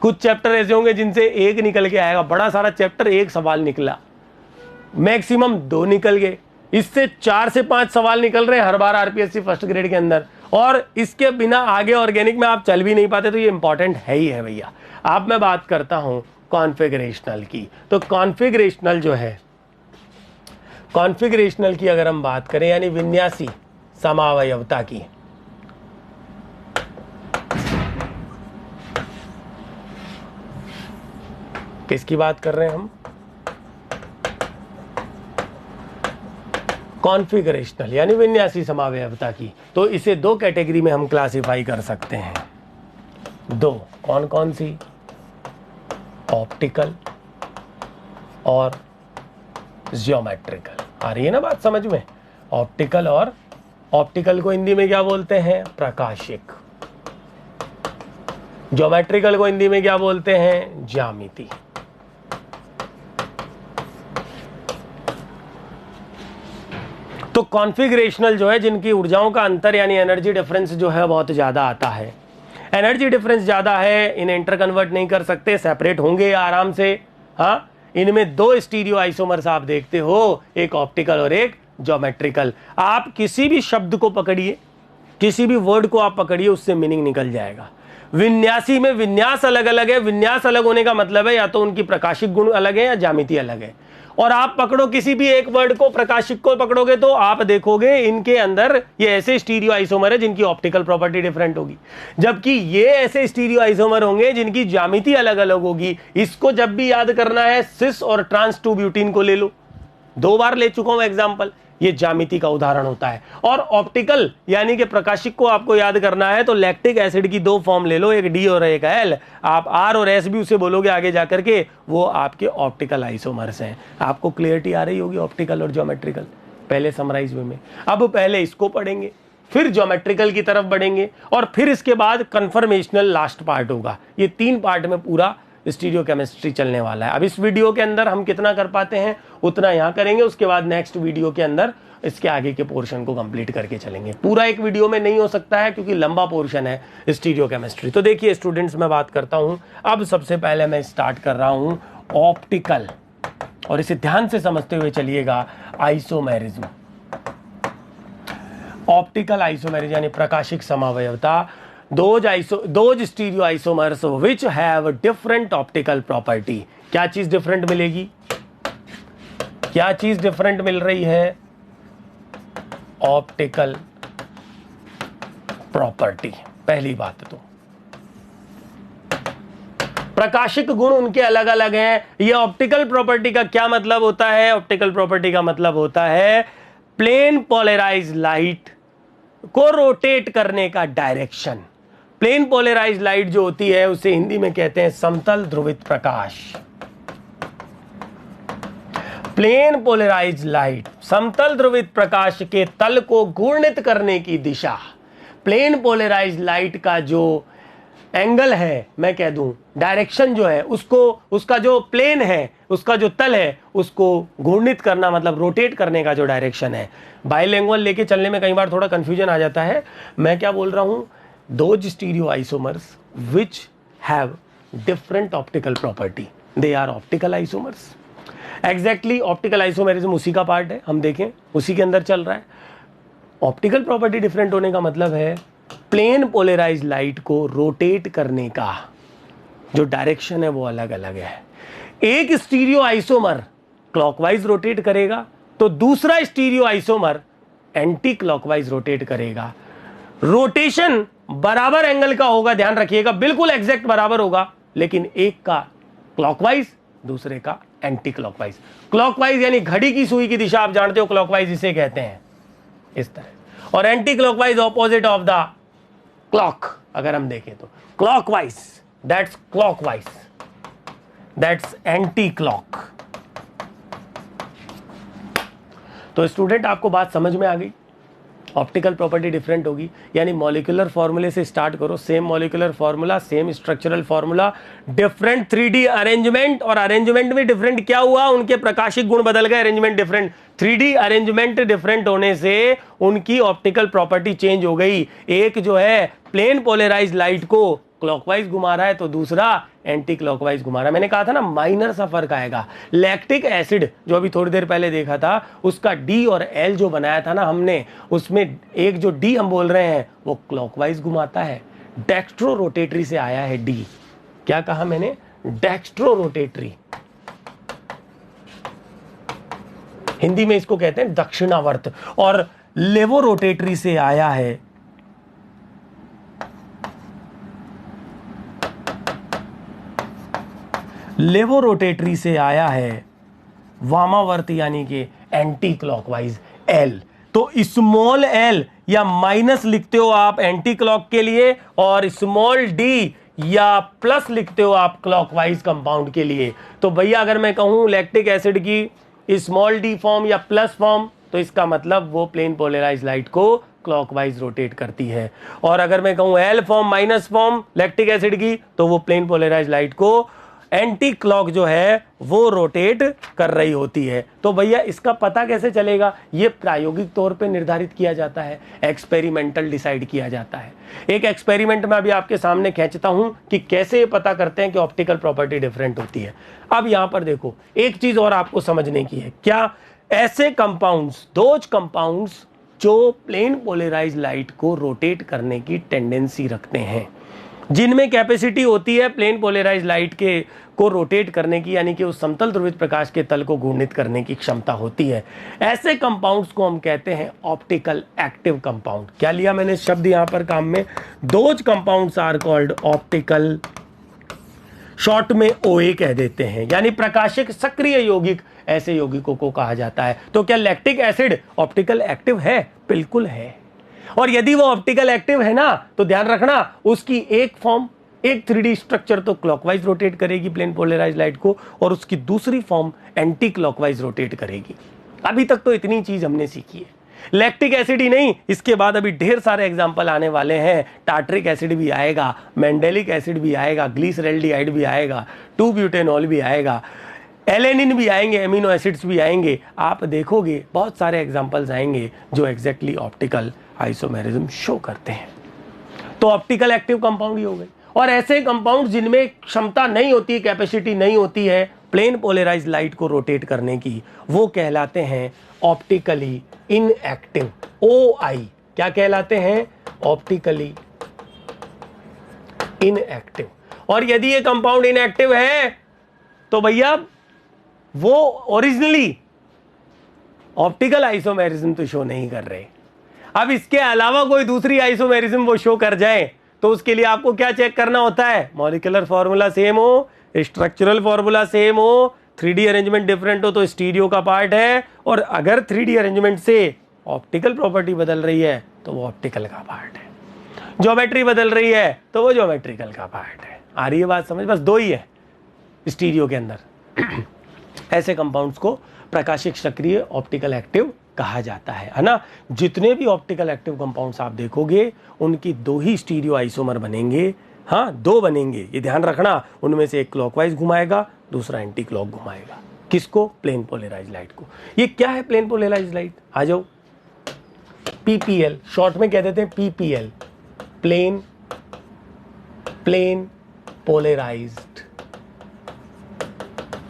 कुछ चैप्टर ऐसे होंगे जिनसे एक निकल के आएगा, बड़ा सारा चैप्टर एक सवाल निकला, मैक्सिमम 2 निकल गए, इससे 4 से 5 सवाल निकल रहे हैं हर बार आरपीएससी फर्स्ट ग्रेड के अंदर, और इसके बिना आगे ऑर्गेनिक में आप चल भी नहीं पाते। तो ये इंपॉर्टेंट है ही है भैया। अब मैं बात करता हूं कॉन्फ़िगरेशनल की। तो कॉन्फ़िगरेशनल जो है, कॉन्फ़िगरेशनल की अगर हम बात करें, यानी विन्यासी समावयवता की, किसकी बात कर रहे हैं हम? कॉन्फ़िगरेशनल यानी विन्यासी समावयवता की। तो इसे 2 कैटेगरी में हम क्लासिफाई कर सकते हैं। 2 कौन कौन सी? ऑप्टिकल और ज्योमेट्रिकल। आ रही है ना बात समझ में? ऑप्टिकल और, ऑप्टिकल को हिंदी में क्या बोलते हैं? प्रकाशिक। ज्योमेट्रिकल को हिंदी में क्या बोलते हैं? ज्यामिति। तो कॉन्फ़िगरेशनल जो है, जिनकी ऊर्जाओं का अंतर यानी एनर्जी डिफरेंस जो है बहुत ज्यादा आता है, एनर्जी डिफरेंस ज्यादा है, इन्हें इंटर कन्वर्ट नहीं कर सकते, सेपरेट होंगे आराम से। हाँ, इनमें 2 स्टीरियो आइसोमर्स आप देखते हो, एक ऑप्टिकल और एक ज्योमेट्रिकल। आप किसी भी शब्द को पकड़िए, किसी भी वर्ड को आप पकड़िए, उससे मीनिंग निकल जाएगा। विन्यासी में विन्यास अलग अलग है। विन्यास अलग होने का मतलब है या तो उनकी प्रकाशिक गुण अलग है या ज्यामिति अलग है। और आप पकड़ो किसी भी एक वर्ड को, प्रकाशिक को पकड़ोगे तो आप देखोगे इनके अंदर ये ऐसे स्टीरियो आइसोमर है जिनकी ऑप्टिकल प्रॉपर्टी डिफरेंट होगी, जबकि ये ऐसे स्टीरियो आइसोमर होंगे जिनकी ज्यामिति अलग अलग होगी। इसको जब भी याद करना है, सिस और ट्रांस 2 ब्यूटीन को ले लो, 2 बार ले चुका हूं एग्जाम्पल। ये ज्यामिति का उदाहरण होता है। और ऑप्टिकल यानी कि प्रकाशिक को आपको याद करना है तो लैक्टिक एसिड की 2 फॉर्म ले लो, एक डी और एक एल। आप आर और एस भी उसे बोलोगे आगे जाकर के, वो आपके ऑप्टिकल आइसोमर्स हैं। आपको क्लियरिटी आ रही होगी ऑप्टिकल और ज्योमेट्रिकल पहले समराइज वे में। अब पहले इसको पढ़ेंगे, फिर ज्योमेट्रिकल की तरफ बढ़ेंगे और फिर इसके बाद कन्फर्मेशनल लास्ट पार्ट होगा। ये 3 पार्ट में पूरा स्टीरियोकेमिस्ट्री चलने वाला है। अब इस वीडियो के अंदर हम कितना कर पाते हैं उतना यहाँ करेंगे, उसके बाद नेक्स्ट वीडियो के अंदर इसके आगे के पोर्शन को कंप्लीट करके चलेंगे। पूरा एक वीडियो में नहीं हो सकता है क्योंकि लंबा पोर्शन है स्टीरियोकेमिस्ट्री। तो देखिए स्टूडेंट्स, मैं बात करता हूँ। अब सबसे पहले मैं स्टार्ट कर रहा हूँ ऑप्टिकल, और इसे ध्यान से समझते हुए चलिएगा। आइसोमेरिज्म, ऑप्टिकल आइसोमेरिज्म यानी प्रकाशिक समावयवता। those stereo isomers which have different optical property। क्या चीज डिफरेंट मिलेगी? क्या चीज डिफरेंट मिल रही है? Optical property. पहली बात तो प्रकाशिक गुण उनके अलग अलग हैं। ये ऑप्टिकल प्रॉपर्टी का क्या मतलब होता है? ऑप्टिकल प्रॉपर्टी का मतलब होता है प्लेन पोलराइज लाइट को रोटेट करने का डायरेक्शन। प्लेन पोलराइज लाइट जो होती है उसे हिंदी में कहते हैं समतल ध्रुवित प्रकाश। प्लेन पोलराइज लाइट, समतल ध्रुवित प्रकाश के तल को घूर्णित करने की दिशा। प्लेन पोलराइज लाइट का जो एंगल है, मैं कह दूं डायरेक्शन जो है, उसको, उसका जो प्लेन है, उसका जो तल है, उसको घूर्णित करना मतलब रोटेट करने का जो डायरेक्शन है। बाइलिंगुअल लेके चलने में कई बार थोड़ा कंफ्यूजन आ जाता है। मैं क्या बोल रहा हूं? Those stereoisomers which have different optical property, they are optical isomers। Exactly, optical isomerism उसी का पार्ट है, हम देखें उसी के अंदर चल रहा है। ऑप्टिकल प्रॉपर्टी डिफरेंट होने का मतलब है प्लेन पोलराइज लाइट को रोटेट करने का जो डायरेक्शन है वो अलग अलग है। एक स्टीरियो आइसोमर क्लॉकवाइज रोटेट करेगा तो दूसरा stereo isomer anti clockwise rotate करेगा। रोटेशन बराबर एंगल का होगा, ध्यान रखिएगा, बिल्कुल एग्जैक्ट बराबर होगा, लेकिन एक का क्लॉकवाइज दूसरे का एंटी क्लॉकवाइज। क्लॉकवाइज यानी घड़ी की सुई की दिशा, आप जानते हो क्लॉकवाइज इसे कहते हैं, इस तरह। और anti clockwise opposite of the clock. अगर हम देखें तो clockwise that's clockwise, that's anti clock. तो स्टूडेंट आपको बात समझ में आ गई? ऑप्टिकल प्रॉपर्टी डिफरेंट होगी, यानी मॉलिक्यूलर फॉर्मूले से स्टार्ट करो, same molecular formula, same structural formula, different 3D arrangement. और अरेंजमेंट में डिफरेंट क्या हुआ? उनके प्रकाशिक गुण बदल गए, arrangement different. 3D arrangement different होने से उनकी ऑप्टिकल प्रॉपर्टी चेंज हो गई। एक जो है प्लेन पोलराइज लाइट को क्लॉकवाइज घुमा रहा है तो दूसरा एंटी क्लॉकवाइज घुमा रहा है। मैंने कहा था ना माइनर सा फर्क आएगा। लैक्टिक एसिड जो अभी थोड़ी देर पहले देखा था, उसका डी और एल जो बनाया था ना हमने, उसमें एक जो डी हम बोल रहे हैं वो क्लॉकवाइज घुमाता है, डेक्स्ट्रो रोटेटरी से आया है डी। क्या कहा मैंने? Dextro rotatory. हिंदी में इसको कहते हैं दक्षिणावर्त। और लेवो रोटेटरी से आया है लेवो रोटेटरी से आया है वामावर्त यानी कि एंटी क्लॉकवाइज एल। तो स्मॉल एल या माइनस लिखते हो आप एंटी क्लॉक के लिए, और स्मॉल डी या प्लस लिखते हो आप क्लॉकवाइज कंपाउंड के लिए। तो भैया अगर मैं कहूं लैक्टिक एसिड की स्मॉल डी फॉर्म या प्लस फॉर्म, तो इसका मतलब वो प्लेन पोलराइज लाइट को क्लॉकवाइज रोटेट करती है। और अगर मैं कहूं L form minus form lactic acid की, तो वो प्लेन पोलराइज लाइट को एंटी क्लॉक जो है वो रोटेट कर रही होती है। तो भैया इसका पता कैसे चलेगा? ये प्रायोगिक तौर पे निर्धारित किया जाता है, एक्सपेरिमेंटल डिसाइड किया जाता है। एक एक्सपेरिमेंट में अभी आपके सामने खींचता हूं कि कैसे ये पता करते हैं कि ऑप्टिकल प्रॉपर्टी डिफरेंट होती है। अब यहां पर देखो, एक चीज और आपको समझने की है। क्या? ऐसे कंपाउंड्स, दोज कंपाउंड्स जो प्लेन पोलराइज लाइट को रोटेट करने की टेंडेंसी रखते हैं, जिनमें कैपेसिटी होती है प्लेन पोलराइज लाइट के को रोटेट करने की, यानी कि उस समतल ध्रुवित प्रकाश के तल को घूर्णित करने की क्षमता होती है, ऐसे कंपाउंड्स को हम कहते हैं ऑप्टिकल एक्टिव कंपाउंड। क्या लिया मैंने शब्द यहां पर काम में? Those compounds are called optical short में OA कह देते हैं, यानी प्रकाशिक सक्रिय यौगिक ऐसे यौगिकों को कहा जाता है। तो क्या लैक्टिक एसिड ऑप्टिकल एक्टिव है? बिल्कुल है। और यदि वो ऑप्टिकल एक्टिव है ना, तो ध्यान रखना उसकी एक फॉर्म, एक 3D स्ट्रक्चर तो क्लॉकवाइज रोटेट करेगी प्लेन पोलराइज लाइट को, और उसकी दूसरी फॉर्म एंटी क्लॉकवाइज रोटेट करेगी। अभी तक तो इतनी चीज हमने सीखी है। लैक्टिक एसिड ही नहीं, इसके बाद अभी ढेर सारे एग्जाम्पल आने वाले हैं। टार्ट्रिक एसिड भी आएगा, मेंडेलिक एसिड भी आएगा, ग्लिसरैल्डिहाइड भी आएगा, 2-ब्यूटेनॉल भी आएगा, एलेनिन भी आएंगे, एमिनो एसिड्स भी आएंगे। आप देखोगे बहुत सारे एग्जाम्पल्स आएंगे जो एग्जैक्टली ऑप्टिकल आइसोमेरिज्म शो करते हैं। तो ऑप्टिकल एक्टिव कंपाउंड ही हो गए। और ऐसे कंपाउंड जिनमें क्षमता नहीं होती, कैपेसिटी नहीं होती है प्लेन पोलराइज लाइट को रोटेट करने की, वो कहलाते हैं ऑप्टिकली इनएक्टिव, OI। क्या कहलाते हैं? Optically inactive. और यदि ये कंपाउंड इनएक्टिव है तो भैया वो ओरिजिनली ऑप्टिकल आइसोमेरिज्म तो शो नहीं कर रहे। अब इसके अलावा कोई दूसरी आइसोमेरिज्म वो शो कर जाए तो उसके लिए आपको क्या चेक करना होता है? मॉलिक्यूलर फॉर्मूला सेम हो, स्ट्रक्चरल फॉर्मूला सेम हो, 3D अरेंजमेंट डिफरेंट हो तो स्टीरियो का पार्ट है, और अगर 3D अरेंजमेंट से ऑप्टिकल प्रॉपर्टी बदल रही है तो वो ऑप्टिकल का पार्ट है, ज्योमेट्री बदल रही है तो वो ज्योमेट्रिकल का पार्ट है। आ रही है बात समझ? बस दो ही है स्टीरियो के अंदर। ऐसे कंपाउंड्स को प्रकाशिक सक्रिय ऑप्टिकल एक्टिव कहा जाता है ना। जितने भी ऑप्टिकल एक्टिव कंपाउंड्स आप देखोगे उनकी दो ही स्टीरियो आइसोमर बनेंगे। हाँ, दो बनेंगे, ये ध्यान रखना। उनमें से एक क्लॉकवाइज घुमाएगा, दूसरा एंटी क्लॉक घुमाएगा। किसको? प्लेन पोलराइज लाइट को। ये क्या है प्लेन पोलराइज लाइट? आ जाओ। PPL, शॉर्ट में कह देते हैं PPL, प्लेन पोलराइज्ड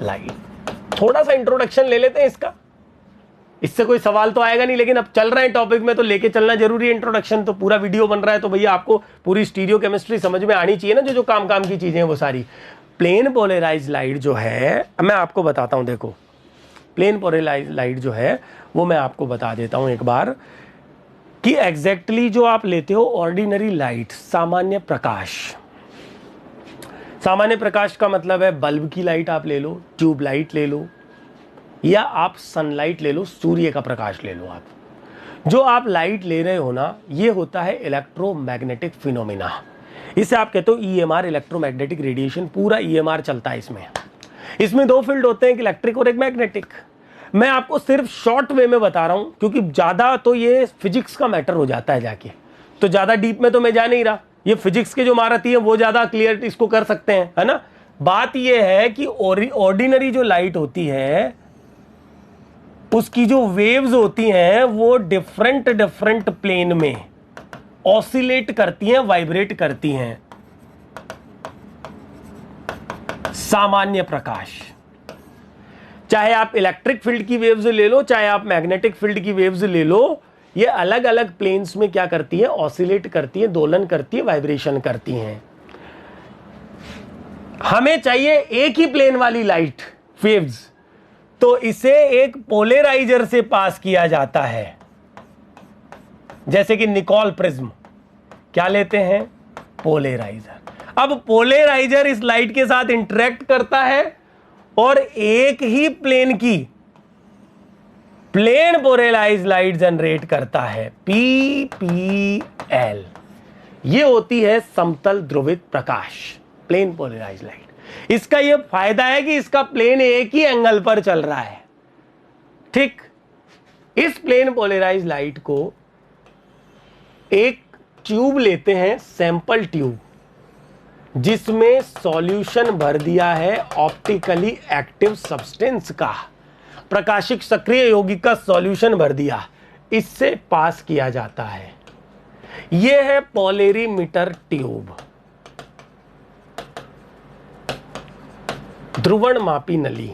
लाइट। थोड़ा सा इंट्रोडक्शन ले लेते हैं इसका, इससे कोई सवाल तो आएगा नहीं, लेकिन अब चल रहे हैं टॉपिक में तो लेके चलना जरूरी है। इंट्रोडक्शन तो पूरा वीडियो बन रहा है तो भैया आपको पूरी स्टीरियो केमिस्ट्री समझ में आनी चाहिए ना, जो काम की चीजें हैं वो सारी। प्लेन पोलराइज लाइट जो है, मैं आपको बताता हूं। देखो, प्लेन पोलराइज लाइट जो है वो मैं आपको बता देता हूं एक बार कि एग्जैक्टली जो आप लेते हो ऑर्डिनरी लाइट, सामान्य प्रकाश। सामान्य प्रकाश का मतलब है बल्ब की लाइट आप ले लो, ट्यूब लाइट ले लो, या आप सनलाइट ले लो, सूर्य का प्रकाश ले लो। आप जो आप लाइट ले रहे हो ना, ये होता है इलेक्ट्रोमैग्नेटिक फिनोमिना। इसे आप कहते हो EMR, इलेक्ट्रोमैग्नेटिक रेडिएशन। पूरा EMR चलता है इसमें दो फील्ड होते हैं, एक इलेक्ट्रिक और एक मैग्नेटिक। मैं आपको सिर्फ शॉर्ट वे में बता रहा हूं क्योंकि ज्यादा तो ये फिजिक्स का मैटर हो जाता है जाके, तो ज्यादा डीप में तो मैं जा नहीं रहा। ये फिजिक्स के जो महारथी है वो ज्यादा क्लियर इसको कर सकते हैं, है ना। बात ये है कि ऑर्डिनरी जो लाइट होती है उसकी जो वेव्स होती हैं वो डिफरेंट प्लेन में ऑसिलेट करती हैं, वाइब्रेट करती हैं। सामान्य प्रकाश, चाहे आप इलेक्ट्रिक फील्ड की वेव्स ले लो, चाहे आप मैग्नेटिक फील्ड की वेव्स ले लो, ये अलग अलग प्लेन्स में क्या करती है? ऑसिलेट करती है, दोलन करती है, वाइब्रेशन करती हैं। हमें चाहिए एक ही प्लेन वाली लाइट वेव्स, तो इसे एक पोलराइजर से पास किया जाता है, जैसे कि निकोल प्रिज्म। क्या लेते हैं? पोलराइजर। अब पोलराइजर इस लाइट के साथ इंटरेक्ट करता है और एक ही प्लेन की प्लेन पोलराइज लाइट जनरेट करता है, PPL। ये होती है समतल ध्रुवित प्रकाश, प्लेन पोलराइज लाइट। इसका यह फायदा है कि इसका प्लेन एक ही एंगल पर चल रहा है। ठीक, इस प्लेन पोलराइज लाइट को एक ट्यूब लेते हैं, सैंपल ट्यूब, जिसमें सॉल्यूशन भर दिया है ऑप्टिकली एक्टिव सब्सटेंस का, प्रकाशिक सक्रिय यौगिक का सॉल्यूशन भर दिया, इससे पास किया जाता है। यह है पोलरीमीटर ट्यूब, ध्रुवण मापी नली।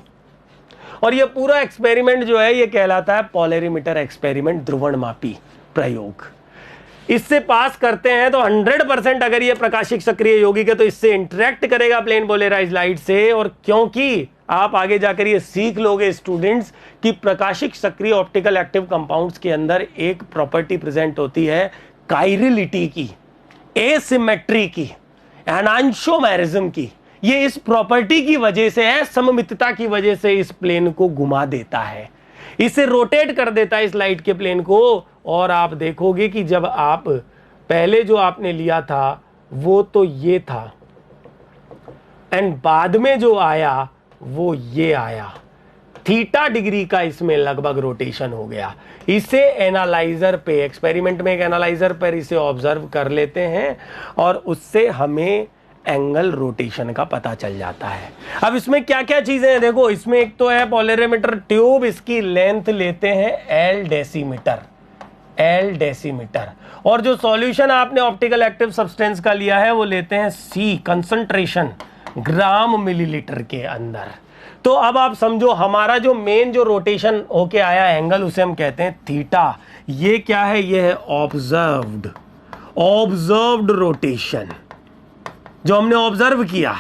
और यह पूरा एक्सपेरिमेंट जो है ये कहलाता है पोलरीमीटर एक्सपेरिमेंट, ध्रुवण मापी प्रयोग। इससे पास करते हैं तो 100% अगर ये प्रकाशिक सक्रिय यौगिक है तो इससे इंटरेक्ट करेगा प्लेन पोलराइज लाइट से। और क्योंकि आप आगे जाकर ये सीख लोगे स्टूडेंट्स कि प्रकाशिक सक्रिय ऑप्टिकल एक्टिव कंपाउंड्स के अंदर एक प्रॉपर्टी प्रेजेंट होती है काइरलिटी की, एसिमेट्री की, एनांशोमेरिज्म की। ये इस प्रॉपर्टी की वजह से, असममितता की वजह से इस प्लेन को घुमा देता है, इसे रोटेट कर देता है इस लाइट के प्लेन को। और आप देखोगे कि जब आप पहले जो आपने लिया था वो तो ये था, एंड बाद में जो आया वो ये आया, थीटा डिग्री का इसमें लगभग रोटेशन हो गया। इसे एनालाइजर पे, एक्सपेरिमेंट में एक एनालाइजर पर इसे ऑब्जर्व कर लेते हैं और उससे हमें एंगल रोटेशन का पता चल जाता है। अब इसमें क्या क्या चीजें हैं देखो, इसमें एक तो है पोलरिमीटर ट्यूब, इसकी लेंथ लेते हैं L डेसीमीटर, और जो सॉल्यूशन आपने ऑप्टिकल एक्टिव सब्सटेंस का लिया है वो लेते हैं C, कंसंट्रेशन ग्राम मिलीलीटर के अंदर। तो अब आप समझो हमारा जो मेन जो रोटेशन होके आया एंगल, उसे हम कहते हैं थीटा। ये क्या है? ये है ऑब्जर्व्ड रोटेशन, जो हमने ऑब्जर्व किया।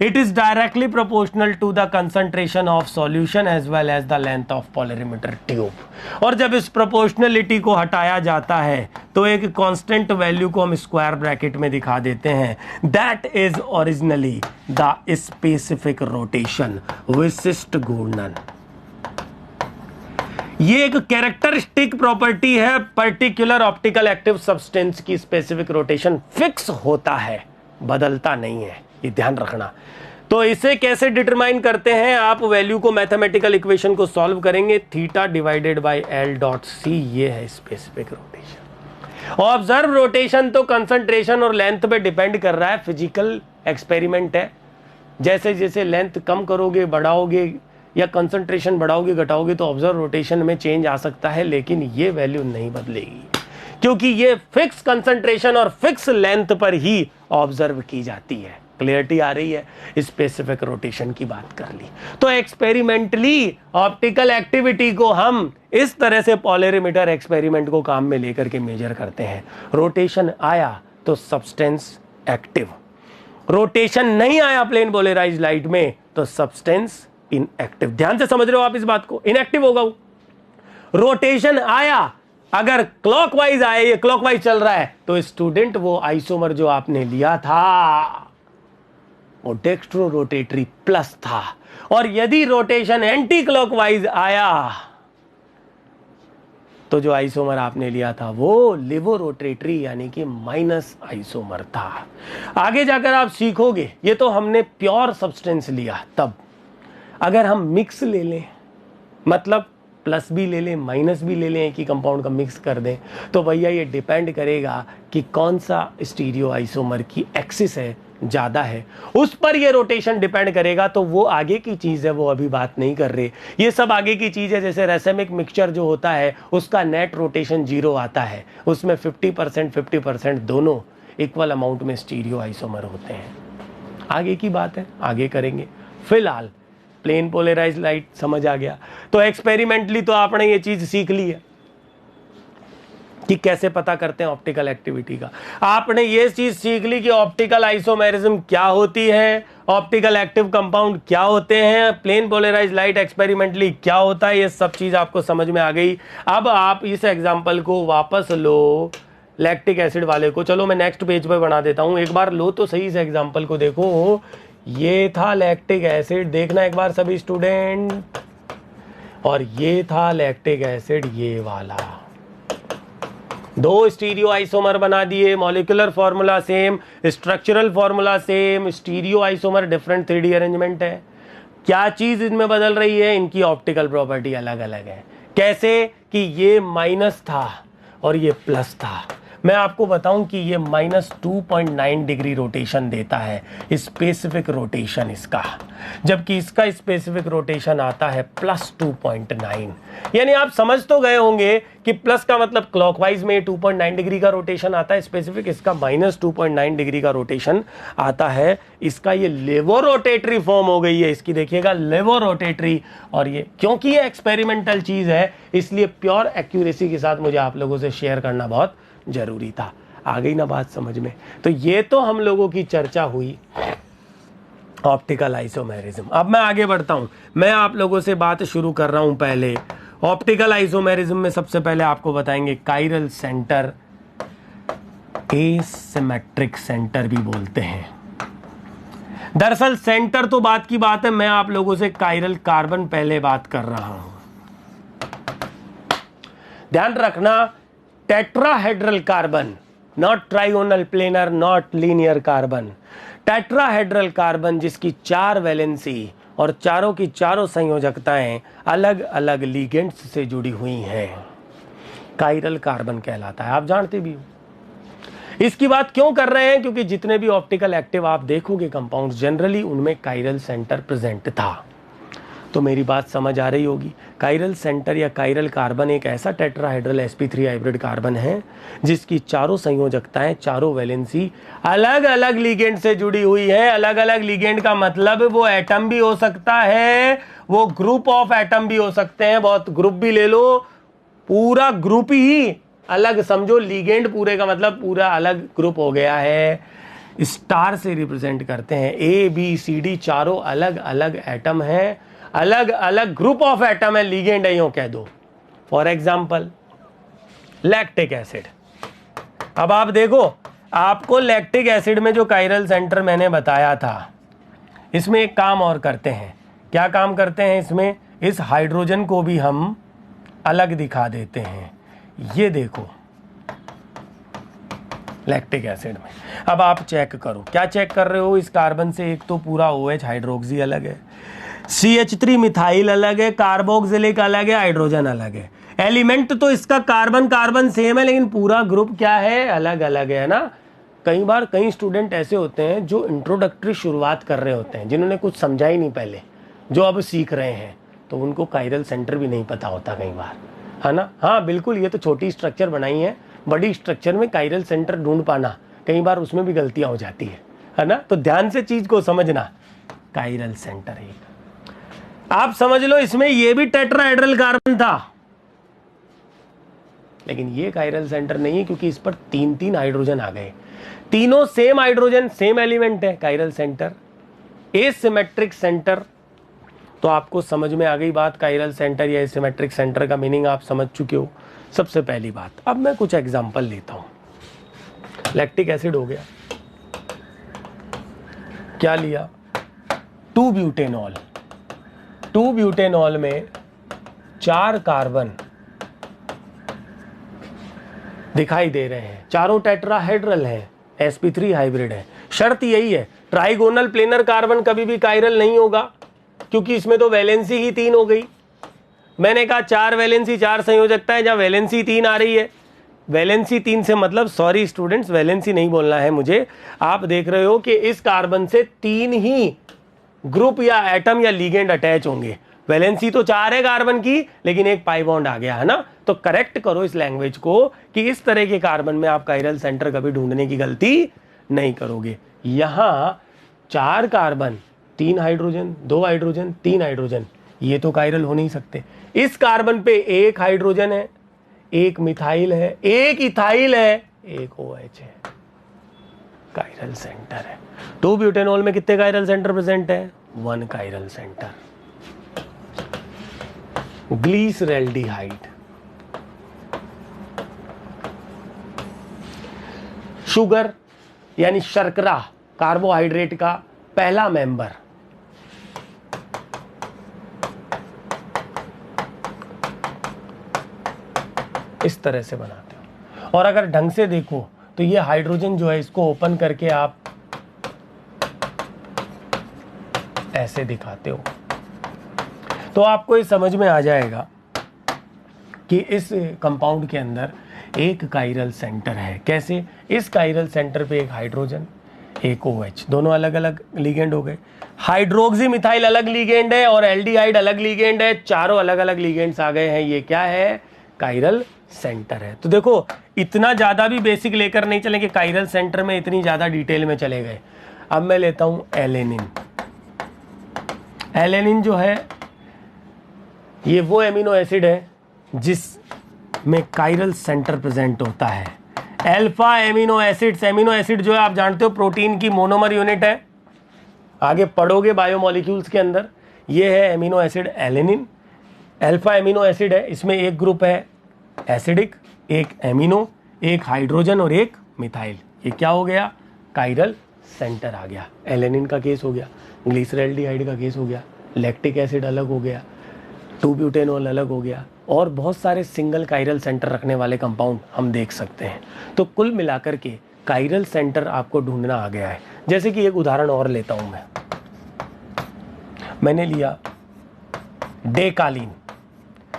It is directly proportional to the concentration of solution as well as the length of polarimeter tube. और जब इस प्रोपोर्शनलिटी को हटाया जाता है तो एक कांस्टेंट वैल्यू को हम स्क्वायर ब्रैकेट में दिखा देते हैं, that is originally the specific rotation, विशिष्ट घूर्णन। ये एक कैरेक्टरिस्टिक प्रॉपर्टी है पर्टिकुलर ऑप्टिकल एक्टिव सब्सटेंस की। स्पेसिफिक रोटेशन फिक्स होता है, बदलता नहीं है, ये ध्यान रखना। तो इसे कैसे डिटरमाइन करते हैं? आप वैल्यू को मैथमेटिकल इक्वेशन को सॉल्व करेंगे, theta divided by L dot C, ये है स्पेसिफिक रोटेशन। ऑब्जर्व रोटेशन तो कंसंट्रेशन और लेंथ पे डिपेंड कर रहा है, फिजिकल एक्सपेरिमेंट है। जैसे जैसे लेंथ कम करोगे, बढ़ाओगे, या कंसंट्रेशन बढ़ाओगे, घटाओगे, तो ऑब्जर्व रोटेशन में चेंज आ सकता है, लेकिन ये वैल्यू नहीं बदलेगी, क्योंकि ये फिक्स कंसंट्रेशन और फिक्स लेंथ पर ही ऑब्जर्व की जाती है। क्लियरिटी आ रही है? स्पेसिफिक रोटेशन की बात कर ली। तो एक्सपेरिमेंटली ऑप्टिकल एक्टिविटी को हम इस तरह से पोलरिमीटर एक्सपेरिमेंट को काम में लेकर के मेजर करते हैं। रोटेशन आया तो सब्सटेंस एक्टिव, रोटेशन नहीं आया प्लेन पोलराइज्ड लाइट में तो सब्सटेंस इनएक्टिव। ध्यान से समझ रहे हो आप इस बात को? इनएक्टिव होगा वो। रोटेशन आया, अगर क्लॉकवाइज आए, ये क्लॉकवाइज चल रहा है, तो स्टूडेंट वो आइसोमर जो आपने लिया था वो डेक्स्ट्रो रोटेटरी प्लस था, और यदि रोटेशन एंटी क्लॉकवाइज आया तो जो आइसोमर आपने लिया था वो लिवो रोटेटरी यानी कि माइनस आइसोमर था। आगे जाकर आप सीखोगे, ये तो हमने प्योर सब्सटेंस लिया। तब अगर हम मिक्स ले लें, मतलब प्लस भी ले लें माइनस भी ले लें, एक ही कंपाउंड का मिक्स कर दें, तो भैया ये डिपेंड करेगा कि कौन सा स्टीरियो आइसोमर की एक्सिस है, ज़्यादा है, उस पर ये रोटेशन डिपेंड करेगा। तो वो आगे की चीज़ है, वो अभी बात नहीं कर रहे। ये सब आगे की चीज़ है। जैसे रेसेमिक मिक्सचर जो होता है उसका नेट रोटेशन 0 आता है, उसमें 50% दोनों इक्वल अमाउंट में स्टीरियो आइसोमर होते हैं। आगे की बात है, आगे करेंगे। फिलहाल प्लेन पोलराइज्ड लाइट समझ आ गया। तो एक्सपेरिमेंटली तो आपने ये चीज सीख ली है कि कैसे पता करते हैं ऑप्टिकल एक्टिविटी का। आपने ये चीज सीख ली कि ऑप्टिकल आइसोमेरिज्म क्या होती है, ऑप्टिकल एक्टिव कंपाउंड क्या होते हैं, प्लेन पोलराइज्ड लाइट एक्सपेरिमेंटली क्या होता है, ये सब चीज आपको समझ में आ गई। अब आप इस एग्जाम्पल को वापस लो, लैक्टिक एसिड वाले को। चलो मैं नेक्स्ट पेज पर बना देता हूं, एक बार लो तो सही इस एग्जाम्पल को देखो। ये था लैक्टिक एसिड, देखना एक बार सभी स्टूडेंट, और ये था लैक्टिक एसिड, ये वाला। दो स्टीरियो आइसोमर बना दिए, molecular formula same, structural formula same, stereo isomer different 3D arrangement है। क्या चीज इनमें बदल रही है? इनकी ऑप्टिकल प्रॉपर्टी अलग अलग है। कैसे कि ये माइनस था और ये प्लस था। मैं आपको बताऊं कि ये -2.9 डिग्री रोटेशन देता है, स्पेसिफिक रोटेशन इसका, जबकि इसका स्पेसिफिक रोटेशन आता है +2.9। यानी आप समझ तो गए होंगे कि प्लस का मतलब क्लॉकवाइज में 2.9 डिग्री का रोटेशन आता है स्पेसिफिक, इसका -2.9 डिग्री का रोटेशन आता है। इसका ये लेवो रोटेटरी फॉर्म हो गई है इसकी, देखिएगा लेवो रोटेटरी। और ये क्योंकि ये एक्सपेरिमेंटल चीज है इसलिए प्योर एक्यूरेसी के साथ मुझे आप लोगों से शेयर करना बहुत जरूरी था। आ गई ना बात समझ में? तो ये तो हम लोगों की चर्चा हुई ऑप्टिकल आइसोमेरिज्म। अब मैं आगे बढ़ता हूं, मैं आप लोगों से बात शुरू कर रहा हूं। पहले ऑप्टिकल आइसोमेरिज्म में सबसे पहले आपको बताएंगे काइरल सेंटर, एसिमेट्रिक सेंटर भी बोलते हैं। दरअसल सेंटर तो बात की बात है, मैं आप लोगों से कायरल कार्बन पहले बात कर रहा हूं। ध्यान रखना, tetrahedral carbon, not trigonal planar, not linear carbon. Tetrahedral carbon जिसकी 4 वैलेंसी और चारों की चारों संयोजकताएं अलग अलग लिगेंड्स से जुड़ी हुई हैं, कायरल कार्बन कहलाता है। आप जानते भी हो। इसकी बात क्यों कर रहे हैं? क्योंकि जितने भी ऑप्टिकल एक्टिव आप देखोगे कंपाउंड्स, जनरली उनमें कायरल सेंटर प्रेजेंट था। तो मेरी बात समझ आ रही होगी। कायरल सेंटर या कायरल कार्बन एक ऐसा टेट्राहेड्रल sp3 हाइब्रिड कार्बन है जिसकी चारों संयोजकताएं, चारों वैलेंसी अलग अलग लिगेंड से जुड़ी हुई है। अलग अलग लिगेंड का मतलब वो एटम भी हो सकता है, वो ग्रुप ऑफ एटम भी हो सकते हैं। बहुत ग्रुप भी ले लो, पूरा ग्रुप ही अलग समझो। लिगेंड पूरे का मतलब पूरा अलग ग्रुप हो गया है। स्टार से रिप्रेजेंट करते हैं। ABCD चारों अलग अलग एटम है, अलग अलग ग्रुप ऑफ एटम है, लिगेंड है, यूं कह दो। For example lactic acid. अब आप देखो, आपको लैक्टिक एसिड में जो कायरल सेंटर मैंने बताया था, इसमें एक काम और करते हैं। क्या काम करते हैं इसमें? इस हाइड्रोजन को भी हम अलग दिखा देते हैं। ये देखो लैक्टिक एसिड में। अब आप चेक करो, क्या चेक कर रहे हो? इस कार्बन से एक तो पूरा OH हाइड्रोक्सी अलग है, CH3 मिथाइल अलग है, कार्बोक्सिलिक अलग है, हाइड्रोजन अलग है। एलिमेंट तो इसका कार्बन कार्बन सेम है, लेकिन पूरा ग्रुप क्या है? अलग अलग है ना। कई बार कई स्टूडेंट ऐसे होते हैं जो इंट्रोडक्टरी शुरुआत कर रहे होते हैं, जिन्होंने कुछ समझा ही नहीं पहले, जो अब सीख रहे हैं, तो उनको कायरल सेंटर भी नहीं पता होता कई बार, है ना। हाँ बिल्कुल, ये तो छोटी स्ट्रक्चर बनाई है, बड़ी स्ट्रक्चर में कायरल सेंटर ढूंढ पाना कई बार उसमें भी गलतियां हो जाती है ना। तो ध्यान से चीज को समझना। कायरल सेंटर है, आप समझ लो इसमें ये भी टेट्राहेड्रल कार्बन था, लेकिन ये कायरल सेंटर नहीं है क्योंकि इस पर 3 हाइड्रोजन आ गए। तीनों सेम हाइड्रोजन, सेम एलिमेंट है, कायरल सेंटर। एसिमेट्रिक सेंटर, तो आपको समझ में आ गई बात। कायरल सेंटर या एसिमेट्रिक सेंटर का मीनिंग आप समझ चुके हो। सबसे पहली बात, अब मैं कुछ एग्जांपल लेता हूं। लैक्टिक एसिड हो गया, क्या लिया? 2 ब्यूटेनॉल। 2 ब्यूटेनॉल में 4 कार्बन दिखाई दे रहे हैं, चारों टेट्राहेड्रल हैं, sp3 हाइब्रिड है। शर्त यही है, ट्राइगोनल प्लेनर कार्बन कभी भी कायरल नहीं होगा, क्योंकि इसमें तो वैलेंसी ही 3 हो गई। मैंने कहा 4 वैलेंसी 4 संयोजकता है, जहां वैलेंसी 3 आ रही है। वैलेंसी 3 से मतलब, सॉरी स्टूडेंट्स, वैलेंसी नहीं बोलना है मुझे। आप देख रहे हो कि इस कार्बन से 3 ही ग्रुप या एटम या लिगेंड अटैच होंगे। वैलेंसी तो 4 है कार्बन की, लेकिन एक पाई बॉन्ड आ गया, है ना। तो करेक्ट करो इस लैंग्वेज को कि इस तरह के कार्बन में आप कायरल सेंटर कभी ढूंढने की गलती नहीं करोगे। यहां 4 कार्बन, 3 हाइड्रोजन, 2 हाइड्रोजन, 3 हाइड्रोजन, ये तो कायरल हो नहीं सकते। इस कार्बन पे 1 हाइड्रोजन है, 1 मिथाइल है, 1 इथाइल है, 1 OH है, कायरल सेंटर है। 2 ब्यूटेनॉल में कितने कायरल सेंटर प्रेजेंट है? 1 कायरल सेंटर। ग्लीसरैल्डिहाइड, शुगर यानी शर्करा, कार्बोहाइड्रेट का पहला मेंबर। इस तरह से बनाते हो। और अगर ढंग से देखो तो ये हाइड्रोजन जो है, इसको ओपन करके आप ऐसे दिखाते हो, तो आपको ये समझ में आ जाएगा कि इस कंपाउंड के अंदर एक कायरल सेंटर है। कैसे? इस कायरल सेंटर पे 1 हाइड्रोजन, 1 OH, दोनों अलग अलग लिगेंड हो गए। हाइड्रोक्सी मिथाइल अलग लिगेंड है और एल्डिहाइड अलग लिगेंड है, चारों अलग अलग लिगेंड्स आ गए हैं। ये क्या है? कायरल सेंटर है। तो देखो, इतना ज्यादा भी बेसिक लेकर नहीं चलेंगे, कायरल सेंटर में इतनी ज्यादा डिटेल में चले गए। अब मैं लेता हूं एलेनिन। एलेनिन जो है, ये वो एमिनो एसिड है जिसमें कायरल सेंटर प्रेजेंट होता है। Alpha amino acids, amino acid जो है आप जानते हो प्रोटीन की मोनोमर यूनिट है, आगे पढ़ोगे बायोमोलिक्यूल्स के अंदर। ये है amino acid alanine. Alpha amino acid है, इसमें एक ग्रुप है एसिडिक, एक एमिनो, एक हाइड्रोजन और एक मिथाइल। ये क्या हो गया? कायरल सेंटर आ गया। एलेनिन का केस हो गया, ग्लिसरैल्डिहाइड का केस हो गया, लैक्टिक एसिड अलग हो गया, 2-ब्यूटेनॉल अलग हो गया, और बहुत सारे सिंगल कायरल सेंटर रखने वाले कंपाउंड हम देख सकते हैं। तो कुल मिलाकर के कायरल सेंटर आपको ढूंढना आ गया है। जैसे कि एक उदाहरण और लेता हूं मैंने लिया डेकालीन।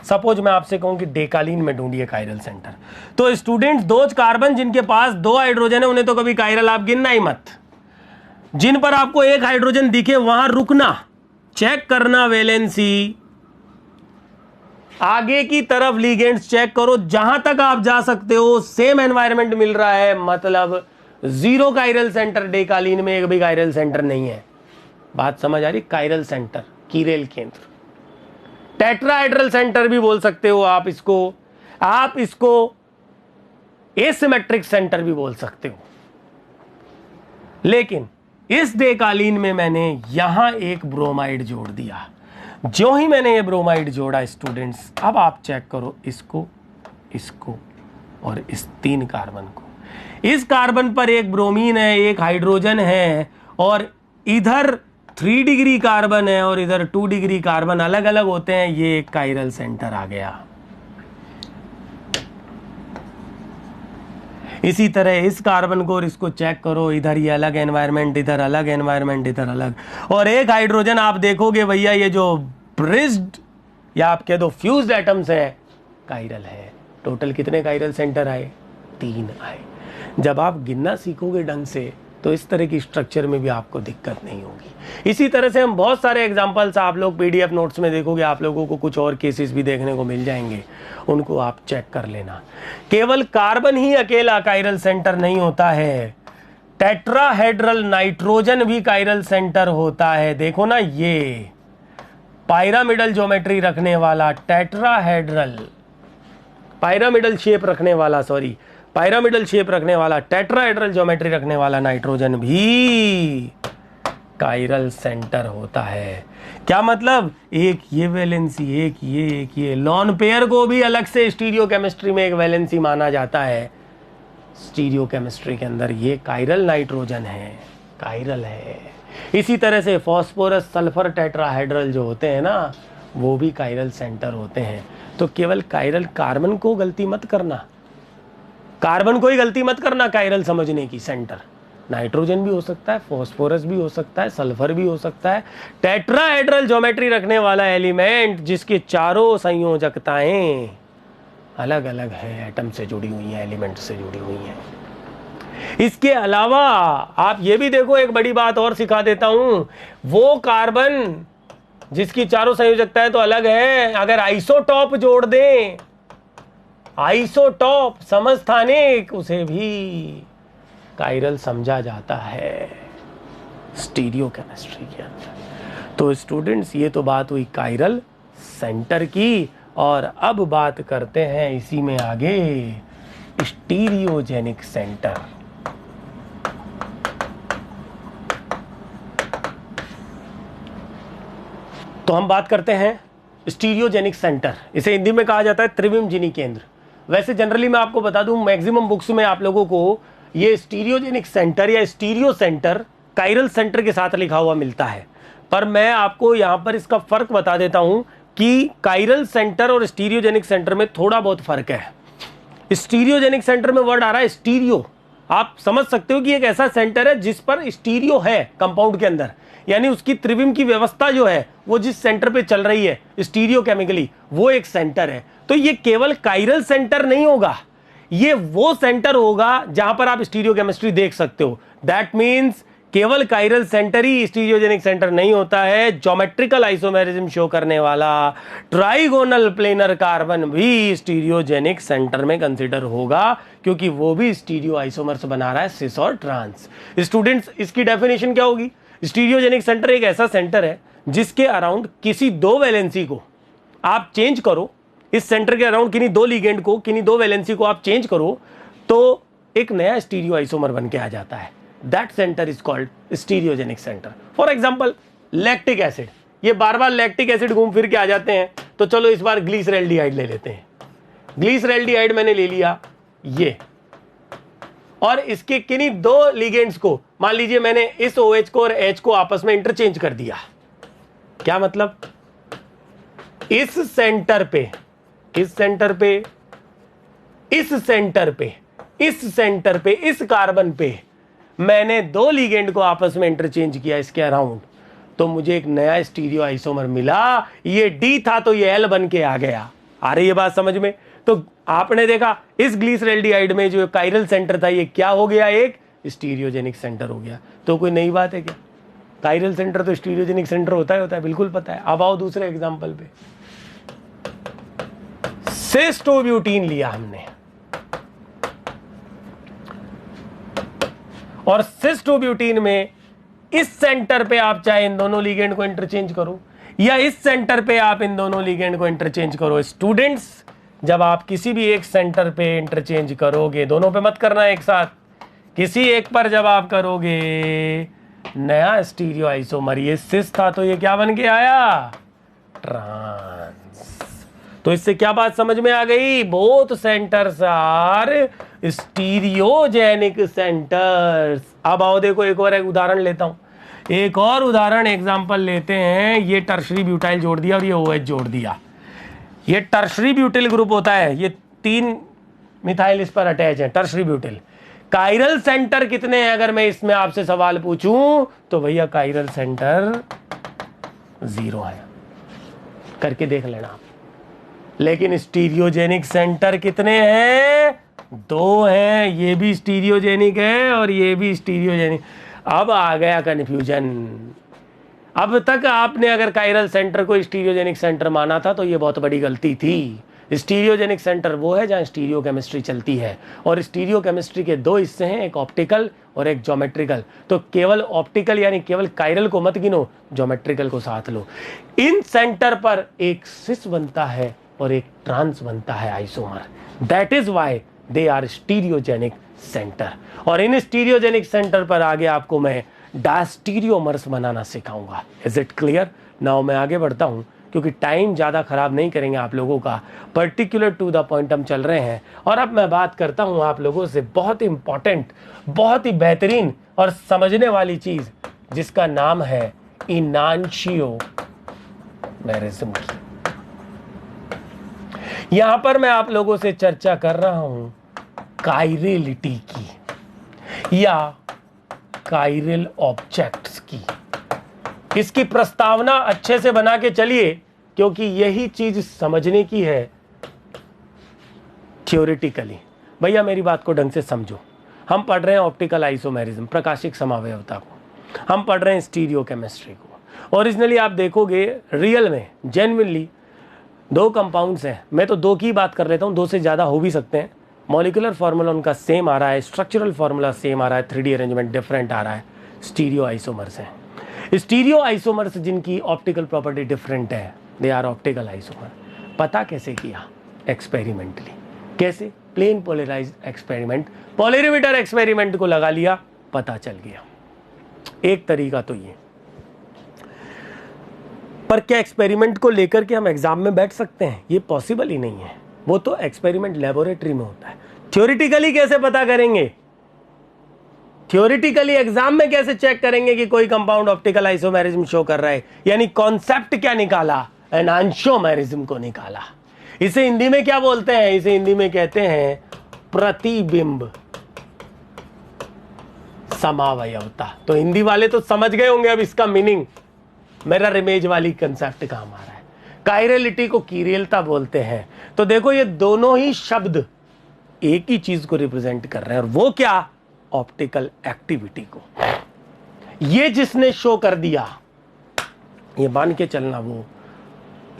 सपोज मैं आपसे कहूं कि डेकालीन में ढूंढिए कायरल सेंटर, तो स्टूडेंट्स दो कार्बन जिनके पास 2 हाइड्रोजन है उन्हें तो कभी कायरल आप गिनना ही मत। जिन पर आपको 1 हाइड्रोजन दिखे वहां रुकना, चेक करना वैलेंसी, आगे की तरफ लिगेंड्स चेक करो, जहां तक आप जा सकते हो सेम एनवायरनमेंट मिल रहा है, मतलब 0 कायरल सेंटर। डेकालीन में एक भी कायरल सेंटर नहीं है। बात समझ आ रही? कायरल सेंटर, कीरेल केंद्र, टेट्राहेड्रल सेंटर भी बोल सकते हो आप इसको एसिमेट्रिक सेंटर भी बोल सकते हो। लेकिन इस डेकालीन में मैंने यहां एक ब्रोमाइड जोड़ दिया। जो ही मैंने ये ब्रोमाइड जोड़ा स्टूडेंट्स, अब आप चेक करो इसको और इस 3 कार्बन को। इस कार्बन पर एक ब्रोमीन है, एक हाइड्रोजन है, और इधर 3 डिग्री कार्बन है और इधर 2 डिग्री कार्बन अलग अलग होते हैं। ये एक कायरल सेंटर आ गया। इसी तरह इस कार्बन को और इसको चेक करो, इधर ये अलग एनवायरनमेंट, इधर अलग एनवायरनमेंट, इधर अलग, और एक हाइड्रोजन आप देखोगे भैया ये जो ब्रिज्ड या आप कह दो फ्यूज्ड एटम्स है, कायरल है। टोटल कितने कायरल सेंटर आए? 3 आए। जब आप गिनना सीखोगे ढंग से तो इस तरह की स्ट्रक्चर में भी आपको दिक्कत नहीं होगी। इसी तरह से हम बहुत सारे एग्जांपल्स आप लोग पीडीएफ नोट्स में देखोगे, आप लोगों को कुछ और केसेस भी देखने को मिल जाएंगे, उनको आप चेक कर लेना। केवल कार्बन ही अकेला कायरल सेंटर नहीं होता है, टेट्राहेड्रल नाइट्रोजन भी कायरल सेंटर होता है। देखो ना, ये पायरामिडल ज्योमेट्री रखने वाला टेट्राहेड्रल, पायरामिडल शेप रखने वाला टेट्राहेड्रल ज्योमेट्री रखने वाला नाइट्रोजन भी कायरल सेंटर होता है। क्या मतलब? एक ये वैलेंसी, एक ये लॉन पेयर को भी अलग से स्टीरियो केमिस्ट्री में एक वैलेंसी माना जाता है। स्टीरियो केमिस्ट्री के अंदर ये कायरल नाइट्रोजन है, कायरल है। इसी तरह से फास्फोरस सल्फर टेट्राहेड्रल जो होते हैं ना, वो भी कायरल सेंटर होते हैं। तो केवल कायरल कार्बन को गलती मत करना, कार्बन को ही गलती मत करना कायरल समझने की। सेंटर नाइट्रोजन भी हो सकता है, फास्फोरस भी हो सकता है, सल्फर भी हो सकता है। टेट्राहेड्रल ज्योमेट्री रखने वाला एलिमेंट जिसके चारों संयोजकताएं अलग अलग है, एटम से जुड़ी हुई हैं, एलिमेंट से जुड़ी हुई हैं। इसके अलावा आप ये भी देखो, एक बड़ी बात और सिखा देता हूं, वो कार्बन जिसकी चारों संयोजकताएं तो अलग है, अगर आइसोटॉप जोड़ दें, आइसोटॉप समस्थानिक, उसे भी कायरल समझा जाता है स्टीरियो केमिस्ट्री के अंदर। तो स्टूडेंट्स, ये तो बात हुई कायरल सेंटर की, और अब बात करते हैं इसी में आगे स्टीरियोजेनिक सेंटर। तो हम बात करते हैं स्टीरियोजेनिक सेंटर, इसे हिंदी में कहा जाता है त्रिविमजिनी केंद्र। वैसे जनरली मैं आपको बता दूं, मैक्सिमम बुक्स में आप लोगों को ये स्टीरियोजेनिक सेंटर या स्टीरियो सेंटर कायरल सेंटर के साथ लिखा हुआ मिलता है, पर मैं आपको यहां पर इसका फर्क बता देता हूं कि कायरल सेंटर और स्टीरियोजेनिक सेंटर में थोड़ा बहुत फर्क है। स्टीरियोजेनिक सेंटर में वर्ड आ रहा है स्टीरियो, आप समझ सकते हो कि एक ऐसा सेंटर है जिस पर स्टीरियो है कंपाउंड के अंदर, यानी उसकी त्रिविम की व्यवस्था जो है वो जिस सेंटर पे चल रही है स्टीरियो केमिकली, वो एक सेंटर है। तो ये केवल कायरल सेंटर नहीं होगा, ये वो सेंटर होगा जहां पर आप स्टीरियो केमिस्ट्री देख सकते हो। दैट मीन्स केवल कायरल सेंटर ही स्टीरियोजेनिक सेंटर नहीं होता है, ज्योमेट्रिकल आइसोमेरिज्म शो करने वाला ट्राइगोनल प्लेनर कार्बन भी स्टीरियोजेनिक सेंटर में कंसीडर होगा, क्योंकि वो भी स्टीरियो आइसोमर्स बना रहा है, सिस और ट्रांस। स्टूडेंट्स, इसकी डेफिनेशन क्या होगी? स्टीरियोजेनिक सेंटर एक ऐसा सेंटर है जिसके अराउंड किसी 2 वैलेंसी को आप चेंज करो, इस सेंटर के अराउंड किन्हीं 2 लिगेंड को, किन्हीं 2 वैलेंसी को आप चेंज करो तो एक नया स्टीरियो आइसोमर बन के आ जाता है। That centre is called stereogenic centre. For example lactic acid, ये बार बार लैक्टिक एसिड घूम फिर के आ जाते हैं, तो चलो इस बार ग्लिसरैल्डिहाइड ले लेते हैं। ग्लिसरैल्डिहाइड मैंने ले लिया ये, और इसके किन्हीं दो लिगेंड्स को, मान लीजिए मैंने इस OH को और H को आपस में इंटरचेंज कर दिया, क्या मतलब, इस सेंटर पे, इस सेंटर पे, इस सेंटर पे, इस सेंटर पे, इस कार्बन पे मैंने दो लिगेंड को आपस में इंटरचेंज किया इसके अराउंड, तो मुझे एक नया स्टीरियो आइसोमर मिला। ये D था तो ये L बन के आ गया। आ रही है बात समझ में? तो आपने देखा इस ग्लिसरैल्डिहाइड में जो कायरल सेंटर था ये क्या हो गया, एक स्टीरियोजेनिक सेंटर हो गया। तो कोई नई बात है क्या? कायरल सेंटर तो स्टीरियोजेनिक सेंटर होता है, बिल्कुल पता है। अब आओ दूसरे एग्जांपल पे, सिस्टोब्यूटीन लिया हमने, और सिस्टोब्यूटीन में इस सेंटर पे आप चाहे इन दोनों लिगेंड को इंटरचेंज करो या इस सेंटर पे आप इन दोनों लिगेंड को इंटरचेंज करो। स्टूडेंट्स, जब आप किसी भी एक सेंटर पे इंटरचेंज करोगे, दोनों पे मत करना एक साथ, किसी एक पर जब आप करोगे नया स्टीरियो आइसोमर, ये सिस था तो ये क्या बन के आया, ट्रांस। तो इससे क्या बात समझ में आ गई? Both centres are stereogenic centres. अब आओ देखो एक और एक उदाहरण लेता हूं, एक और उदाहरण एग्जांपल लेते हैं। ये टर्शरी ब्यूटाइल जोड़ दिया और ये OH जोड़ दिया। ये टर्शरी ब्यूटिल ग्रुप होता है, ये 3 मिथाइल इस पर अटैच है, टर्शरी ब्यूटिल। कायरल सेंटर कितने हैं अगर मैं इसमें आपसे सवाल पूछूं तो भैया कायरल सेंटर 0 है, करके देख लेना आप। लेकिन स्टीरियोजेनिक सेंटर कितने हैं? 2 हैं। ये भी स्टीरियोजेनिक है और ये भी स्टीरियोजेनिक। अब आ गया कंफ्यूजन। अब तक आपने अगर कायरल सेंटर को स्टीरियोजेनिक सेंटर माना था तो ये बहुत बड़ी गलती थी। स्टीरियोजेनिक सेंटर वो है जहां स्टीरियो केमिस्ट्री चलती है, और स्टीरियो केमिस्ट्री के 2 हिस्से हैं, एक ऑप्टिकल और एक ज्योमेट्रिकल। तो केवल ऑप्टिकल यानी केवल कायरल को मत गिनो, ज्योमेट्रिकल को साथ लो। इन सेंटर पर एक सिस बनता है और एक ट्रांस बनता है isomer. That is why they are stereogenic centre. और इन स्टीरियोजेनिक सेंटर पर आगे आपको मैं डायस्टीरियोमर्स बनाना सिखाऊंगा। Is it clear? नाउ मैं आगे बढ़ता हूं क्योंकि टाइम ज़्यादा खराब नहीं करेंगे आप लोगों का, पर्टिकुलर टू द पॉइंट हम चल रहे हैं। और अब मैं बात करता हूं आप लोगों से बहुत ही इंपॉर्टेंट, बहुत ही बेहतरीन और समझने वाली चीज़ जिसका नाम है इनांशियोमेरिज्म की। यहां पर मैं आप लोगों से चर्चा कर रहा हूं कायरलिटी की या कायरल ऑब्जेक्ट्स की। इसकी प्रस्तावना अच्छे से बना के चलिए क्योंकि यही चीज समझने की है थ्योरेटिकली। भैया मेरी बात को ढंग से समझो। हम पढ़ रहे हैं ऑप्टिकल आइसोमेरिज्म, प्रकाशिक समावयवता को, हम पढ़ रहे हैं स्टीरियो केमिस्ट्री को। ओरिजिनली आप देखोगे रियल में जेन्युइनली 2 कंपाउंड्स हैं। मैं तो 2 की बात कर लेता हूं, 2 से ज़्यादा हो भी सकते हैं। मॉलिक्यूलर फार्मूला उनका सेम आ रहा है, स्ट्रक्चरल फार्मूला सेम आ रहा है, 3D अरेंजमेंट डिफरेंट आ रहा है। स्टीरियो आइसोमर्स हैं। स्टीरियो आइसोमर्स जिनकी ऑप्टिकल प्रॉपर्टी डिफरेंट है, दे आर ऑप्टिकल आइसोमर। पता कैसे किया? एक्सपेरिमेंटली। कैसे? Plane polarised experiment, polarimeter experiment को लगा लिया, पता चल गया। एक तरीका तो ये। पर क्या एक्सपेरिमेंट को लेकर के हम एग्जाम में बैठ सकते हैं? ये पॉसिबल ही नहीं है, वो तो एक्सपेरिमेंट लेबोरेटरी में होता है। थ्योरेटिकली कैसे पता करेंगे? थ्योरेटिकली एग्जाम में कैसे चेक करेंगे कि कोई कंपाउंड ऑप्टिकल आइसोमेरिज्म शो कर रहा है? यानी कॉन्सेप्ट क्या निकाला? एनांशियोमेरिज्म को निकाला। इसे हिंदी में क्या बोलते हैं? इसे हिंदी में कहते हैं प्रतिबिंब समावयवता। तो हिंदी वाले तो समझ गए होंगे अब इसका मीनिंग। मिरर इमेज वाली कंसेप्ट काम आ रहा है। कायरलिटी को कीरियलता बोलते हैं। तो देखो ये दोनों ही शब्द एक ही चीज को रिप्रेजेंट कर रहे हैं, और वो क्या? ऑप्टिकल एक्टिविटी को। ये जिसने शो कर दिया, ये मान के चलना वो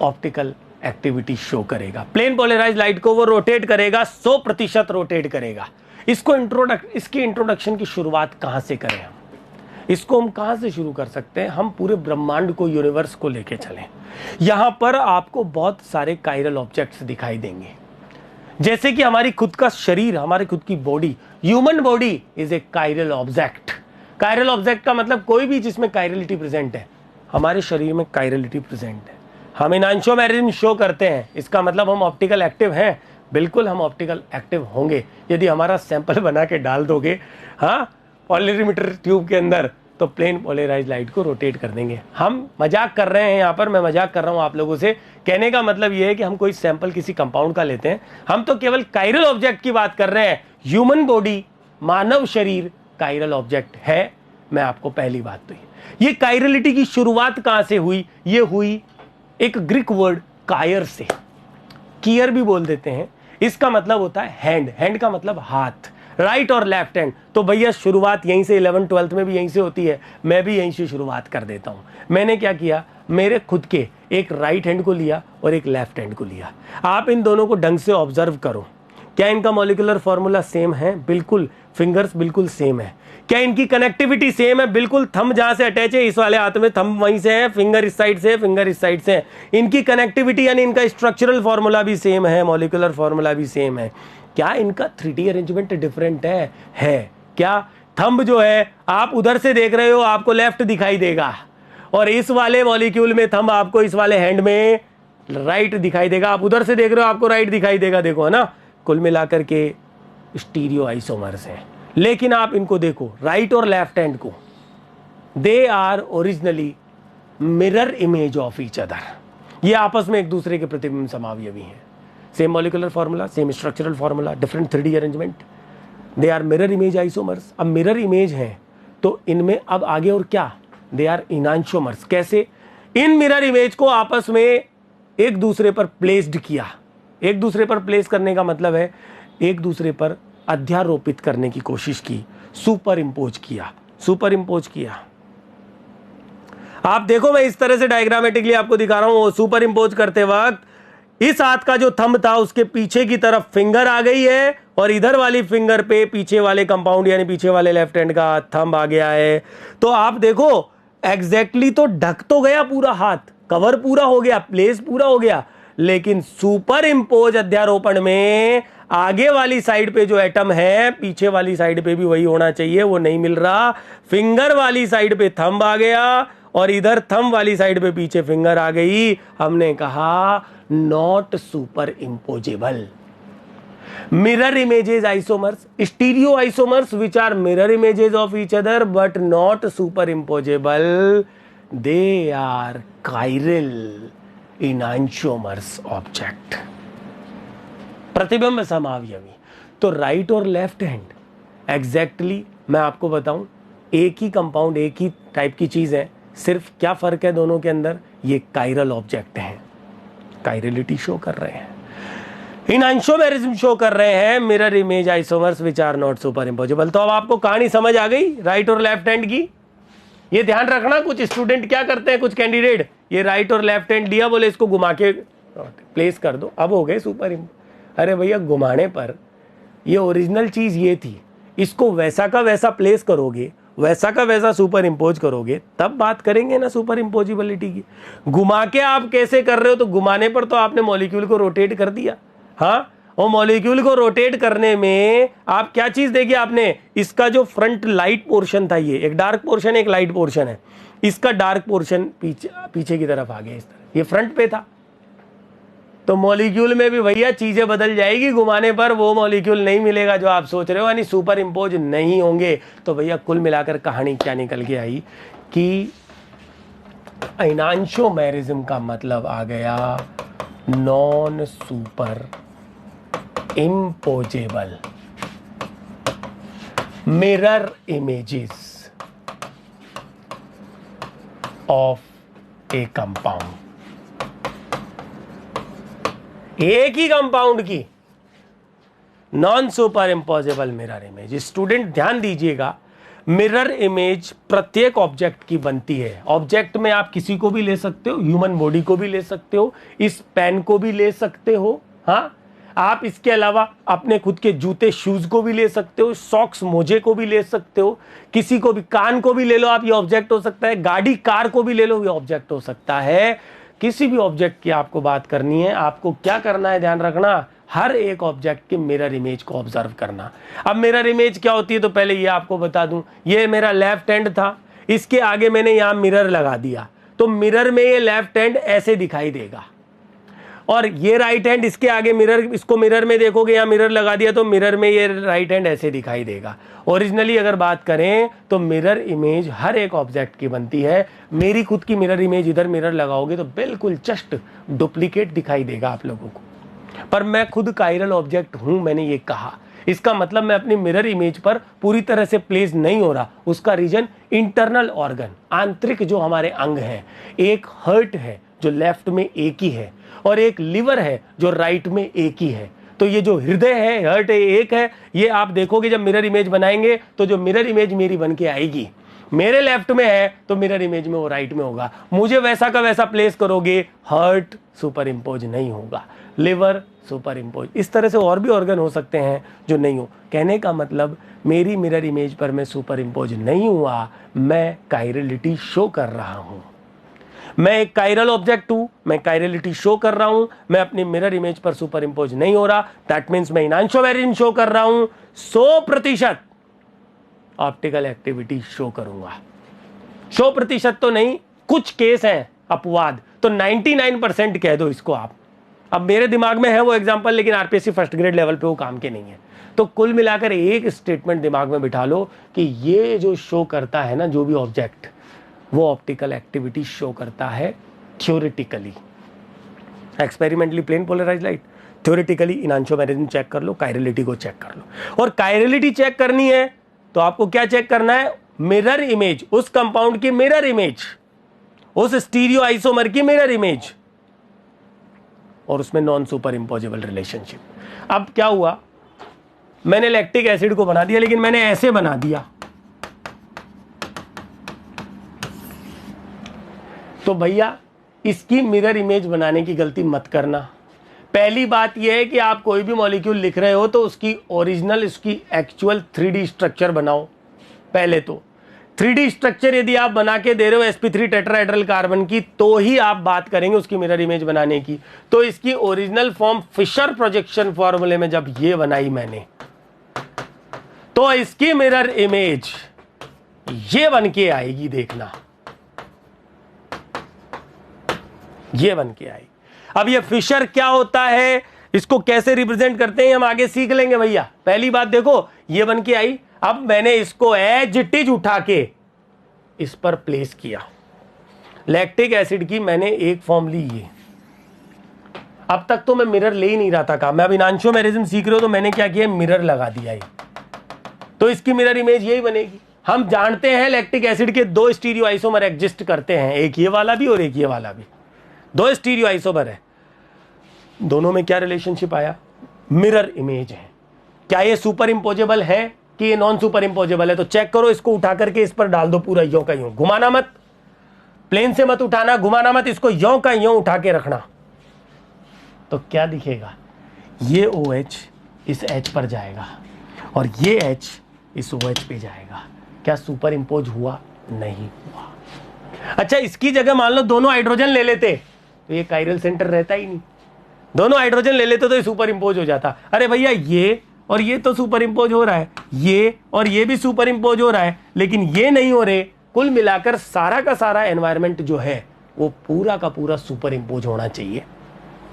ऑप्टिकल एक्टिविटी शो करेगा। प्लेन पोलराइज्ड लाइट को वो रोटेट करेगा, 100% रोटेट करेगा। इसको इसकी इंट्रोडक्शन की शुरुआत कहां से करें हम? इसको हम कहां से शुरू कर सकते हैं? हम पूरे ब्रह्मांड को, यूनिवर्स को लेके चलें। यहां पर आपको बहुत सारे कायरल ऑब्जेक्ट्स दिखाई देंगे, जैसे कि हमारी खुद का शरीर, हमारी खुद की body, human body is a chiral object. Chiral object का मतलब कोई भी जिसमें कायरलिटी प्रेजेंट है। हमारे शरीर में कायरलिटी प्रेजेंट है। हम एनांशियोमेरिज्म शो करते हैं, इसका मतलब हम ऑप्टिकल एक्टिव हैं। बिल्कुल हम ऑप्टिकल एक्टिव होंगे यदि हमारा सैंपल बना के डाल दोगे हाँ पोलरीमीटर ट्यूब के अंदर, तो प्लेन पोलराइज लाइट को रोटेट कर देंगे। हम मजाक कर रहे हैं यहाँ पर, मैं मजाक कर रहा हूँ आप लोगों से। कहने का मतलब ये है कि हम कोई सैंपल किसी कंपाउंड का लेते हैं, हम तो केवल कायरल ऑब्जेक्ट की बात कर रहे हैं। ह्यूमन बॉडी, मानव शरीर कायरल ऑब्जेक्ट है। मैं आपको पहली बात तो ये कायरलिटी की शुरुआत कहां से हुई? ये हुई एक ग्रीक वर्ड कायर से। कियर भी बोल देते हैं, इसका मतलब होता है हैंड। हैंड का मतलब हाथ, राइट और लेफ्ट हैंड। तो भैया शुरुआत यहीं से 11th 12th में भी यहीं से होती है। मैं भी यहीं से शुरुआत कर देता हूं। मैंने क्या किया, मेरे खुद के एक राइट हैंड को लिया और एक लेफ्ट हैंड को लिया। आप इन दोनों को ढंग से ऑब्जर्व करो। क्या इनका मॉलिक्यूलर फॉर्मूला सेम है? बिल्कुल। फिंगर्स बिल्कुल सेम है। क्या इनकी कनेक्टिविटी सेम है? बिल्कुल। थंब जहां से अटैच है इस वाले हाथ में, थंब वहीं से है, फिंगर इस साइड से, फिंगर इस साइड से है। इनकी कनेक्टिविटी यानी इनका स्ट्रक्चरल फॉर्मूला भी सेम है, मॉलिक्यूलर फॉर्मूला भी सेम है। क्या इनका 3D अरेंजमेंट डिफरेंट है? क्या थंब जो है आप उधर से देख रहे हो, आपको लेफ्ट दिखाई देगा, और इस वाले मॉलिक्यूल में थंब आपको इस वाले हैंड में राइट दिखाई देगा। आप उधर से देख रहे हो, आपको राइट दिखाई देगा। देखो है ना, कुल मिलाकर के स्टीरियो आइसोमर्स हैं। लेकिन आप इनको देखो, राइट और लेफ्ट हैंड को, they are originally mirror image of each other. ये आपस में एक दूसरे के प्रतिबिंब समावयवी हैं। Same molecular formula, same structural formula, different 3D arrangement. They are mirror image isomers. अब मिरर इमेज हैं तो इनमें अब आगे और क्या, दे आर इनांशियोमर्स। कैसे? इन मिरर इमेज को आपस में एक दूसरे पर प्लेस्ड किया। एक दूसरे पर प्लेस करने का मतलब है एक दूसरे पर अध्यारोपित करने की कोशिश की, सुपर इंपोज किया। सुपर इंपोज किया। आप देखो, मैं इस तरह से डायग्रामेटिकली आपको दिखा रहा हूं। सुपर इंपोज करते वक्त इस हाथ का जो थंब था उसके पीछे की तरफ फिंगर आ गई है, और इधर वाली फिंगर पे पीछे वाले कंपाउंड यानी पीछे वाले लेफ्ट हैंड का थंब आ गया है। तो आप देखो एग्जैक्टली तो ढक तो गया पूरा हाथ, कवर पूरा हो गया, प्लेस पूरा हो गया, लेकिन सुपर इंपोज अध्यारोपण में आगे वाली साइड पे जो एटम है पीछे वाली साइड पे भी वही होना चाहिए, वो नहीं मिल रहा। फिंगर वाली साइड पे थंब आ गया और इधर थंब वाली साइड पे पीछे फिंगर आ गई। हमने कहा not superimposable. Mirror images isomers, stereoisomers which are mirror images of each other but not superimposable, they are chiral enantiomers object. प्रतिबिंब समावयवी। तो राइट और लेफ्ट हैंड एग्जैक्टली मैं आपको बताऊं एक ही कंपाउंड, एक ही टाइप की चीज है। सिर्फ क्या फर्क है दोनों के अंदर? ये कायरल ऑब्जेक्ट हैं, कायरलिटी शो कर रहे हैं, इनांशियोमेरिज्म शो कर रहे हैं। Mirror image isomers which are not superimposable. तो अब आपको कहानी समझ आ गई राइट और लेफ्ट हैंड की। ये ध्यान रखना, कुछ स्टूडेंट क्या करते हैं, कुछ कैंडिडेट ये राइट और लेफ्ट हैंड लिया, बोले इसको घुमा के प्लेस कर दो, अब हो गए सुपर इंपोज। अरे भैया घुमाने पर ये ओरिजिनल चीज ये थी, इसको वैसा का वैसा प्लेस करोगे, वैसा का वैसा सुपर इंपोज करोगे, तब बात करेंगे ना सुपर इंपोजिबिलिटी की। घुमा के आप कैसे कर रहे हो? तो घुमाने पर तो आपने मॉलिक्यूल को रोटेट कर दिया। हाँ, और मॉलिक्यूल को रोटेट करने में आप क्या चीज देखी आपने? इसका जो फ्रंट लाइट पोर्शन था, ये एक डार्क पोर्शन एक लाइट पोर्शन है, इसका डार्क पोर्शन पीछे की तरफ आ गया, इस तरह ये फ्रंट पे था। तो मॉलिक्यूल में भी भैया चीजें बदल जाएगी, घुमाने पर वो मॉलिक्यूल नहीं मिलेगा जो आप सोच रहे हो, यानी सुपर इंपोज नहीं होंगे। तो भैया कुल मिलाकर कहानी क्या निकल के आई कि इनांशियोमेरिज्म का मतलब आ गया non superimposable mirror images of a compound. एक ही कंपाउंड की non superimposable mirror image. Student ध्यान दीजिएगा, मिरर इमेज प्रत्येक ऑब्जेक्ट की बनती है। ऑब्जेक्ट में आप किसी को भी ले सकते हो, ह्यूमन बॉडी को भी ले सकते हो, इस पेन को भी ले सकते हो, हाँ, आप इसके अलावा अपने खुद के जूते शूज को भी ले सकते हो, सॉक्स मोजे को भी ले सकते हो, किसी को भी, कान को भी ले लो आप, ये ऑब्जेक्ट हो सकता है, गाड़ी कार को भी ले लो, ये ऑब्जेक्ट हो सकता है। किसी भी ऑब्जेक्ट की आपको बात करनी है, आपको क्या करना है, ध्यान रखना, हर एक ऑब्जेक्ट के मिरर इमेज को ऑब्जर्व करना। अब मिरर इमेज क्या होती है, तो पहले ये आपको बता दूं, ये मेरा लेफ्ट हैंड था, इसके आगे मैंने यहां मिरर लगा दिया, तो मिरर में ये लेफ्ट हैंड ऐसे दिखाई देगा, और ये राइट हैंड इसके आगे मिरर, इसको मिरर में देखोगे, यहाँ मिरर लगा दिया तो मिरर में ये राइट हैंड ऐसे दिखाई देगा। ओरिजिनली अगर बात करें तो मिरर इमेज हर एक ऑब्जेक्ट की बनती है। मेरी खुद की मिरर इमेज इधर मिरर लगाओगे तो बिल्कुल जस्ट डुप्लीकेट दिखाई देगा आप लोगों को, पर मैं खुद कायरल ऑब्जेक्ट हूं, मैंने ये कहा। इसका मतलब मैं अपनी मिरर इमेज पर पूरी तरह से प्लेस नहीं हो रहा। उसका रीजन इंटरनल ऑर्गन, आंतरिक जो हमारे अंग हैं, एक हार्ट है जो लेफ्ट में एक ही है और एक लिवर है जो राइट में एक ही है। तो ये जो हृदय है, हार्ट है, एक है। ये आप देखोगे जब मिरर इमेज बनाएंगे तो जो मिरर इमेज मेरी बन के आएगी, मेरे लेफ्ट में है तो मिरर इमेज में वो राइट में होगा। मुझे वैसा का वैसा प्लेस करोगे, हार्ट सुपर इम्पोज नहीं होगा, लिवर सुपर इम्पोज, इस तरह से और भी ऑर्गन हो सकते हैं जो नहीं हो। कहने का मतलब मेरी मिरर इमेज पर मैं सुपर इम्पोज नहीं हुआ, मैं कायरलिटी शो कर रहा हूं। मैं एक कायरल ऑब्जेक्ट हूं, मैं कायरलिटी शो कर रहा हूं, मैं अपनी मिरर इमेज पर सुपर इम्पोज नहीं हो रहा। दैट मीन्स मैं इनांशोमेरिज्म शो कर रहा हूं। 100% ऑप्टिकल एक्टिविटी शो करूंगा। 100% तो नहीं, कुछ केस हैं अपवाद, तो 99% कह दो इसको आप। अब मेरे दिमाग में है वो एग्जांपल, लेकिन आरपीएससी फर्स्ट ग्रेड लेवल पे वो काम के नहीं है। तो कुल मिलाकर एक स्टेटमेंट दिमाग में बिठा लो कि ये जो शो करता है ना, जो भी ऑब्जेक्ट, वो ऑप्टिकल एक्टिविटी शो करता है theoretically. Experimentally plane polarise light, theoretically enantiomerism check कर लो, कायरलिटी को चेक कर लो। और कायरलिटी चेक करनी है तो आपको क्या चेक करना है? मिरर इमेज, उस कंपाउंड की मिरर इमेज, उस स्टीरियो आइसोमर की मिरर इमेज, और उसमें नॉन सुपर इंपोजेबल रिलेशनशिप। अब क्या हुआ, मैंने लैक्टिक एसिड को बना दिया, लेकिन मैंने ऐसे बना दिया, तो भैया इसकी मिरर इमेज बनाने की गलती मत करना। पहली बात यह है कि आप कोई भी मॉलिक्यूल लिख रहे हो तो उसकी ओरिजिनल, उसकी एक्चुअल 3D स्ट्रक्चर बनाओ। पहले तो 3D स्ट्रक्चर यदि आप बना के दे रहे हो sp3 टेट्राहेड्रल कार्बन की, तो ही आप बात करेंगे उसकी मिरर इमेज बनाने की। तो इसकी ओरिजिनल फॉर्म फिशर प्रोजेक्शन फॉर्मूले में जब ये बनाई मैंने, तो इसकी मिरर इमेज ये बन के आएगी, देखना ये बन के आई। अब ये फिशर क्या होता है, इसको कैसे रिप्रेजेंट करते हैं हम आगे सीख लेंगे भैया। पहली बात देखो, ये बन के आई। अब मैंने इसको एज इट इज उठा के इस पर प्लेस किया। लैक्टिक एसिड की मैंने एक फॉर्म ली ये। अब तक तो मैं मिरर ले ही नहीं रहा था काम, मैं अब इनांशोमेरिज्म सीख रहे हो तो मैंने क्या किया, मिरर लगा दिया ये। तो इसकी मिरर इमेज यही बनेगी। हम जानते हैं लैक्टिक एसिड के 2 स्टीरियो आइसोमर एग्जिस्ट करते हैं, एक ये वाला भी और एक ये वाला भी। 2 स्टीरियो आइसोमर है, दोनों में क्या रिलेशनशिप आया, मिरर इमेज है। क्या ये सुपर इंपोजेबल है कि ये नॉन सुपर इंपोजेबल है? तो चेक करो, इसको उठा करके इस पर डाल दो, पूरा यों का यों, घुमाना मत, प्लेन से मत उठाना, घुमाना मत, इसको यों का यों उठा के रखना। तो क्या दिखेगा, ये OH इस H पर जाएगा और ये H इस OH पे जाएगा। क्या सुपर इंपोज हुआ? नहीं हुआ। अच्छा, इसकी जगह मान लो दोनों हाइड्रोजन ले लेते तो ये कायरल सेंटर रहता ही नहीं। दोनों हाइड्रोजन ले लेते तो ये सुपर इंपोज हो जाता। अरे भैया, ये और ये तो सुपर इंपोज हो रहा है, ये और ये भी सुपर इंपोज हो रहा है, लेकिन ये नहीं हो रहे। कुल मिलाकर सारा का सारा एनवायरनमेंट जो है वो पूरा का पूरा सुपर इंपोज होना चाहिए,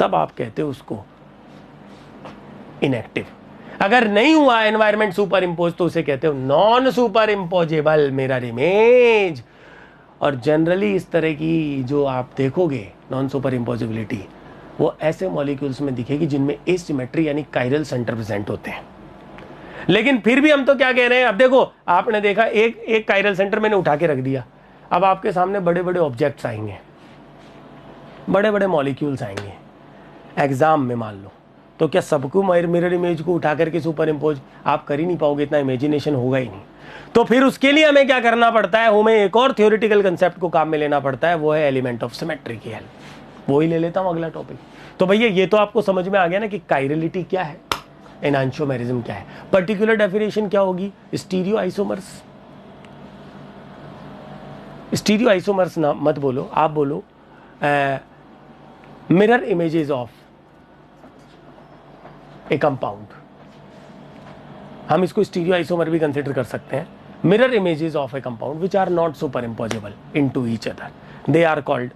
तब आप कहते हो उसको इनएक्टिव। अगर नहीं हुआ एनवायरनमेंट सुपर इंपोज तो उसे कहते हो non superimposable mirror image. और जनरली इस तरह की जो आप देखोगे नॉन सुपर इंपोजिबिलिटी, वो ऐसे मॉलिक्यूल्स में दिखेगी जिनमें एसिमेट्री यानी कायरल सेंटर प्रेजेंट होते हैं। लेकिन फिर भी हम तो क्या कह रहे हैं, अब देखो आपने देखा एक कायरल सेंटर मैंने उठा के रख दिया, अब आपके सामने बड़े बड़े ऑब्जेक्ट्स आएंगे, बड़े बड़े मॉलिक्यूल्स आएंगे एग्जाम में मान लो, तो क्या सबको मिरर इमेज को उठा करके सुपर इम्पोज आप कर ही नहीं पाओगे, इतना इमेजिनेशन होगा ही नहीं। तो फिर उसके लिए हमें क्या करना पड़ता है, हमें एक और थियोरेटिकल कंसेप्ट को काम में लेना पड़ता है, वो है एलिमेंट ऑफ सिमेट्री की हेल्प। वो ही ले लेता हूं अगला टॉपिक। तो भैया ये तो आपको समझ में आ गया ना कि कायरलिटी क्या है, एनांशोमेरिज्म क्या है। पर्टिकुलर डेफिनेशन क्या होगी, स्टीरियो आइसोमर्स। स्टीरियो आइसोमर्स ना मत बोलो, आप बोलो mirror images of a compound. हम इसको स्टीरियो आइसोमर भी कंसिडर कर सकते हैं। Mirror images of a compound which are not superimposable into each other, they are called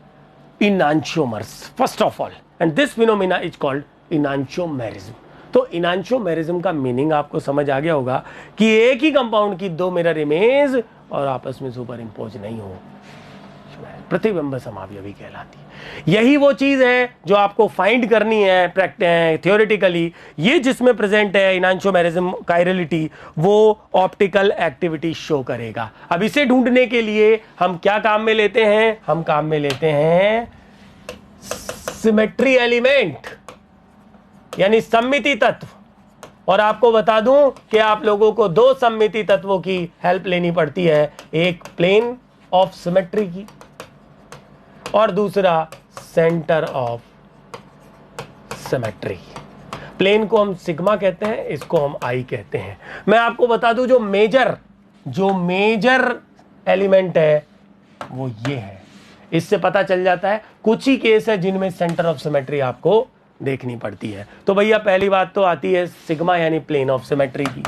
enantiomers. First of all, and this phenomena is called enantiomerism. तो enantiomerism का meaning आपको समझ आ गया होगा कि एक ही कंपाउंड की दो मिरर इमेज और आपस में सुपर इंपोज नहीं हो, प्रतिबिंब समावयवी कहलाती है। यही वो चीज है जो आपको फाइंड करनी है थियोरेटिकली। ये जिसमें प्रेजेंट है इनांशियोमेरिज्म कायरलिटी, वो ऑप्टिकल एक्टिविटी शो करेगा। अब इसे ढूंढने के लिए हम क्या काम में लेते हैं? हम काम में लेते हैं सिमेट्री एलिमेंट, यानी सममिति तत्व। और आपको बता दूं कि आप लोगों को दो सममिति तत्वों की हेल्प लेनी पड़ती है, एक प्लेन ऑफ सिमेट्री की और दूसरा सेंटर ऑफ सिमेट्री। प्लेन को हम सिग्मा कहते हैं, इसको हम आई कहते हैं। मैं आपको बता दूं जो मेजर एलिमेंट है वो ये है। इससे पता चल जाता है कुछ ही केस है जिनमें सेंटर ऑफ सिमेट्री आपको देखनी पड़ती है। तो भैया पहली बात तो आती है सिग्मा यानी प्लेन ऑफ सिमेट्री की।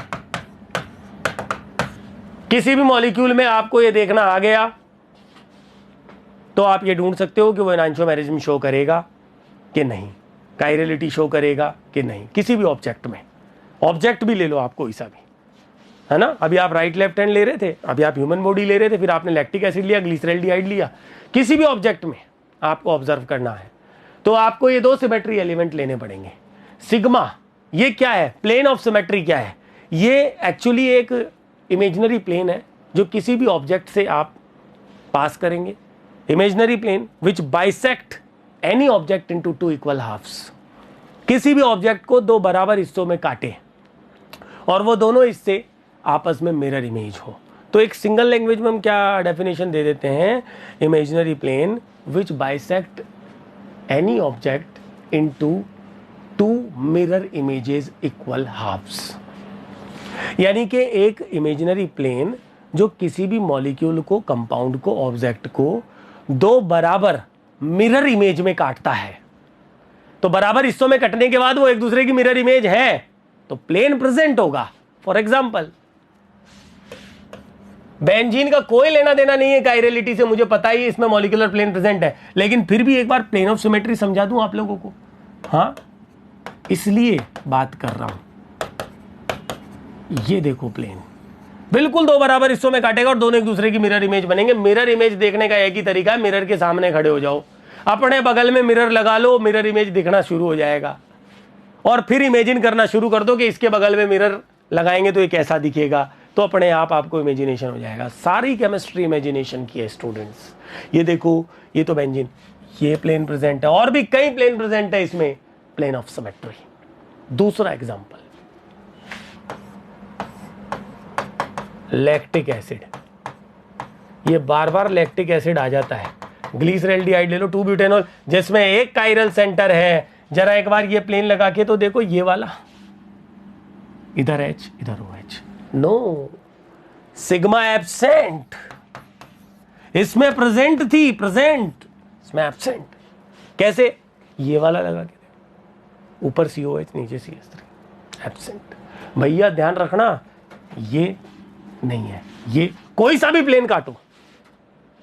किसी भी मॉलिक्यूल में आपको ये देखना आ गया तो आप ये ढूंढ सकते हो कि वो इनांशियोमेरिज्म शो करेगा कि नहीं, कायरलिटी शो करेगा कि नहीं। किसी भी ऑब्जेक्ट में, ऑब्जेक्ट भी ले लो आप कोई सा भी, है ना। अभी आप राइट लेफ्ट हैंड ले रहे थे, अभी आप ह्यूमन बॉडी ले रहे थे, फिर आपने लैक्टिक एसिड लिया, ग्लिसरॉल्डिहाइड लिया। किसी भी ऑब्जेक्ट में आपको ऑब्जर्व करना है तो आपको ये दो सिमेट्री एलिमेंट लेने पड़ेंगे। सिग्मा ये क्या है? प्लेन ऑफ सिमेट्री क्या है? ये एक्चुअली एक इमेजिनरी प्लेन है जो किसी भी ऑब्जेक्ट से आप पास करेंगे। Imaginary plane which bisect any object into two equal halves. किसी भी ऑब्जेक्ट को दो बराबर हिस्सों में काटे और वो दोनों हिस्से आपस में मिरर इमेज हो। तो एक सिंगल लैंग्वेज में हम क्या डेफिनेशन दे देते हैं? Imaginary plane which bisect any object into two mirror images equal halves. यानी कि एक इमेजिनरी प्लेन जो किसी भी मॉलिक्यूल को, कंपाउंड को, ऑब्जेक्ट को दो बराबर मिरर इमेज में काटता है। तो बराबर हिस्सों में कटने के बाद वो एक दूसरे की मिरर इमेज है तो प्लेन प्रेजेंट होगा। फॉर एग्जांपल बेंजीन का कोई लेना देना नहीं है कायरलिटी से, मुझे पता ही इसमें मॉलिक्यूलर प्लेन प्रेजेंट है, लेकिन फिर भी एक बार प्लेन ऑफ सिमेट्री समझा दूं आप लोगों को। हाँ, इसलिए बात कर रहा हूं। ये देखो प्लेन बिल्कुल दो बराबर हिस्सों में काटेगा और दोनों एक दूसरे की मिरर इमेज बनेंगे। मिरर इमेज देखने का एक ही तरीका है, मिरर के सामने खड़े हो जाओ, अपने बगल में मिरर लगा लो, मिरर इमेज दिखना शुरू हो जाएगा। और फिर इमेजिन करना शुरू कर दो कि इसके बगल में मिरर लगाएंगे तो ये कैसा दिखेगा, तो अपने आप आपको इमेजिनेशन हो जाएगा। सारी केमिस्ट्री इमेजिनेशन की है स्टूडेंट्स। ये देखो, ये तो बेंजीन, ये प्लेन प्रेजेंट है और भी कई प्लेन प्रेजेंट है इसमें, प्लेन ऑफ सिमेट्री। दूसरा एग्जांपल लैक्टिक एसिड। ये बार बार लैक्टिक एसिड आ जाता है। ग्लिसरॉल्डिहाइड ले लो, 2-ब्यूटेनॉल, जिसमें एक कायरल सेंटर है। जरा एक बार ये प्लेन लगा के तो देखो, ये वाला, इधर H इधर OH। No, sigma absent. इसमें प्रेजेंट थी, प्रेजेंट, इसमें एब्सेंट। कैसे? ये वाला लगा के, ऊपर COH नीचे CH3, एब्सेंट। भैया ध्यान रखना, ये नहीं है। ये कोई सा भी प्लेन काटो,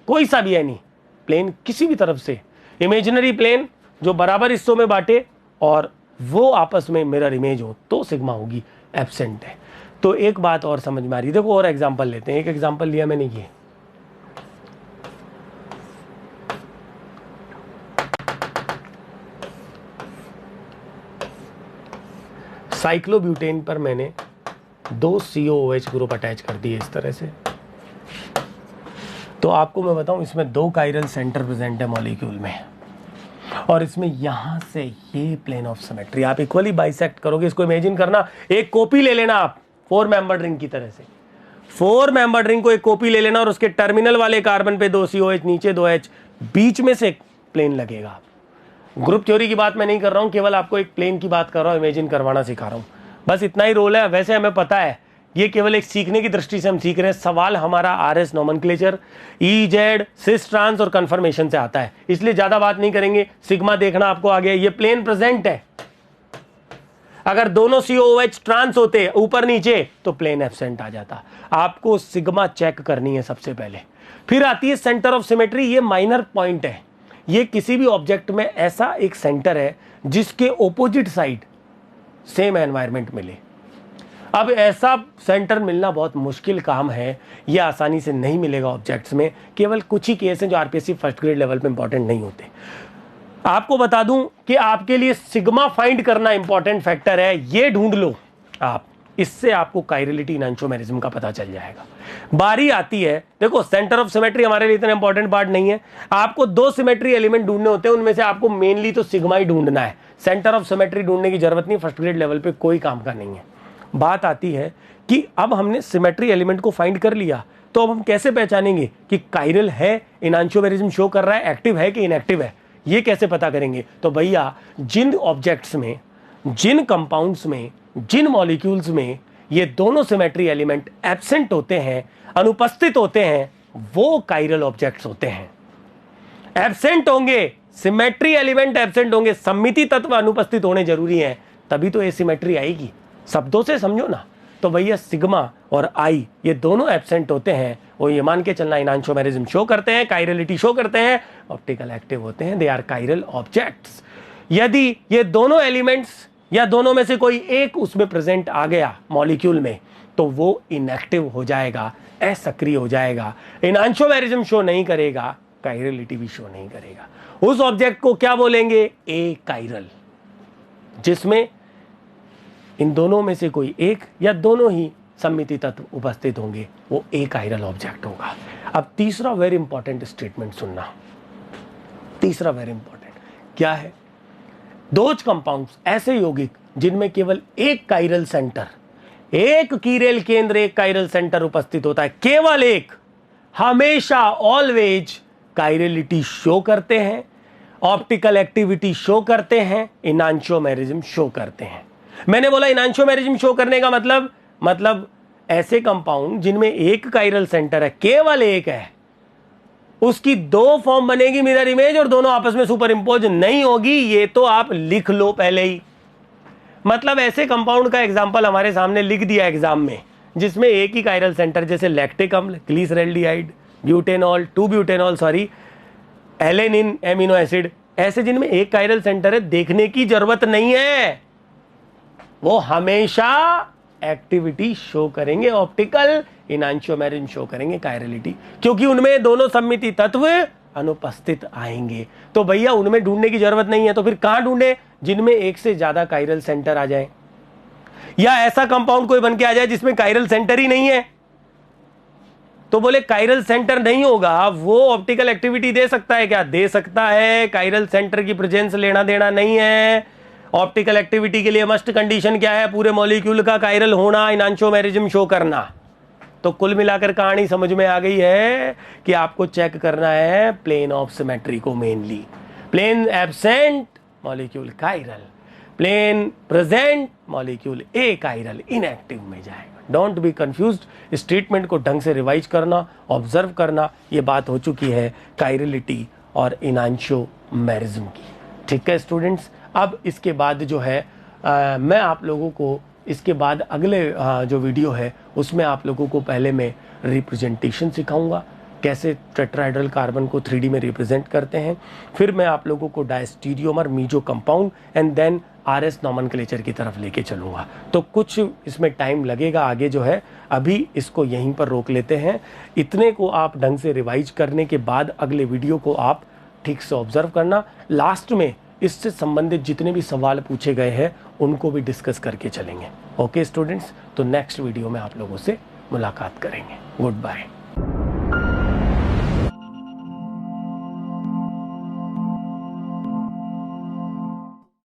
कोई सा भी एनी प्लेन किसी भी तरफ से, इमेजिनरी प्लेन जो बराबर हिस्सों में बांटे और वो आपस में मिरर इमेज हो तो सिग्मा होगी, एब्सेंट है। तो एक बात और समझ में आ रही है। देखो और एग्जांपल लेते हैं। एक एग्जांपल लिया मैंने, ये साइक्लोब्यूटेन पर मैंने दो COOH ग्रुप अटैच कर दिए इस तरह से। तो आपको मैं बताऊं, इसमें दो कायरल सेंटर प्रेजेंट है मॉलिक्यूल में और इसमें यहां से ये प्लेन ऑफ सिमेट्री। आप इक्वली बाइसेक्ट करोगे, इसको इमेजिन करना, एक कॉपी ले लेना आप 4 मेंबर्ड रिंग की तरह से। 4 मेंबर्ड रिंग को एक कॉपी ले लेना और उसके टर्मिनल वाले कार्बन पे 2 COH, नीचे 2 H, बीच में से एक प्लेन लगेगा। ग्रुप थ्योरी की बात मैं नहीं कर रहा हूं, केवल आपको एक प्लेन की बात कर रहा हूं, इमेजिन करवाना सिखा रहा हूं। बस इतना ही रोल है। वैसे हमें पता है, ये केवल एक सीखने की दृष्टि से हम सीख रहे हैं। सवाल हमारा RS nomenclature, EZ, cis trans और कन्फर्मेशन से आता है, इसलिए ज्यादा बात नहीं करेंगे। सिग्मा देखना आपको आ गया, ये प्लेन प्रेजेंट है। अगर दोनों COOH ट्रांस होते ऊपर नीचे तो प्लेन एब्सेंट आ जाता। आपको सिग्मा चेक करनी है सबसे पहले। फिर आती है सेंटर ऑफ सिमेट्री। ये माइनर पॉइंट है, ये किसी भी ऑब्जेक्ट में ऐसा एक सेंटर है जिसके ऑपोजिट साइड सेम एनवायरनमेंट मिले। अब ऐसा सेंटर मिलना बहुत मुश्किल काम है, ये आसानी से नहीं मिलेगा ऑब्जेक्ट्स में। केवल कुछ ही केस हैं जो आरपीएससी फर्स्ट ग्रेड लेवल पे इंपॉर्टेंट नहीं होते। आपको बता दूं कि आपके लिए सिग्मा फाइंड करना इंपॉर्टेंट फैक्टर है, ये ढूंढ लो आप, इससे आपको कायरलिटी इनांशियोमेरिज्म का पता चल जाएगा। बारी आती है, देखो सेंटर ऑफ सिमेट्री हमारे लिए इतना इंपॉर्टेंट पार्ट नहीं है। आपको दो सिमेट्री एलिमेंट ढूंढने होते हैं, उनमें से आपको मेनली तो सिग्मा ही ढूंढना है। सेंटर ऑफ सिमेट्री ढूंढने की जरूरत नहीं, फर्स्ट ग्रेड लेवल पे कोई काम का नहीं है। बात आती है कि अब हमने सिमेट्री एलिमेंट को फाइंड कर लिया, तो अब हम कैसे पहचानेंगे कि कायरल है, इनांशियोमेरिज्म शो कर रहा है, एक्टिव है कि इनएक्टिव है, ये कैसे पता करेंगे? तो भैया जिन ऑब्जेक्ट्स में, जिन कंपाउंड्स में, जिन मॉलिक्यूल्स में ये दोनों सिमेट्री एलिमेंट एब्सेंट होते हैं, अनुपस्थित होते हैं, वो कायरल ऑब्जेक्ट्स होते हैं। एब्सेंट होंगे, सिमेट्री एलिमेंट एब्सेंट होंगे, सममिति तत्व अनुपस्थित होने जरूरी है, तभी तो एसिमेट्री आएगी। शब्दों से समझो ना। तो भैया सिग्मा और आई ये दोनों एब्सेंट होते हैं, वो ये मान के चलना इनांशियोमेरिज्म शो करते हैं, कायरलिटी शो करते हैं, ऑप्टिकल एक्टिव होते हैं, दे आर कायरल ऑब्जेक्ट्स। यदि ये दोनों एलिमेंट्स या दोनों में से कोई एक उसमें प्रेजेंट आ गया मॉलिक्यूल में, तो वो इनएक्टिव हो जाएगा, असक्रिय हो जाएगा, इनांशियोमेरिज्म शो नहीं करेगा, कायरलिटी भी शो नहीं करेगा। उस ऑब्जेक्ट को क्या बोलेंगे? ए कायरल। जिसमें इन दोनों में से कोई एक या दोनों ही सममिति तत्व उपस्थित होंगे, वो ए कायरल ऑब्जेक्ट होगा। अब तीसरा वेरी इंपॉर्टेंट स्टेटमेंट सुनना, तीसरा वेरी इंपॉर्टेंट क्या है? दोज कंपाउंड्स, ऐसे यौगिक जिनमें केवल एक कायरल सेंटर, एक कीरेल केंद्र, एक कायरल सेंटर उपस्थित होता है, केवल एक, हमेशा ऑलवेज कायरलिटी शो करते हैं, ऑप्टिकल एक्टिविटी शो करते हैं, इनांशियोमेरिज्म शो करते हैं। मैंने बोला इनांशियोमेरिज्म शो करने का मतलब ऐसे कंपाउंड जिनमें एक कायरल सेंटर है, केवल एक है, उसकी दो फॉर्म बनेगी मिरर इमेज और दोनों आपस में सुपर इंपोज नहीं होगी। ये तो आप लिख लो पहले ही। मतलब ऐसे कंपाउंड का एग्जांपल हमारे सामने लिख दिया एग्जाम में, जिसमें एक ही कायरल सेंटर, जैसे लैक्टिक अम्ल, glyceraldehyde, butanol, two butanol sorry, alanine amino acid, ऐसे जिनमें एक कायरल सेंटर है, देखने की जरूरत नहीं है, वो हमेशा एक्टिविटी शो करेंगे, ऑप्टिकल, इनांशियोमेरिज्म शो करेंगे, कायरलिटी, क्योंकि उनमें दोनों सममिति तत्व अनुपस्थित आएंगे। तो भैया उनमें ढूंढने की जरूरत नहीं है, तो फिर कहां ढूंढे? जिनमें एक से ज्यादा कायरल सेंटर आ जाए, या ऐसा कंपाउंड कोई बन के आ जाए जिसमें कायरल सेंटर ही नहीं है। तो बोले कायरल सेंटर नहीं होगा, वो ऑप्टिकल एक्टिविटी दे सकता है क्या? दे सकता है। कायरल सेंटर की प्रेजेंस लेना देना नहीं है। ऑप्टिकल एक्टिविटी के लिए मस्ट कंडीशन क्या है? पूरे मॉलिक्यूल का कायरल होना, इनांशियोमेरिज्म शो करना। तो कुल मिलाकर कहानी समझ में आ गई है कि आपको चेक करना है प्लेन ऑफ सिमेट्री को mainly. Plane absent, molecule chiral, plane present, molecule achiral, inactive में जाएगा। Don't be confused. स्टेटमेंट को ढंग से रिवाइज करना, ऑब्जर्व करना, ये बात हो चुकी है कायरलिटी और इनांशियोमेरिज्म की। ठीक है स्टूडेंट्स, अब इसके बाद जो है मैं आप लोगों को इसके बाद अगले जो वीडियो है उसमें आप लोगों को पहले मैं रिप्रेजेंटेशन सिखाऊंगा, कैसे टेट्राहेड्रल कार्बन को 3D में रिप्रेजेंट करते हैं। फिर मैं आप लोगों को diastereomer, meso compound and then RS nomenclature की तरफ लेके चलूंगा। तो कुछ इसमें टाइम लगेगा आगे जो है, अभी इसको यहीं पर रोक लेते हैं। इतने को आप ढंग से रिवाइज करने के बाद अगले वीडियो को आप ठीक से ऑब्जर्व करना। लास्ट में इससे संबंधित जितने भी सवाल पूछे गए हैं उनको भी डिस्कस करके चलेंगे। ओके स्टूडेंट्स, तो नेक्स्ट वीडियो में आप लोगों से मुलाकात करेंगे। Good bye.